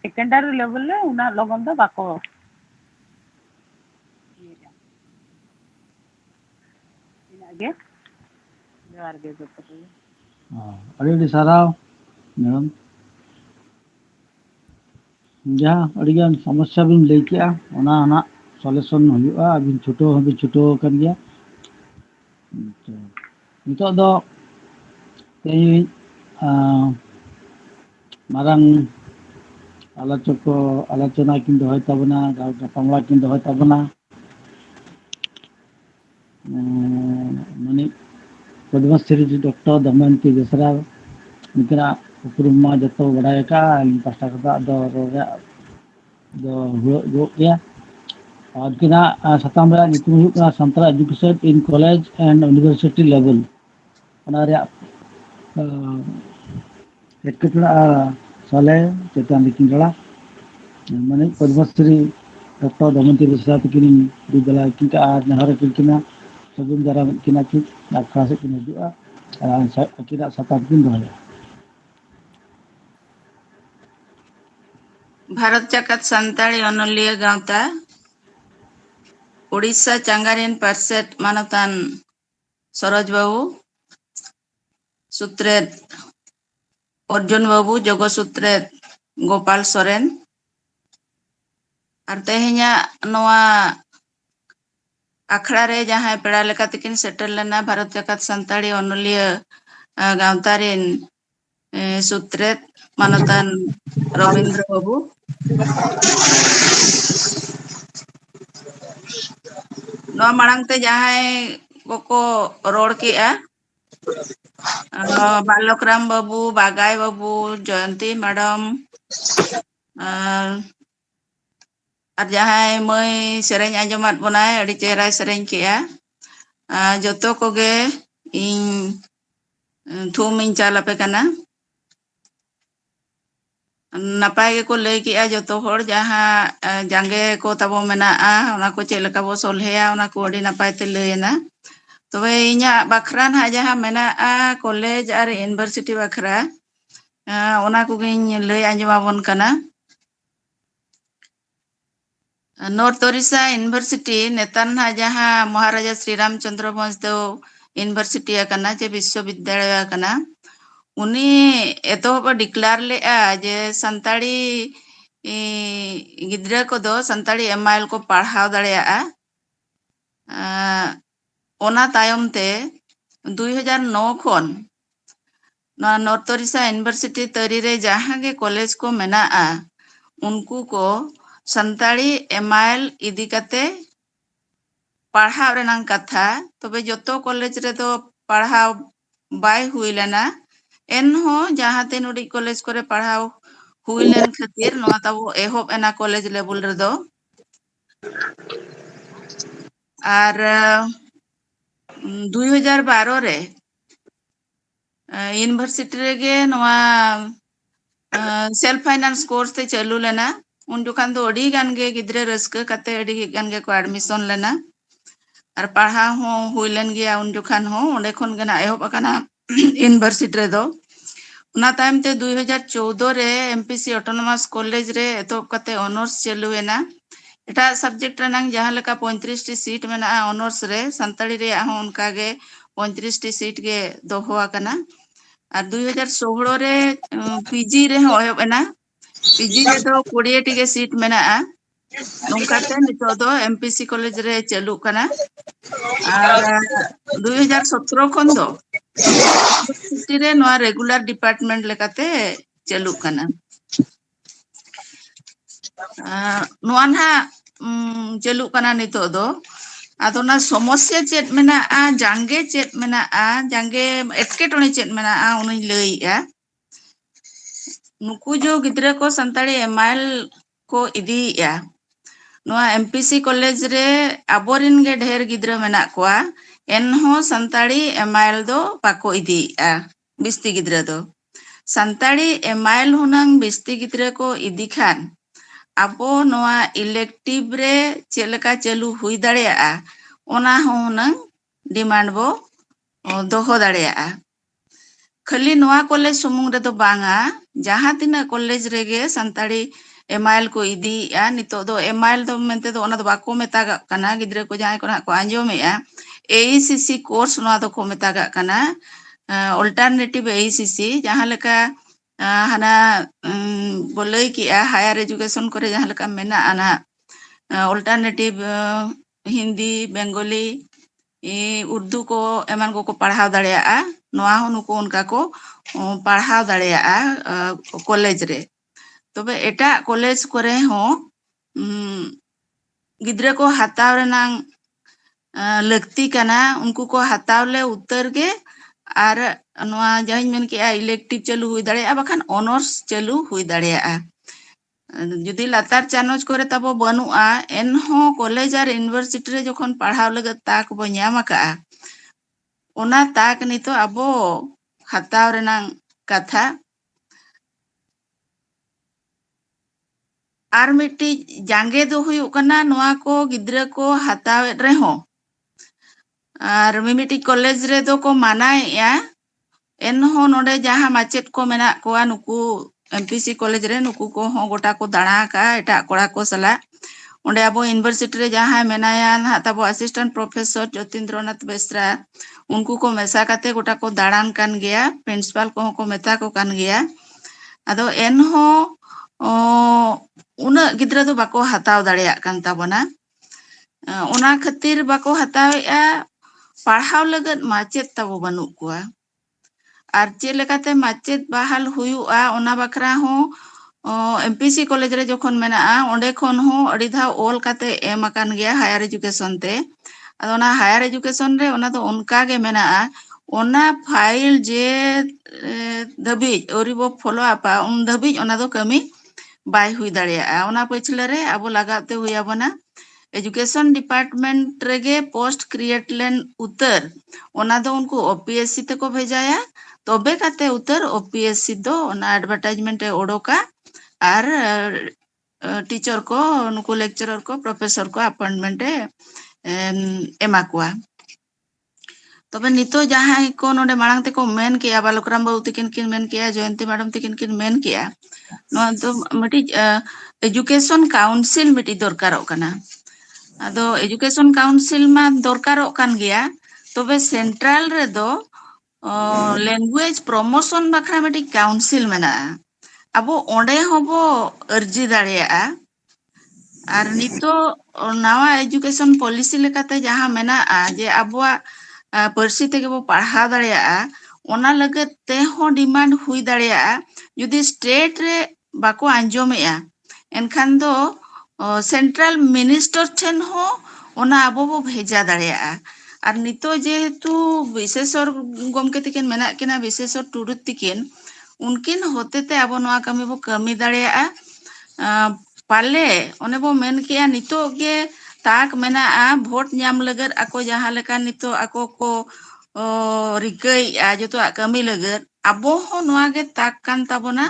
सेकेंडरी लेवल रे उना लगन तो बाको आगे जोहार गे अड़ी साराव मैडम जहाँ अड़ीगान समस्या बिन लई के ना सॉल्यूशन हुआ अबिन छुटो कर गया नितो दो तेई मारांग आलोचना किन दोहय तबना गपामला किन दोहय तबना माने पद्मश्री डॉक्टर दमयंती बेसरा उनका उपरुमा जो बड़ा का पास्टा दो हुआ गया उनका सताम Santal education in college and university level एटकेटड़ा साले चेतान दिकिन रड़ा माने पद्मश्री डॉक्टर दमयंती बेसरा तकिन विद्यालय किनका नेहर किनकिना सगुन दारा किना की आखड़ा से किन हिजुआ अकिना सताम किन दोहया भारत जाकात सान्ताली अनलिया गांवता ओडिशा चांगारिन पार्सेट मानतान सरोज बाबू सूत्रेत अर्जुन बाबू जगो सूत्रेत गोपाल सोरेन और तेहे냐 नोआ आखड़ा रे जहां पेड़ा लेका तकिन सेटल लेना भारत जाकात सान्ताली अनलिया गांवतारिन सूत्रेत मानतान रविंद्र बाबू नोआ मांगते जहां को रोड किया बालकराम बाबू बागाई बाबू जयंती मैडम और जहां मई सेरेñ आंजमात बनाए अड़ी चेहरा सेरेñ किया जतो कोगे इन थूम इन चालापे कना नपाय को लई किया जतो होड़ जहां जांगे को तबो मेना ओना को चेलका बो सोलहेया ओना को अड़ी नपाय ते लईना तबे इña बखरा ना जहां मेना कॉलेज और यूनिवर्सिटी बखरा ओना को गिन लई आंजमाबन कना नॉर्थ ओडिशा यूनिवर्सिटी नेतान जहां महाराजा श्री रामचंद्र वंशदेव यूनिवर्सिटी कना जे विश्वविद्यालय कना उनी एतो डिक्लेयर ले जे संताली गिद्रा को दो संताली एमआईएल को पढ़ाव दड़ेया ओना तायम ते 2009 खन नॉर्थ ओडिशा यूनिवर्सिटी तरी रे जहां गे कॉलेज को मेना उनको को संताली एमआईएल इदी कते पढ़ाव रेनांग कथा तबे जतो कॉलेज रे तो पढ़ाव बाय हुई लेना एनहो जहां ते नोडी कॉलेज करे पढ़ाव हुई लेन खातिर नोआ ताबो एहोब एना कॉलेज लेवल रे दो और 2012 रे यूनिवर्सिटी रे गे नोआ सेल्फ फाइनेंस कोर्स ते चालू लेना उन जुखान तो अड़ी गान गे गिद्रे रस्क कते अड़ी गान गे को एडमिशन लेना और पढ़ा हो हुइलन गया उन जुखान हो ओंडे खन गना एहोब अकना यूनिवर्सिटी रे दो उना टाइम ते 2014 रे एमपीसी ऑटोनोमस कॉलेज रे एतो कते ऑनर्स चालू एना एटा सब्जेक्ट रनांग जहां लेका 35 टी सीट मेना ऑनर्स रे संताली रे हो उनका गे 35 टी सीट गे दोहो अकना और 2016 रे पीजी रे हो एना पीजी रे तो 20 टी गे सीट मेना नोंकाते नितो दो एमपीसी कॉलेज रे चालू कना और 2017 खन दो यूनिवर्सिटी रे नोआ रेगुलर डिपार्टमेंट लेकाते चालू कना नोआ ना ᱪᱟᱹᱞᱩᱜ ᱠᱟᱱᱟ ᱱᱤᱛᱚᱜ ᱫᱚ ᱟᱫᱚ ᱚᱱᱟ ᱥᱚᱢᱚᱥᱥᱟ ᱪᱮᱫ ᱢᱮᱱᱟᱜᱼᱟ ᱡᱟᱸᱜᱮ ᱪᱮᱫ ᱢᱮᱱᱟᱜᱼᱟ ᱡᱟᱸᱜᱮ ᱮᱴᱠᱮᱴᱚᱬᱮ ᱪᱮᱫ ᱢᱮᱱᱟᱜᱼᱟ ᱩᱱᱤᱧ ᱞᱟᱹᱭᱮᱜᱼᱟ ᱱᱩᱠᱩ जो गिद्रा को संताड़ी एमआईएल को इदीया नोआ एमपीसी कॉलेज रे आबोरिन गे ढेर गिद्रा मेना कोआ एनहो संताड़ी एमआईएल दो पाको इदीया बिस्ती गिद्रा दो संताड़ी एमआईएल हुनंग बिस्ती गिद्रा को इदी खान आबो नोआ इलेक्टिव रे चेलका चलू हुई दाड़ेया ओना हुनंग डिमांड बो दोहो दाड़ेया खाली नोआ कॉलेज सुमुंग रे दो बांगा जहां तिना कॉलेज रेगे संताड़ी एमआईएल को इदीया नितो दो एमआईएल दो मेंते दो ओना दो बाको मेतागा कना गिद्रा को जहां को आंजोमेया एईसीसी कोर्स नोआ दो को मेतागा कना अल्टरनेटिव एईसीसी जहां लेका हाना बोलै किया हायर एजुकेशन करे जहां लेका मेना आना अल्टरनेटिव हिंदी बेंगोली उर्दू को एमान को पढ़ाव दाड़ेया नोआ हो नुको उनका को पढ़ाव दाड़ेया कॉलेज रे तबे एटा कॉलेज करे हो गिद्रा को हताव रेनांग लगती कना उनको को हताव ले उत्तर गे आर नोआ जहां मेन के इलेक्टिव चलू हुई दाड़ेया बखान ऑनर्स चलू हुई दाड़ेया जुदी लातार चानोज करे तबो बनुआ एनहो कॉलेज आर यूनिवर्सिटी रे जखन पढ़ाव लगत ताक बो ᱧᱟᱢ ᱟᱠᱟᱜᱼᱟ ओना ताक नितो अबो हताव रेनांग कथा आर मिट्टी जांगे दो हुयु कना नोआ को गिद्रा को हताव रेहो आर मिमिटी कॉलेज रे दो को मानाया एनहो नोडे जहां माचेत को मेना कोआ नुकु एमपीसी कॉलेज रे नुकु को हो गोटा को दाणा का एटा कोड़ा को सला ओंडे अबो यूनिवर्सिटी रे जहां मेनाया ना तबो असिस्टेंट प्रोफेसर ज्योतिन्द्रनाथ बेसरा उनको को मेसा काते गोटा को दाड़ान कान गया प्रिंसिपल को मेता को कान गया अदो एनहो उना गिद्रा दो बाको हताव दाड़ेया कान ताबोना ओना खातिर बाको हतावेया पढ़ाव लगत माचेत ताबो बानु कोआ आर चे लेकाते माचेत बहाल हुयुआ ओना बखरा हो एमपीसी कॉलेज रे जखन मेना ओंडे खन हो अड़ी धाव ओल काते एम अकान गया हायर एजुकेशन ते अदो ना हायर एजुकेशन रे ओना तो उनका गे मेना ओना फाइल जे दबी ओरी बो फॉलो आपा उन दबी ओना दो कमी बाय हुई दाड़ेया ओना पछले रे अब लगाते हुया बना एजुकेशन डिपार्टमेंट रेगे पोस्ट क्रिएट लेन उतर ओना दो उनको ओपीएससी ते को भेजाया तबे काते उतर ओपीएससी दो ओना एडवर्टाइजमेंट ओडोका आर टीचर को नुको लेक्चरर को प्रोफेसर को अपॉइंटमेंट एमा कोआ तबे नितो जहां को नोडे मांग ते को मेन किया बालकराम बाबू तिकिन किन मेन किया जयंती मैडम तिकिन किन मेन किया नो तो मटी एजुकेशन काउंसिल मिटी दरकारो कना अदो एजुकेशन काउंसिल मा दरकारो कान गया तबे सेंट्रल रे दो लैंग्वेज प्रमोशन बखरा मिटी काउंसिल मेना अबो ओंडे होबो अर्जी दाड़ेया आर नितो नवा एजुकेशन पॉलिसी लेकाते जहां मेना जे अबवा पर्सी तेगे बो पढ़ा दाड़ेया ओना लगत ते हो डिमांड हुई दाड़ेया जुदी स्टेट रे बाको आंजोमेया एनखान दो सेंट्रल मिनिस्टर ठेन हो ओना अबो बो भेजा दाड़ेया आर नितो जेहेतु विशेषर गमके तिकिन मेना किना विशेषर टुडु तिकिन उनकिन होते ते अब नोआ कमी बो कमी दाड़ेया पाले ओने बो मेन किया नितो गे ताक मेना भोट ᱧᱟᱢ लगत ako जहां लेका नितो ako को रिकई जतो कमी लगत अबो हो नोआ गे ताक कान ताबोना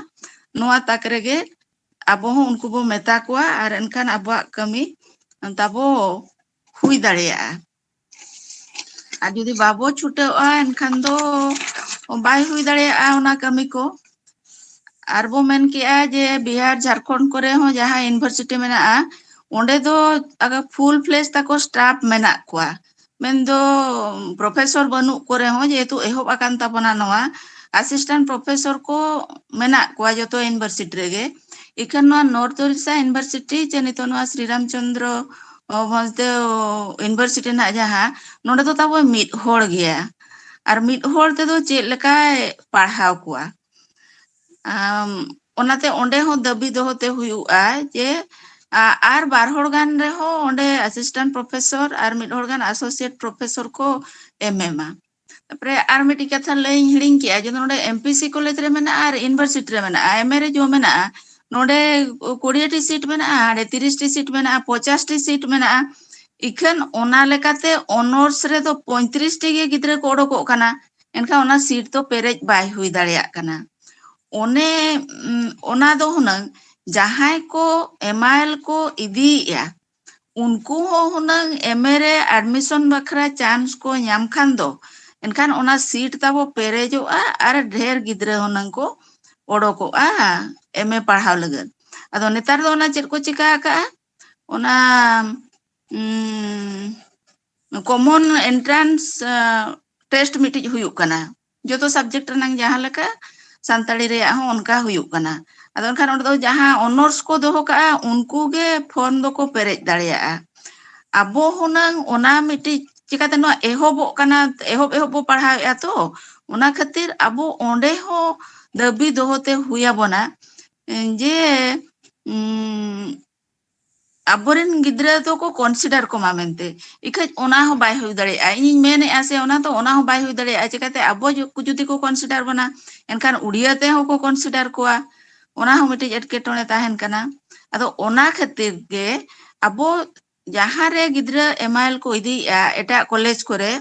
नोआ ताक रेगे अबो हो उनको बो मेता कोआ आर एनखान अबो कमी ताबो हुई दाड़ेया आर जुदी बाबो छुटेआ एनखान दो बाय हुई दाड़ेया ओना कमी को आर बो मेन किया जे बिहार झारखंड करे हो जहां यूनिवर्सिटी मेना ओंडे दो अगर फुल फ्लेश ताको स्टाफ मेना कोआ मेन दो प्रोफेसर बनु करे हो जेतु एहो अकान ताबना नवा असिस्टेंट प्रोफेसर को मेना कोआ जतो यूनिवर्सिटी रेगे इखन नवा नॉर्थ ओडिशा यूनिवर्सिटी जे नितो नवा श्री रामचंद्र भोजदेव यूनिवर्सिटी ना जहां नोडे तो ताबो मिड होड़ गया आर मिड होड़ ते दो चे लेका पढ़ाव कोआ ओनाते ओंडे हो दबी दोहते हुयुआ जे ᱟᱨ ᱵᱟᱨ ᱦᱚᱲ ᱜᱟᱱ ᱨᱮᱦᱚᱸ ᱚᱸᱰᱮ ᱟᱥᱤᱥᱴᱮᱱᱴ ᱯᱨᱚᱯᱷᱮᱥᱚᱨ ᱟᱨ ᱢᱤᱫ ᱦᱚᱲ ᱜᱟᱱ ᱮᱥᱳᱥᱤᱭᱮᱴ ᱯᱨᱚᱯᱷᱮᱥᱚᱨ ᱠᱚ ᱮᱢᱮᱢᱟ। ᱛᱟᱨᱯᱚᱨᱮ ᱟᱨ ᱢᱤᱫᱴᱤᱡ ᱠᱟᱛᱷᱟ ᱞᱟᱹᱭᱤᱧ ᱦᱤᱲᱤᱧ ᱠᱮᱜᱼᱟ, ᱡᱮ ᱱᱚᱰᱮ MPC ᱠᱚᱞᱮᱡᱽ ᱨᱮ ᱢᱮᱱᱟᱜᱼᱟ ᱟᱨ ᱤᱭᱩᱱᱤᱵᱷᱟᱨᱥᱤᱴᱤ ᱨᱮ ᱢᱮᱱᱟᱜᱼᱟ। MA ᱨᱮ ᱡᱚ ᱢᱮᱱᱟᱜᱼᱟ, ᱱᱚᱰᱮ 20ᱴᱤ ᱥᱤᱴ ᱢᱮᱱᱟᱜᱼᱟ, ᱦᱟᱸᱰᱮ 30ᱴᱤ ᱥᱤᱴ ᱢᱮᱱᱟᱜᱼᱟ, 50ᱴᱤ ᱥᱤᱴ ᱢᱮᱱᱟᱜᱼᱟ। इखन ओना लेकाते ऑनर्स रे तो 35 टी गे गिद्रे को ओडोकोग काना, एनखा ओना सीट तो पेरेज बाय हुई दाड़ेयाग काना। ओने ओना दो हुनंग जहां को MIL को इदीया उनको हो हुनंग MA रे एडमिशन बखरा चांस को ᱧᱟᱢ खान दो एनखान ओना सीट ताबो पेरेजोआ आर ढेर गिद्रे हुनंग को ओडोकोआ MA पढ़ाव लगन। अदो नेतार दो ओना चेद को चिका का ओना कॉमन एंट्रेंस टेस्ट मिटिज हुयुग कना, जोतो सब्जेक्ट रनंग जहां लेका सानताड़ी रे हो उनका हुयुग कना। अदो एनखान ओंडे दो जहां ऑनर्स को दोहो का उनको गे फॉर्म दो को पेरेज दाड़ेया। अबो हुनंग ओना मिटिज चिकाते नो एहोबो कना, एहोब एहोब बो पढ़ावेआ तो ओना खातिर अबो ओंडे हो दाबी दोहोते हुया बोना जे अबोरेन गिद्रा तो को कंसीडर को मामेंते इखज ओना हो बाय हुई दाड़ेया। इᱧ मेने आसे ओना तो ओना हो बाय हुई दाड़ेया, चिकाते अबो जुदी को कंसीडर बना एनखान उड़िया ते हो को कंसीडर कोआ, ओना हो मिटिज एटकेटोणे ताहेन कना। अदो ओना खातिर गे अबो जहां रे गिद्रा MIL को इदीया एटा कॉलेज करे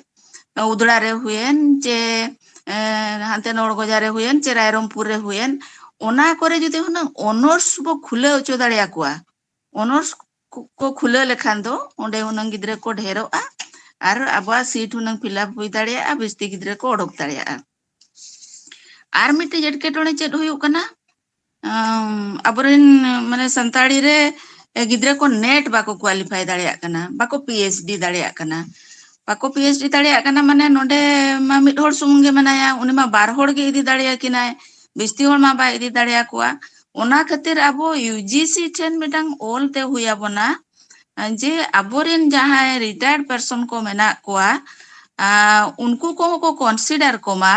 उदड़ा रे हुएन चे हांते नौड़गोजा रे हुएन चे रायरंगपुर रे हुएन, ओना करे जुदी हुनंग ऑनर्स बो खुले ओचो दाड़ेया कोआ। ऑनर्स को खुले लेखान दो ओंडे हुनंग गिद्रे को ढेरोआ आर अबा सीट हुनंग फिलअप हुई दाड़ेया, बिस्ती गिद्रे को ओडोक दाड़ेया। आर मिटिज एटकेटोणे चेद हुयुग कना अबोरेन माने संताड़ी रे गिद्रे को नेट बाको क्वालिफाई दाड़ेया कना, बाको PhD दाड़ेया कना। बाको PhD दाड़ेया कना माने नोंडे मा मिड होड़ सुमुंग गे मनाया, उनी मा बार होड़ गे इदी दाड़ेया किनाय, बिस्ती होड़ मा बाय इदी दाड़ेया कोआ। ओना खातिर अबो UGC ठेन मिटांग ओल ते हुया बोना जे अबोरेन जहां रिटायर्ड पर्सन को मेना कोआ उनको को कंसीडर कोमा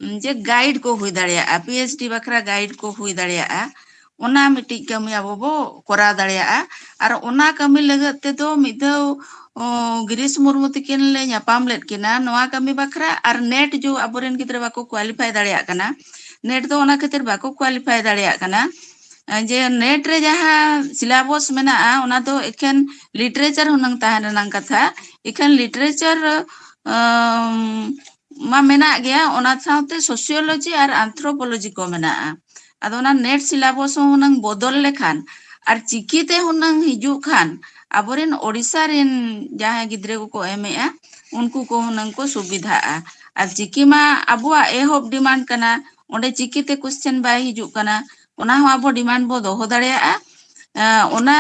जे गाइड को हुई दाड़ेया, PhD बखरा गाइड को हुई दाड़ेया। ओना मिटिज कमी अबो बो कोरा दाड़ेया आर ओना कमी लगत ते दो मिदौ गिरीश मुर्मू तिकिन ले ᱧᱟᱯᱟᱢ लेद किना नोआ कमी बखरा आर नेट जो अबोरेन गिद्रे बाको क्वालिफाई दाड़ेया कना, नेट दो ओना खातिर बाको क्वालिफाई दाड़ेया कना। जे नेट रे जहां सिलेबस मेना ओना दो एखेन लिटरेचर हुनंग ताहेन रनंग कथा, एखेन लिटरेचर मा मेना गया ओना साथे सोशियोलॉजी और एंथ्रोपोलॉजी को मेना। अदो ओना नेट सिलेबस हुनंग बदल लेखान और चिकीते हुनंग हिजु खान अबोरेन ओडिशा रेन जहां गिद्रे को एमेआ उनको को हुनंग को सुविधा और चिकी मा अबुआ एहोब डिमांड कना, ओंडे चिकीते क्वेश्चन बाय हिजु कना, ओना हो अबो डिमांड बो दोहो दाड़ेया। ओना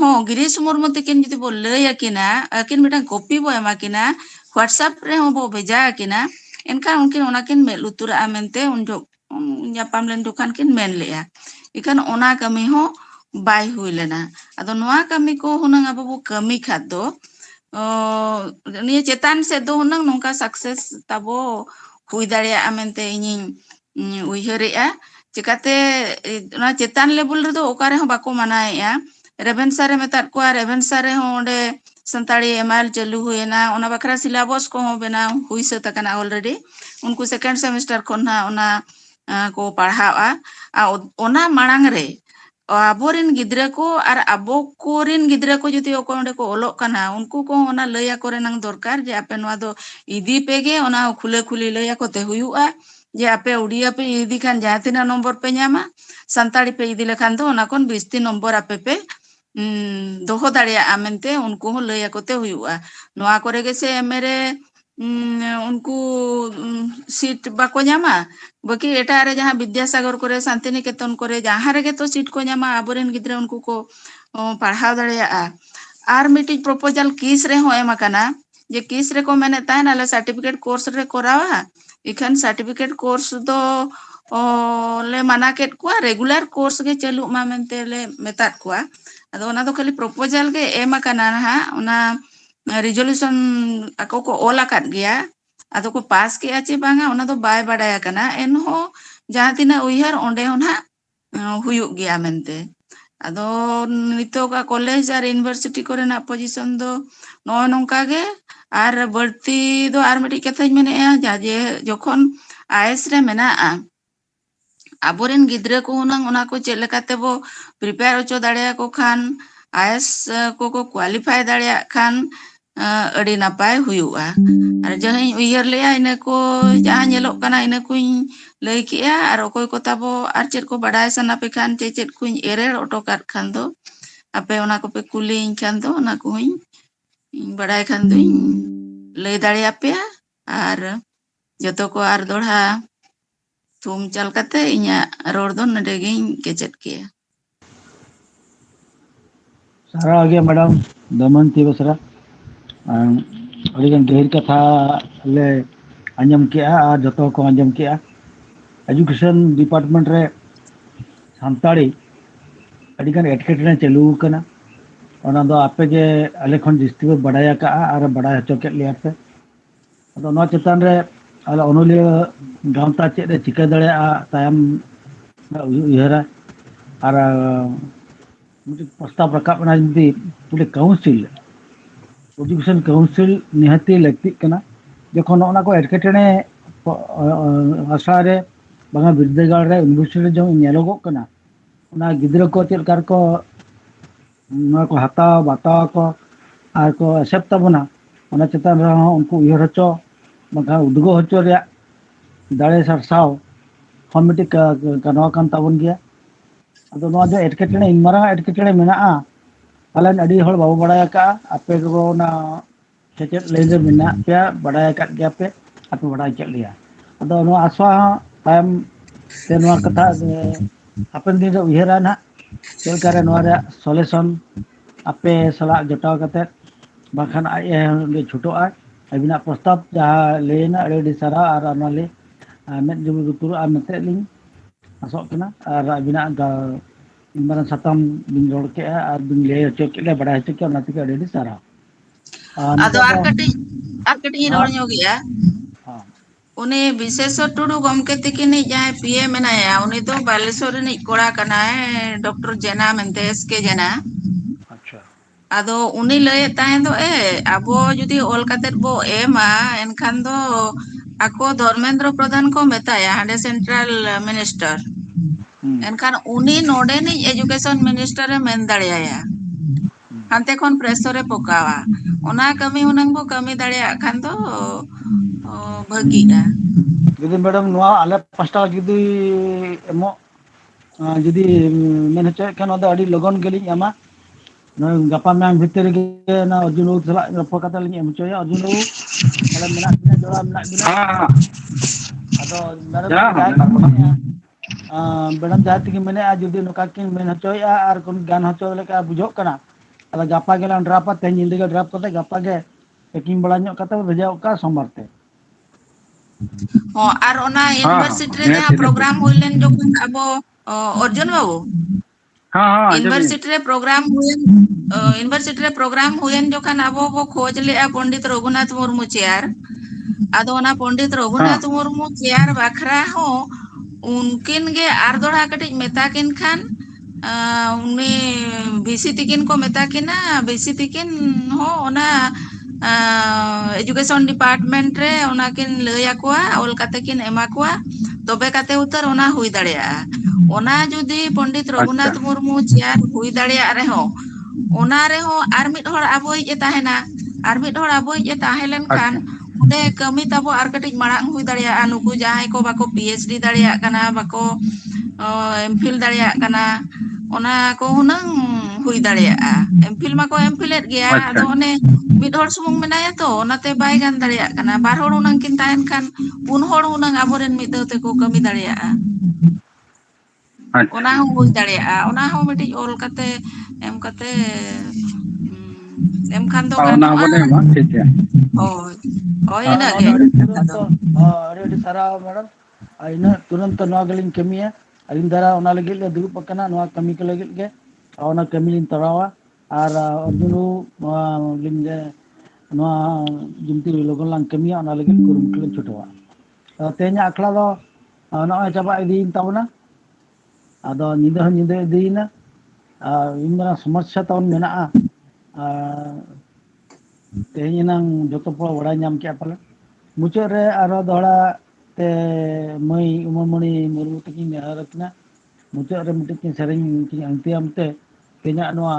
हो गिरीश मुर्मू तिकिन जुदी बो लय किना अकिन मिटांग कॉपी बो एमा किना व्हाट्सएप रे हो बो भेजा किना एनखान उनकिन ओना किन मे लुतुरा मेनते उन जो ᱧᱟᱯᱟᱢ len जोखान किन मेन लेया। इखन ओना कमी हो बाय हुई लेना। अदो नोआ कमी को हुनंग अबो बो कमी खाद दो निये चेतान से दो हुनंग नोंका सक्सेस ताबो हुई दाड़ेया मेनते इᱧिñ उयहरेआ। चिकाते ना चेतान लेवल रे दो ओकारे हो बाको मनाएआ। रेवेन्सा रे मेताद को रेवेन्सा रे हो ओंडे संताड़ी MIL चालू हुएना, ओना बखरा सिलेबस को हो बेना हुई सत कना ऑलरेडी, उनको सेकंड सेमेस्टर को ना ओना को पढ़ावा। ओना मांग रे अबोरेन गिद्रे को और अबो कोरेन गिद्रे को जुदी ओको ओंडे को ओलोक कना उनको को ओना लया करे नंग दरकार जे आपे नोआ दो इदी पेगे ओना खुले खुली लया को ते हुयुआ जे आपे उड़िया पे इदी खान जहां तिना नंबर पे ᱧᱟᱢᱟ, संताड़ी पे इदी लेखान दो ओना कोन 20 नंबर आपे पे दोहो दाड़ेया मेनते उनको हो लया कोते हुयुआ। नोआ करे गे से मेरे उनको सीट बाको ᱧᱟᱢᱟ, बाकी एटा रे जहां विद्यासागर करे शांतिनिकेतन करे जहां रे गे तो सीट को ᱧᱟᱢᱟ अबोरेन गिद्रे उनको को पढ़ाव दाड़ेया। आर मिटिज प्रपोजल किस रे हो एमा कना जे किस रे को मेने ताहेन आले सर्टिफिकेट कोर्स रे करावा, इखन सर्टिफिकेट कोर्स दो ले माना केट को रेगुलर कोर्स गे चालू मा मेनते ले मेताद को। अदो ओना दो खाली प्रपोजल गे एमा कना हा ओना रिजोल्यूशन ako को ओल आकाद गया, अदो को पास के आचे बांगा ओना दो बाय बाडाया कना एन हो जहां तिना उयहर ओंडे हो ना हुयुग गया मेनते। ᱟᱫᱚ ᱱᱤᱛᱚᱜᱟᱜ ᱠᱚᱞᱮᱡᱽ ᱟᱨ ᱤᱭᱩᱱᱤᱵᱷᱟᱨᱥᱤᱴᱤ ᱠᱚᱨᱮᱱᱟᱜ ᱯᱚᱡᱤᱥᱚᱱ ᱫᱚ ᱱᱚᱜᱼᱚᱭ ᱱᱚᱝᱠᱟ ᱜᱮ ᱟᱨ ᱵᱟᱹᱲᱛᱤ ᱫᱚ ᱟᱨ ᱢᱤᱫᱴᱤᱡ ᱠᱟᱛᱷᱟᱧ ᱢᱮᱱᱮᱫᱼᱟ ᱡᱮ ᱡᱚᱠᱷᱚᱱ IAS ᱨᱮ ᱢᱮᱱᱟᱜᱼᱟ ᱟᱵᱚᱨᱮᱱ ᱜᱤᱫᱽᱨᱟᱹ ᱠᱚ ᱦᱩᱱᱟᱹᱝ ᱚᱱᱟ ᱠᱚ ᱪᱮᱫ ᱞᱮᱠᱟ ᱛᱮᱵᱚ ᱯᱨᱤᱯᱮᱭᱟᱨ ᱦᱚᱪᱚ ᱫᱟᱲᱮᱭᱟᱠᱚ ᱠᱷᱟᱱ IAS ᱠᱚᱠᱚ ᱠᱳᱣᱟᱞᱤᱯᱷᱟᱭ ᱫᱟᱲᱮᱭᱟᱜ ᱠᱷᱟᱱ ᱟᱹᱰᱤ ᱱᱟᱯᱟᱭ ᱦᱩᱭᱩᱜᱼᱟ ᱟᱨ ᱡᱟᱦᱟᱸᱧ ᱩᱭᱦᱟᱹᱨ ᱞᱮᱜᱼᱟ ᱤᱱᱟᱹ ᱠᱚ ᱡᱟᱦᱟᱸ ᱧᱮᱞᱚᱜ ᱠᱟᱱᱟ ᱤᱱᱟᱹ ᱠᱚᱧ ᱞᱟᱹᱭ ᱠᱮᱜᱼᱟ ᱟᱨ ᱚᱠᱚᱭ ᱠᱚ ᱛᱟᱵᱚ ᱟᱨ ᱪᱮᱫ ᱠᱚ ᱵᱟᱰᱟᱭ ᱥᱟᱱᱟ ᱯᱮ ᱠᱷᱟᱱ ᱪᱮᱫ ᱠᱚᱧ ᱮᱨᱮᱲ ᱚᱴᱚ ᱠᱟᱫ ᱠᱷᱟᱱ ᱫᱚ ᱟᱯᱮ ᱚᱱᱟ ᱠᱚᱯᱮ ᱠᱩᱞᱤᱭᱤᱧ ᱠᱷᱟᱱ ᱫᱚ ᱚᱱᱟ ᱠᱚᱦᱚᱧ ᱵᱟᱰᱟᱭ ᱠᱷᱟᱱ ᱫᱚᱧ ᱞᱟᱹᱭ ᱫᱟᱲᱮᱭᱟᱯᱮᱭᱟ ᱟᱨ ᱡᱚᱛᱚ ko ar doড়ha ᱛᱷᱩᱢ ᱪᱟᱞ ᱠᱟᱛᱮ ᱤᱧᱟᱹᱜ ᱨᱚᱲ ᱫᱚ ᱱᱚᱰᱮ ᱜᱤᱧ ᱠᱮᱪᱮᱫ ᱠᱮᱜᱼᱟ ᱥᱟᱨᱦᱟᱣ ᱜᱮ ᱢᱮᱰᱟᱢ ᱫᱚᱢᱚᱱᱛᱤ ᱵᱮᱥᱨᱟ ᱟᱹᱰᱤᱜᱟᱱ ᱰᱷᱮᱨ ᱠᱟᱛᱷᱟ ᱞᱮ ᱟᱸᱡᱚᱢ ᱠᱮᱜᱼᱟ ᱟᱨ ᱡᱚᱛᱚ ᱠᱚ ᱟᱸᱡᱚᱢ ᱠᱮᱜᱼᱟ ᱮᱰᱩᱠᱮᱥᱚᱱ ᱰᱤᱯᱟᱨᱴᱢᱮন্ট ᱨᱮ ᱥᱟᱱᱛᱟᱲᱤ ᱟᱹᱰᱤᱜᱟᱱ ᱮᱴᱠᱮᱴᱚᱬᱮ ᱪᱟᱹᱞᱩ ᱟᱠᱟᱱᱟ ᱚᱱᱟ ᱫᱚ ᱟᱯᱮ ᱜᱮ ᱟᱞᱮ ᱠᱷᱚᱱ ᱡᱟᱹᱥᱛᱤ ᱯᱮ ᱵᱟᱰᱟᱭ ᱟᱠᱟᱜᱼᱟ ᱟᱨ ᱵᱟᱰᱟᱭ ᱦᱚᱪᱚ ᱠᱮᱫ ᱞᱮᱭᱟ ᱯᱮ ᱟᱫᱚ ᱱᱚᱣᱟ ᱪᱮᱛᱟᱱ ᱨᱮ ᱟᱞᱮ ᱚᱱᱚᱞᱤᱭᱟᱹ ᱜᱟᱶᱛᱟ ᱪᱮᱫ ᱮ ᱪᱤᱠᱟᱹ ᱫᱟᱲᱮᱭᱟᱜᱼᱟ ᱛᱟᱭᱚᱢ उयहरा और प्रस्ताव रखा जुदी काउंसिल एजुकेशन काउंसिल निहाती लगती जखन को एटकेटणे आशा बंगा बिरदागार यूनिवर्सिटी जो नेलोगोना गिद्रा को चलकार को हताव बाताव को और को एसेप्ट तबना चेतान उनको उयहर हचो बंगा उद्गो हचो दाड़े सारसाव हम मिट्टी कान ताबन गया अदो नवा जो एटकेटणे इन मारा एटकेटणे मेना पालन अड़ी हड़ बाबो बड़ाय का आपे को ना सेचेत लेने मेना पे बड़ाय का गया पे आपे बड़ाय चल लिया अदो नवा आसवा तायम ते नवा कथा अपन दिन उयहरा ना चल करे नवा रे सॉल्यूशन आपे सला जटाव कते बाखान आए छुटोआ अबिना प्रस्ताव जहाँ लेना अड़ी सारा और अनाले में जो रुतुर आ मते लिंग आसोक कना और अबिना मारा साताम बिन रोड के और बिन ले हचो के बड़ा हचो के नाते अड़ी सारा ᱟᱫᱚ ᱟᱨ ᱠᱟᱹᱴᱤᱡ ᱨᱚᱲ ᱧᱚᱜᱮᱜᱼᱟ ᱩᱱᱤ ᱵᱤᱥᱮᱥᱚᱨ ᱴᱩᱰᱩ ᱜᱚᱢᱠᱮ ᱛᱤᱠᱤᱱᱤᱡ ᱡᱟᱦᱟᱸᱭ ᱯᱤᱮ ᱢᱮᱱᱟᱭᱟ ᱩᱱᱤ ᱫᱚ ᱵᱟᱞᱮᱥᱚᱨ ᱨᱤᱱᱤᱡ ᱠᱚᱲᱟ ᱠᱟᱱᱟᱭ ᱰᱚᱠᱴᱚᱨ ᱡᱮᱱᱟ ᱢᱮᱱᱛᱮ ᱮᱥᱠᱮ ᱡᱮᱱᱟ ᱟᱫᱚ ᱩᱱᱤ ᱞᱟᱹᱭᱮᱫ ᱛᱟᱦᱮᱸ ᱫᱚ ᱟᱵᱚ ᱡᱩᱫᱤ ᱚᱞ ᱠᱟᱛᱮᱫ ᱵᱚ ᱮᱢᱟ ᱮᱱᱠᱷᱟᱱ ᱫᱚ ako ধর্মেন্দ্র প্রধান ko metaya hande central minister enkan uni nodenij education minister e men dareya hante khon pressure e pokawa ona kami hunang bo kami dareya khan do bhagiga जुदी मैडम नवा आले पास्टा जुदी एमो जुदी मेन हचो खान अड़ी लगन गेलिंग एमा गपा मैम भितर के ना अर्जुन सला रपो कथा लिंग एम हचोया अर्जुन आले मेना बिना जोड़ा मेना बिना अदो मैडम जहाँ तक मेने जुदी नोका किन मेन हचोया और कोन गान हचो लेका बुझो कना अदा गपा गेला ड्रापा ते निंदे के ड्राप कते गपा के पैकिंग बड़ा ᱧᱚᱜ कते भेजा का सोमवार ते ar ona university re jaha program huilen jokhan abo Arjun babu university re program huyen jokhan abo bo khoj lea Pandit Raghunath Murmu chair ado ona Pandit Raghunath Murmu chair bakhra ho unkin ge ar doড়ha katic metakin khan uni bisi tikin ko metakina bisi tikin ho ona education department रे ओना किन लया कोआ ओल कते किन एमा कोआ तबे कते उतर ओना हुई दाड़िया ओना जुदी पंडित रघुनाथ मुर्मू चेयर हुई दाड़िया रे हो ओना रे हो आर मिड हर आबोई जे ताहेना आर मिड हर आबोई जे ताहेलन खान उडे कमी ताबो आर कटिज मारांग हुई दाड़िया नुकु जाहाय को बाको पीएचडी दाड़िया कना बाको एमफिल दाड़िया कना ओना को हुनंग हुई दाड़िया एमफिल माको एमफिलेट गया आदो ओने मिड हर सुमुंग मेनाया तो ओनाते बाय गान दाड़िया कना बार हर उनंग किन ताहेन खान पुन हर उनंग आबोरेन मिद दते को कमी दाड़िया ओना हो हुई दाड़िया ओना हो मिटि ओल कते एम कते एम खान दो गानो ओय ओय ना गे अरे सारा मैडम आइना तुरंत नवा गलिन कमिया अलिन दारा ओना लगे ले दुरुप कना नवा कमी के लगे के ओना कमी लिन तरावा और अर्जुनु लिन जे नवा जुमती लोगन लां कमिया ओना लगे कुरुम के छुटवा तेኛ आखला दो नवा चाबा इदीन ताबना आदो निदे इदीना ᱤᱧ ᱥᱚᱢᱚᱥᱥᱟ ᱛᱟᱵᱚᱱ ᱢᱮᱱᱟᱜᱼᱟ ᱛᱮᱦᱮᱧ ᱮᱱᱟᱝ ᱡᱚᱛᱚ ᱯᱚ ᱵᱟᱲᱟᱭ ᱧᱟᱢ ᱠᱮᱜᱼᱟ ᱯᱟᱞᱮ ᱢᱩᱪᱟᱹᱫ ᱨᱮ ᱟᱨᱚ ᱫᱚᱦᱲᱟ ᱛᱮ ᱢᱟᱹᱭ ᱩᱢᱟᱢᱚᱬᱤ ᱢᱩᱨᱢᱩ ᱛᱟᱹᱠᱤᱱ ᱱᱮᱦᱚᱨ ᱟᱹᱠᱤᱱᱟ ᱢᱩᱪᱟᱹᱫ ᱨᱮ ᱢᱤᱫᱴᱤᱡ ᱥᱮᱨᱮᱧ ᱠᱤᱱ ᱟᱹᱝᱛᱤᱭᱟᱢ ᱛᱮ ᱛᱮᱦᱮᱧᱟᱜ ᱱᱚᱣᱟ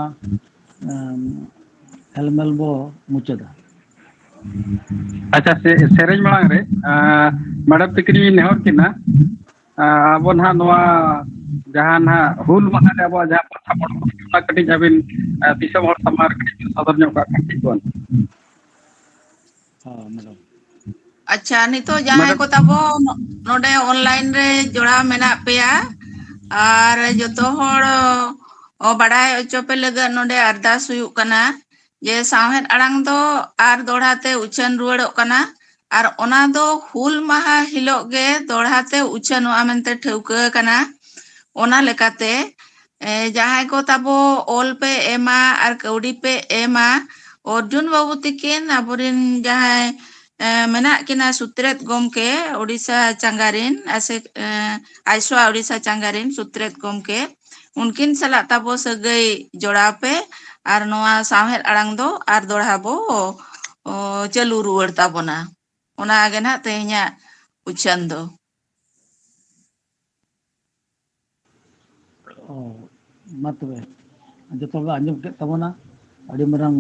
ᱦᱮᱞᱢᱮᱞ ᱵᱚ ᱢᱩᱪᱟᱹᱫᱟ ᱟᱪᱪᱷᱟ ᱥᱮᱨᱮᱧ ᱢᱟᱲᱟᱝ ᱨᱮ ᱢᱮᱰᱟᱢ ᱛᱟᱹᱠᱤᱱ ᱱᱮᱦᱚᱨ ᱠᱤᱱᱟ ᱟᱵᱚ ᱱᱟᱦᱟᱜ ᱱᱚᱣᱟ ᱡᱟᱦᱟᱸ ᱱᱟᱦᱟᱜ ᱦᱩᱞ ᱢᱟᱦᱟ ᱨᱮ ᱟᱵᱚᱣᱟᱜ ᱡᱟᱦᱟᱸ ᱯᱟᱛᱷᱟᱢ ᱚᱱᱟ ᱠᱟᱹᱴᱤᱡ ᱟᱹᱵᱤᱱ ᱫᱤᱥᱚᱢ ᱦᱚᱲ ᱥᱟᱢᱟᱝ ᱨᱮ ᱠᱟᱹᱴᱤᱡ ᱥᱚᱫᱚᱨ ᱧᱚᱜ ᱠᱟᱜ ᱠᱷᱟᱱ ᱴᱷᱤᱠ ᱠᱚᱜᱼᱟ ᱢᱮᱰᱟᱢ ᱟᱪᱪᱷᱟ ᱱᱤᱛᱚᱜ ᱡᱟᱦᱟᱸᱭ ᱠᱚ ᱛᱟᱵᱚ ᱱᱚᱰᱮ ᱚᱱᱞᱟᱭᱤᱱ ᱨᱮ ᱡᱚᱲᱟᱣ ᱢᱮᱱᱟᱜ ᱯᱮᱭᱟ ᱟᱨ ᱡᱚᱛᱚ ᱦᱚᱲ ᱵᱟᱰᱟᱭ ᱦᱚᱪᱚ ᱯᱮ ᱞᱟᱹᱜᱤᱫ ᱱᱚᱰᱮ ᱟᱨᱫᱟᱥ ᱦᱩᱭᱩᱜ ᱠᱟᱱᱟ ᱡᱮ ᱥᱟᱶᱦᱮᱫ ᱟᱲᱟᱝ ᱫᱚ ᱟᱨ ᱫᱚᱲᱦᱟ ᱛᱮ ᱩᱪᱷᱟᱹᱱ ᱨᱩᱣᱟᱹᱲᱚᱜ ᱠᱟᱱᱟ ᱟᱨ ᱚᱱᱟ ᱫᱚ ᱦᱩᱞ ᱢᱟᱦᱟ ᱦᱤᱞᱳᱜ ᱜᱮ ᱫᱚᱲᱦᱟ ᱛᱮ ᱩᱪᱷᱟᱹᱱᱚᱜᱼᱟ ᱢᱮᱱᱛᱮ ᱴᱷᱟᱹᱣᱠᱟᱹ ᱟᱠᱟᱱᱟ ᱚᱱᱟ ᱞᱮᱠᱟᱛᱮ ᱡᱟᱦᱟᱸᱭ ᱠᱚ ᱛᱟᱵᱚ ᱚᱞ ᱯᱮ ᱮᱢᱟ ᱟᱨ ᱠᱟᱹᱣᱰᱤ ᱯᱮ ᱮᱢᱟ ᱚᱨᱡᱩᱱ ᱵᱟᱹᱵᱩ ᱛᱟᱹᱠᱤᱱ ᱟᱵᱚᱨᱮᱱ ᱡᱟᱦᱟᱸᱭ ᱢᱮᱱᱟᱜ ᱠᱤᱱᱟ ᱥᱩᱛᱨᱮᱛ ᱜᱚᱢᱠᱮ ᱳᱰᱤᱥᱟ ᱪᱟᱸᱜᱟᱨᱤᱱ ᱟᱭᱥᱳᱟ ᱳᱰᱤᱥᱟ ᱪᱟᱸᱜᱟᱨᱤᱱ ᱥᱩᱛᱨᱮᱛ ᱜᱚᱢᱠᱮ ᱩᱱᱠᱤᱱ ᱥᱟᱞᱟᱜ ᱛᱟᱵᱚ ᱥᱟᱹᱜᱟᱹᱭ ᱡᱚᱲᱟᱣ ᱯᱮ ᱟᱨ ᱱᱚᱣᱟ ᱥᱟᱶᱦᱮᱫ ᱟᱲᱟᱝ ᱫᱚ ᱟᱨ ᱫᱚᱲᱦᱟ ᱵᱚ ᱪᱟᱹᱞᱩ ᱨᱩᱣᱟᱹᱲ ᱛᱟᱵᱚᱱᱟ ᱚᱱᱟᱜᱮ ᱱᱟᱜ ᱛᱮᱦᱮᱧᱟᱜ ᱩᱪᱷᱟᱹᱱ ᱫᱚ ᱢᱟ ᱛᱚᱵᱮ ᱡᱚᱛᱚ ᱦᱚᱲ ᱟᱸᱡᱚᱢ ᱠᱮᱫ ᱛᱟᱵᱚᱱᱟ ᱟᱹᱰᱤ ᱢᱟᱨᱟᱝ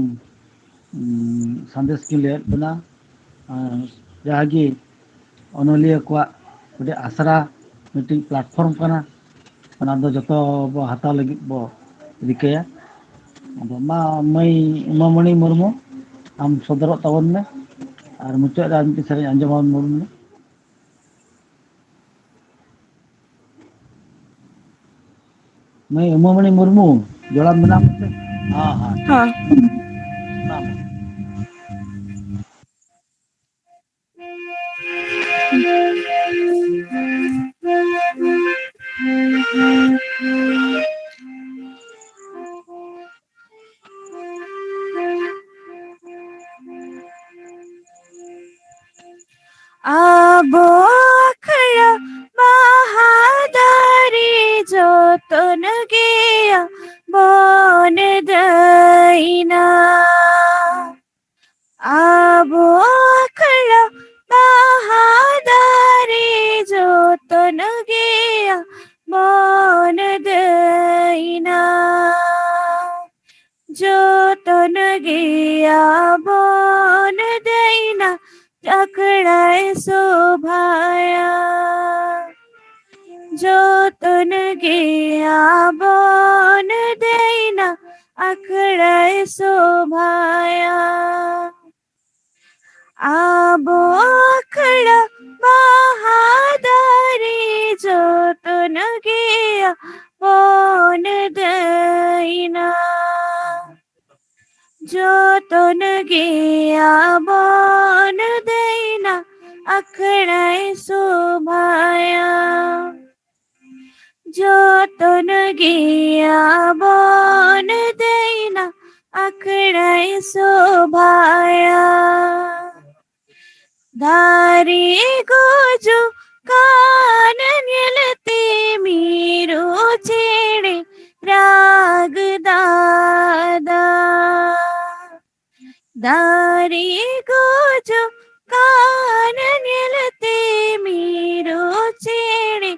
ᱥᱟᱸᱫᱮᱥ ᱠᱤᱱ ᱞᱟᱹᱭᱟᱫ ᱵᱚᱱᱟ ᱡᱟᱦᱟᱸᱜᱮ ᱚᱱᱚᱞᱤᱭᱟᱹ ᱠᱚᱣᱟᱜ ᱢᱤᱫᱴᱤᱡ ᱟᱥᱲᱟ ᱢᱤᱫᱴᱤᱡ ᱯᱞᱟᱴᱯᱷᱨᱚᱢ ᱠᱟᱱᱟ ᱚᱱᱟ ᱫᱚ ᱡᱚᱛᱚ ᱵᱚ ᱦᱟᱛᱟᱣ ᱞᱟᱹᱜᱤᱫ ᱵᱚ ᱨᱤᱠᱟᱹᱭᱟ ᱟᱫᱚ ᱢᱟ ᱢᱟᱹᱭ ᱩᱢᱟᱢᱚᱬᱤ ᱢᱩᱨᱢᱩ ᱟᱢ ᱥᱚᱫᱚᱨᱚᱜ ᱛᱟᱵᱚᱱ ᱢᱮ ᱟᱨ ᱢᱩᱪᱟᱹᱫ ᱨᱮ ᱢᱤᱫᱴᱤᱡ ᱥᱮᱨᱮᱧ ᱟᱸᱡᱚᱢᱟᱵᱚᱱ ᱢᱮ ᱢᱟᱹᱭ ᱩᱢᱟᱢᱚᱬᱤ ᱢᱩᱨᱢᱩ ᱡᱚᱲᱟᱣ ᱢᱮᱱᱟᱜ ᱢᱮᱥᱮ ᱦᱚᱸ ᱟᱵᱚ ᱟᱠᱷᱲᱟ ᱵᱟᱦᱟᱫᱟᱨᱤ ᱡᱚᱛᱚᱱ ᱜᱮᱭᱟ ᱵᱚᱱ ᱫᱟᱹᱭᱱᱟ ᱟᱵᱚ ᱟᱠᱷᱲᱟ ᱵᱟᱦᱟᱫᱟᱨᱤ ᱡᱚᱛᱚᱱ ᱜᱮᱭᱟ ᱵᱚᱱ ᱫᱟᱹᱭᱱᱟ ᱡᱚᱛᱚᱱ ᱜᱮᱭᱟ ᱵᱚᱱ ᱫᱟᱹᱭᱱᱟ ᱟᱠᱷᱲᱟᱭ शोभाया जतन गया बन देना अखड़ाय शोभाया आबो अखड़ा बहादुरी जतन गया बन देना जतन गया बन देना अखड़ाय शोभाया जतन गया बन देना अखड़ाय शोभाया दारी गोजो कान न्यलते मीरो छेड़े राग दादा दारी गोजो कान न्यलते मीरो छेड़े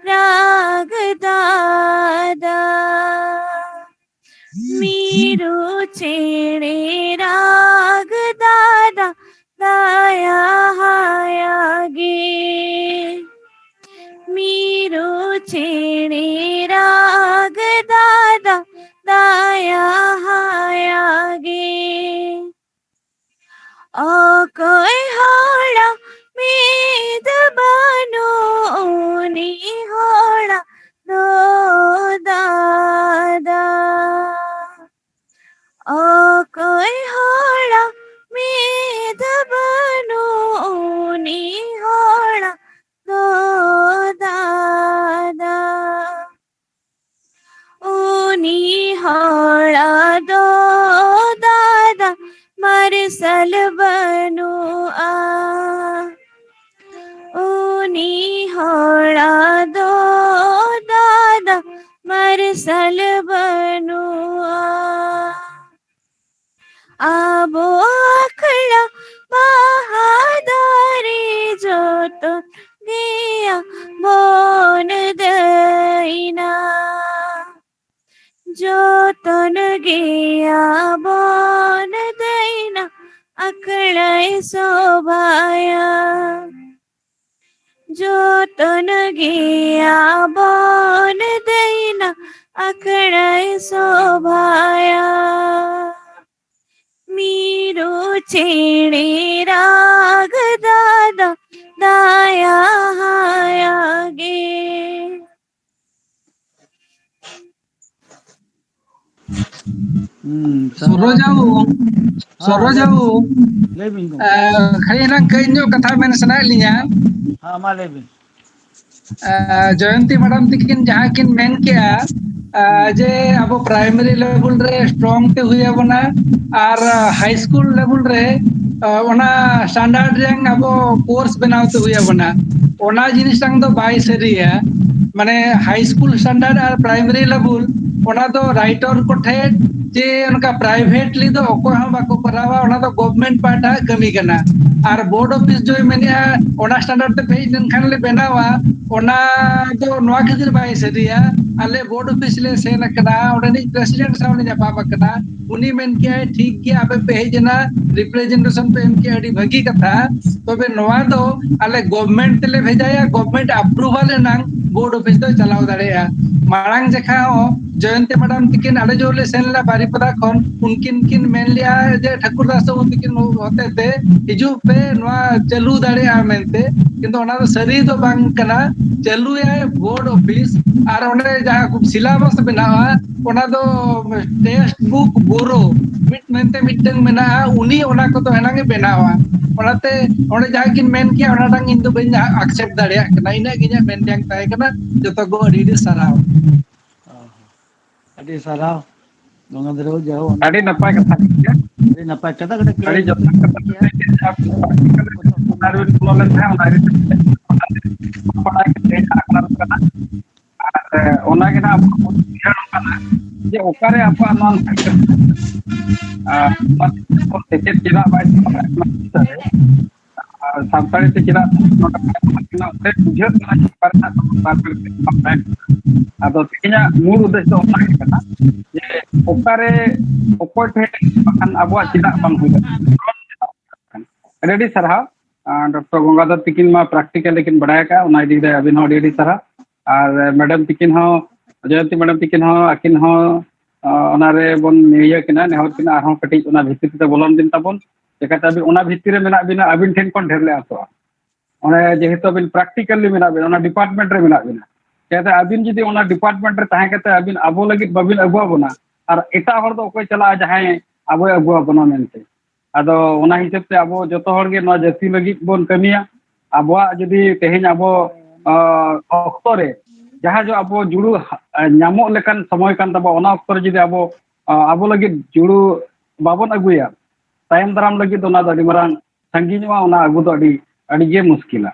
राग दादा मीरो छेड़े राग दादा दाया हाया गे मीरो छेड़े राग दादा दाया हाया गे ओ कोई होड़ा मेद बनो नी होड़ा दो दादा ओ कोई होड़ा मेद बनो नी होड़ा दो दादा ऊनी होड़ा दो दादा मरसल बनो आ ऊनी होड़ा दो दादा मरसल बनो abo akhla bahadari joton giya bon daina joton giya bon daina aklai sobhaya joton giya bon daina aklai sobhaya Miro छेड़े राग दादा दाया हाया गे Sorojabu, Lebih kong. kali nang kainyo kata men sana linya. Mal lebih. Jayanti madam tikin jahan kin men kiya जे अब primary level रे strong ते हुई बना और हाई स्कूल लेवल रे ओना स्टैंडर्ड रेंग अब कोर्स बनाते हुई बना ओना जिनिस टांग दो बाई सरिया माने हाई स्कूल स्टैंडर्ड और प्राइमरी लेवल ओना दो राइटर को ठे जे उनका प्राइवेटली दो ओको हम बाको करावा ओना दो गवर्नमेंट पार्टा कमी कना और बोर्ड ऑफिस जो मेनिया ओना स्टैंडर्ड ते पेज दिन खान ले बनावा ओना दो नवा खिदिर बाई सरिया आले बोर्ड ऑफिस ले सेन कना ओडनी प्रेसिडेंट सामने जवाब कना उनी मेन के ठीक के आपे पेजना रिप्रेजेंटेशन पे एम के अडी भगी कथा तबे नवा दो आले गवर्नमेंट ले भेजाया गवर्नमेंट अप्रूवल नांग बोर्ड ऑफिस दो चलाव दाड़ेया मांग जखा हो जयंती मैडम तिकिन आले जो ले सेन ला बारीपदा खन उनकिन किन मेन लिया जे ठाकुर दास तिकिन होते ते हिजु पे नवा चालू दाड़ेया मेनते किंतु ओना दो सरी दो बांग कना चालू है बोर्ड ऑफिस और ओने जहां सिलेबस बनावा ओना दो टेक्स्ट बुक बोरो मिट मेनते मिटंग मेना उनी ओना को तो हेनांगे बनावा ओनाते ओने जहां किन मेन किया ओना टांग इन दो बइन एक्सेप्ट दाड़िया कना इना गिnya मेन टांग ताय कना जतो गो अडी सराव Adi sarau. Mengadero jauh. Adi napai kata ya. Adi napai kata kata. Adi jauh kata. Harus keluar tang dari. Pernah kita akan kena. Ona kita apa kena. Je okare apa non. Tiket tidak baik. Sampai tidak kena tujuan karena atau tikinya mulu deh so kena. Je okare okor bahkan abuat tidak banghuda. Ready sarha. Dr. Gangadhar tikin ma practical lekin badaya ka una idi da abin ho ready sarha. Ar madam tikin ho Jayanti madam tikin ho akin ho onare bon niya kina nehor kina arhon kati una bhitir te bolon din tabon dekata abin una bhitire mena bina abin ten kon dherle aso ona jehetu abin practically mena bina ona department re mena bina kata abin jodi ona department re tahe kata abin abo lagi babin agwa bona ar eta hor do okoi chala jahay abo agwa bona mente ado ona hisab te abo joto hor ge no jati lagi bon kamiya abo jodi tehenya abo oktore jaha jo abo juru nyamok lekan samoy kan tabo ona oktor jodi abo lagi juru babon aguya tayam daram lagi to na adi marang sanginya ona agu to adi ge muskila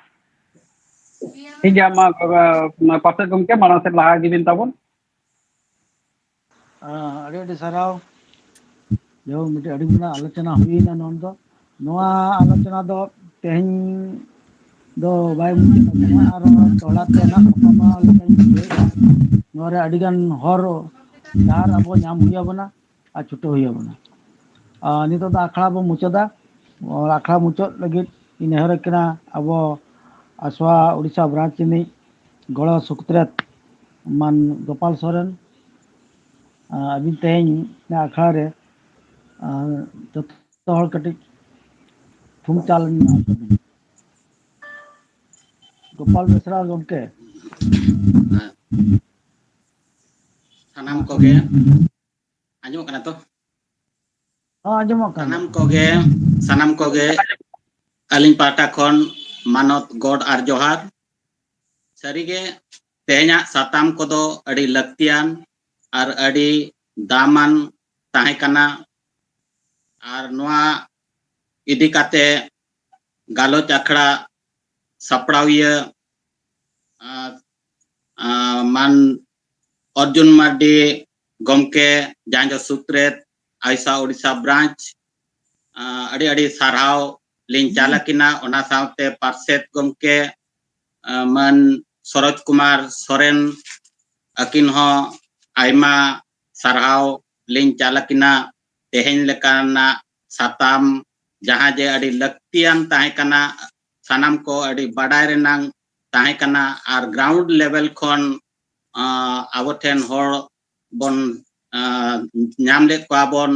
hingga ma pasal gomke marang set laha gidin tabon adi sarau jauh mite adi bina alochona huina nondo noa alochona do teheng do bai mungkin aro tola tena apa lekan nore adigan hor dar abo nyam huya bana a chuto huya bana nito da akhla bo muchoda akhla muchot lagi inehor kena abo aswa Odisha branch ni golo sukutret man Gopal Soren abin teheng na akhla re joto hor katik thum chalan Gopal Misra gomke sanam koge anjumok kana to anjumok kana sanam koge aling pata khon manot god ar johar sarige tehnya satam kodo adi laktian ar adi daman tahe kana ar noa idi kate galoch akhड़ा saprawiya man Arjun Mardi gomke janja sutret Aisa Odisha branch ᱟᱹᱰᱤ ᱥᱟᱨᱦᱟᱣ ᱞᱤᱧ ᱪᱟᱞ ᱟᱹᱠᱤᱱᱟ ᱚᱱᱟ ᱥᱟᱶᱛᱮ ᱯᱟᱨᱥᱮᱫ ᱜᱚᱢᱠᱮ ᱢᱟᱱ ᱥᱚᱨᱚᱡ ᱠᱩᱢᱟᱨ ᱥᱚᱨᱮᱱ ᱟᱹᱠᱤᱱ ᱦᱚᱸ ᱟᱭᱢᱟ ᱥᱟᱨᱦᱟᱣ ᱞᱤᱧ ᱪᱟᱞ ᱟᱹᱠᱤᱱᱟ ᱛᱮᱦᱮᱧ ᱞᱮᱠᱟᱱᱟᱜ ᱥᱟᱛᱟᱢ ᱡᱟᱦᱟᱸ ᱡᱮ ᱟᱹᱰᱤ ᱞᱟᱹᱠᱛᱤᱭᱟᱱ ᱛᱟᱦᱮᱸ ᱠᱟᱱᱟ ᱥᱟᱱᱟᱢ ko ᱟᱹᱰᱤ ᱵᱟᱰᱟᱭ ᱨᱮᱱᱟᱜ ᱛᱟᱦᱮᱸ ᱠᱟᱱᱟ ᱟᱨ ground level ᱠᱷᱚᱱ ᱟᱵᱚ ᱴᱷᱮᱱ ᱦᱚᱲ ᱵᱚᱱ ᱧᱟᱢ ᱞᱮᱫ ᱠᱚᱣᱟ ᱵᱚᱱ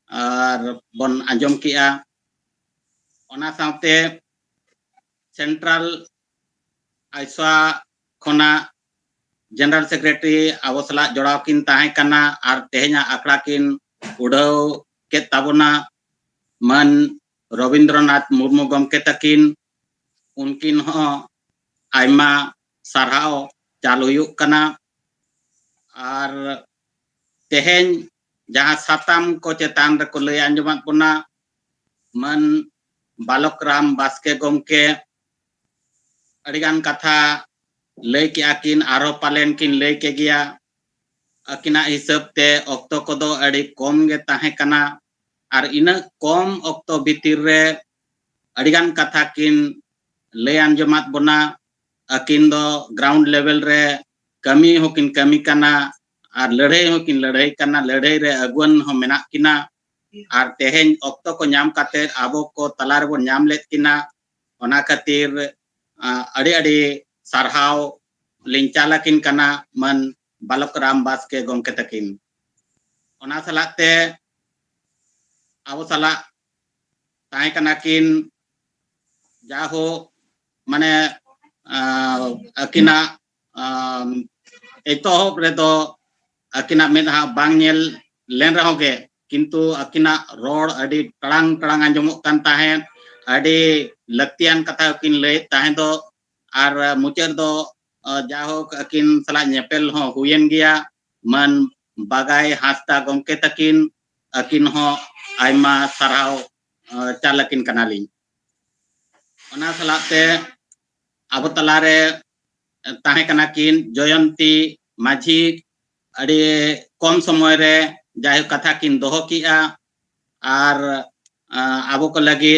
ᱟᱨ ᱵᱚᱱ ᱟᱸᱡᱚᱢ ᱠᱮᱜᱼᱟ ᱚᱱᱟ ᱥᱟᱶᱛᱮ ᱥᱮᱱᱴᱨᱟᱞ ᱟᱭᱥᱟ ᱠᱷᱚᱱᱟᱜ ᱡᱮᱱᱟᱨᱮᱞ ᱥᱮᱠᱨᱮᱴᱟᱨᱤ ᱟᱵᱚ ᱥᱟᱞᱟᱜ ᱡᱚᱲᱟᱣ ᱠᱤᱱ ᱛᱟᱦᱮᱸ ᱠᱟᱱᱟ ᱟᱨ ᱛᱮᱦᱮᱧᱟᱜ ᱟᱠᱷᱲᱟ ᱠᱤᱱ ᱩᱰᱟᱹᱣ ᱠᱮᱫ ᱛᱟᱵᱚᱱᱟ ᱢᱟᱱ ᱨᱚᱵᱤᱱᱫᱨᱚᱱᱟᱛᱷ ᱢᱩᱨᱢᱩ ᱜᱚᱢᱠᱮ ᱛᱟᱹᱠᱤᱱ उनकिन हो आयमा सारहाव चाल हुयुक कना और तेहेन जहां साताम को चेतान रे को लय अंजमात बोना मन बालक राम बास्के गमके अडिगान कथा लय के आकिन आरो पालेन किन लय के गया अकिना हिसाब ते ऑक्टो को दो अड़ी कम गे ताहे कना और इन कम ऑक्टो भीतर रे अडिगान कथा किन लय अंजमात बोना अकिन दो ग्राउंड लेवल रे कमी होकिन कमी कना और लड़ाई होकिन लड़ाई कना लड़ाई रे अगुन हो मेना किना और तेहेन ऑक्टो को नाम काते आबो को तलार बो नाम लेत किना ओना खातिर अड़ी अड़ी सारहाव लिंचालाकिन कना मन बालक राम बास्के गमके तकिन ओना सलाते आबो सला ताहे कना किन जाहो माने अकिना एतोहब रे दो अकिना मेधा बांग नेल लेन रहो के किंतु अकिना रोड अडी टड़ांग टड़ांग अंजमोक कान ताहेन अडी लक्तियान कथा किन लय ताहें दो आर मुचर दो जाहो अकिन सला नेपेल हो हुयन गया मन बागाई हास्ता गमके तकिन अकिन हो आयमा सारहाव चालकिन कनाली ओना सलाते अब तलारे ताहे कना किन जयंती माझी अड़ी कम समय रे जाय कथा किन दोहो किया आर आबो को लगी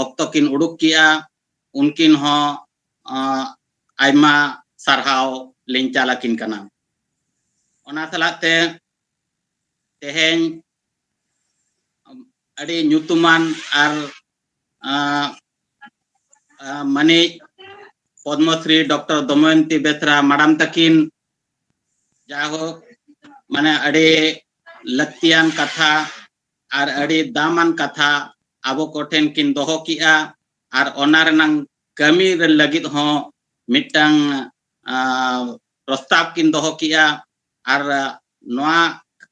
ऑक्टो किन उडुक किया उनकिन हो आयमा सारहाव लिंचाला किन कना ओना सलाते तेहेन अड़ी ᱧᱩᱛᱩᱢᱟᱱ आर मनी पद्मश्री डॉक्टर दमयंती बेसरा मैडम तकिन जाहो माने अड़ी लक्तियान कथा और अड़ी दामान कथा आबो कोठेन किन दोहो किया और ओना रनंग कमी रे लगित हो मिटंग प्रस्ताव किन दोहो किया और नोआ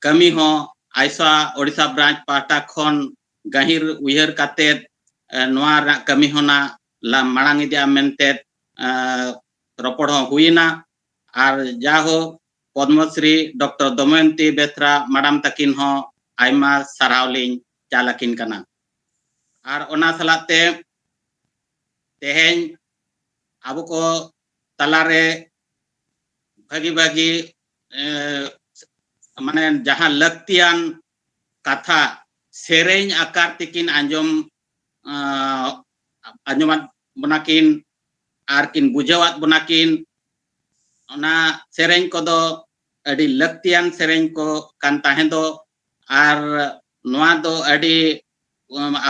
कमी हो आयसा ओडिशा ब्रांच पाटा खन गहिर उयहर काते नोआ कमी होना ला मांग इदिया मेनते रपड़ हुईना और जाहो पद्मश्री डॉक्टर दमयंती बेसरा मैडम तकिन हो आयमा सारावलिन चालकिन कना और ओना सलाते तेहेन आबो को तलारे भागी भागी माने जहां लक्तियान कथा सेरेñ आकार तिकिन आंजम आंजमात बनाकिन आर किन बुझावात बनाकिन ओना सेरेñ को दो अड़ी लक्तियान सेरेñ को कान ताहे दो आर नोआ दो अड़ी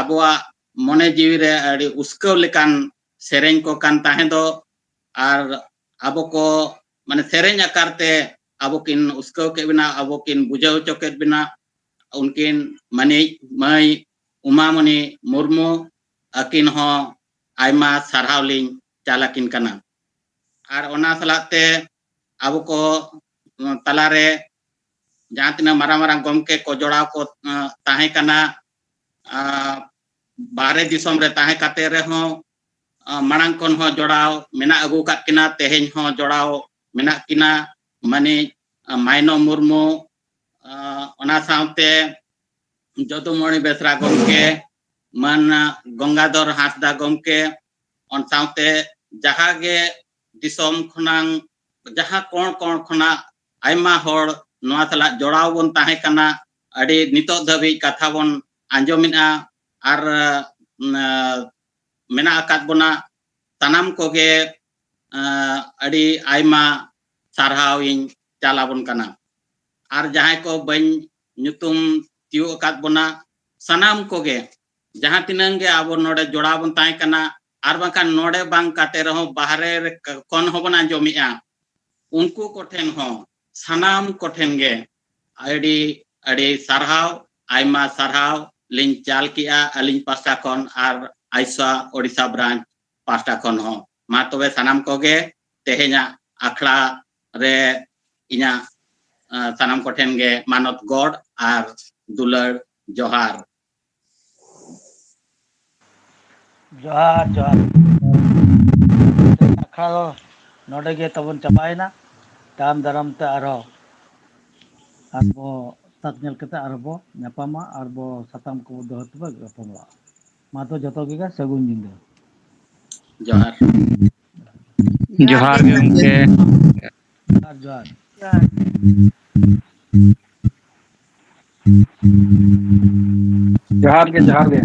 आबोआ मने जीवी रे अड़ी उस्कव लेकान सेरेñ को कान ताहे दो आर आबो को माने सेरेñ आकार ते आबो किन उस्कव के बिना आबो किन बुझाव चोकेत बिना उनकिन मनी मई उमामणि मुर्मू अकिन हो आयमा सारहावलिन चालकिन कना और ओना सलाते आबो को तलारे जहां तना मारांग मारांग गमके को जोड़ाव को ताहे कना बाहरे दिसोम रे ताहे काते रे हो मारांग कोन हो जोड़ाव मेना अगु काट किना तेहेन हो जोड़ाव मेना किना मनी माइनो मुर्मू ओना साउते जदुमणि बेसरा गमके मन गंगाधर हांसदा गमके on साउते जहां गे दिसोम खनांग जहां कोण कोण खना आयमा होड़ नोआ सला जोड़ाव बोन ताहे कना अड़ी नितो धबी कथा bone आंजोमिना ar mena akat bona tanam koge adi aima sarhaw ing jalabon kana ar jahay ko bañ nyutum tiu akat bona sanam koge jahan tinang ge abo node joda bon tay kana ar bangkan node bang kate reho bahare kon hobon anjomia unku ko ten ho sanam ko ten ge adi sarhaw aima sarhaw lin chal kia alin pasta kon ar aisa Odisha branch pasta kon ho ma tobe sanam koge tehenya akhla re inya sanam ko ten ge manot god ar dular johar जोहार जोहार अखाड़ा नोडे गे तबन चबायना ताम दाराम ते आरो आरबो तकनेल कते आरबो न्यापामा आरबो साताम को दोहतबा गपमला मा तो जतो गेगा सगुन जिंदे johar जोहार गे गंके जोहार जोहार गे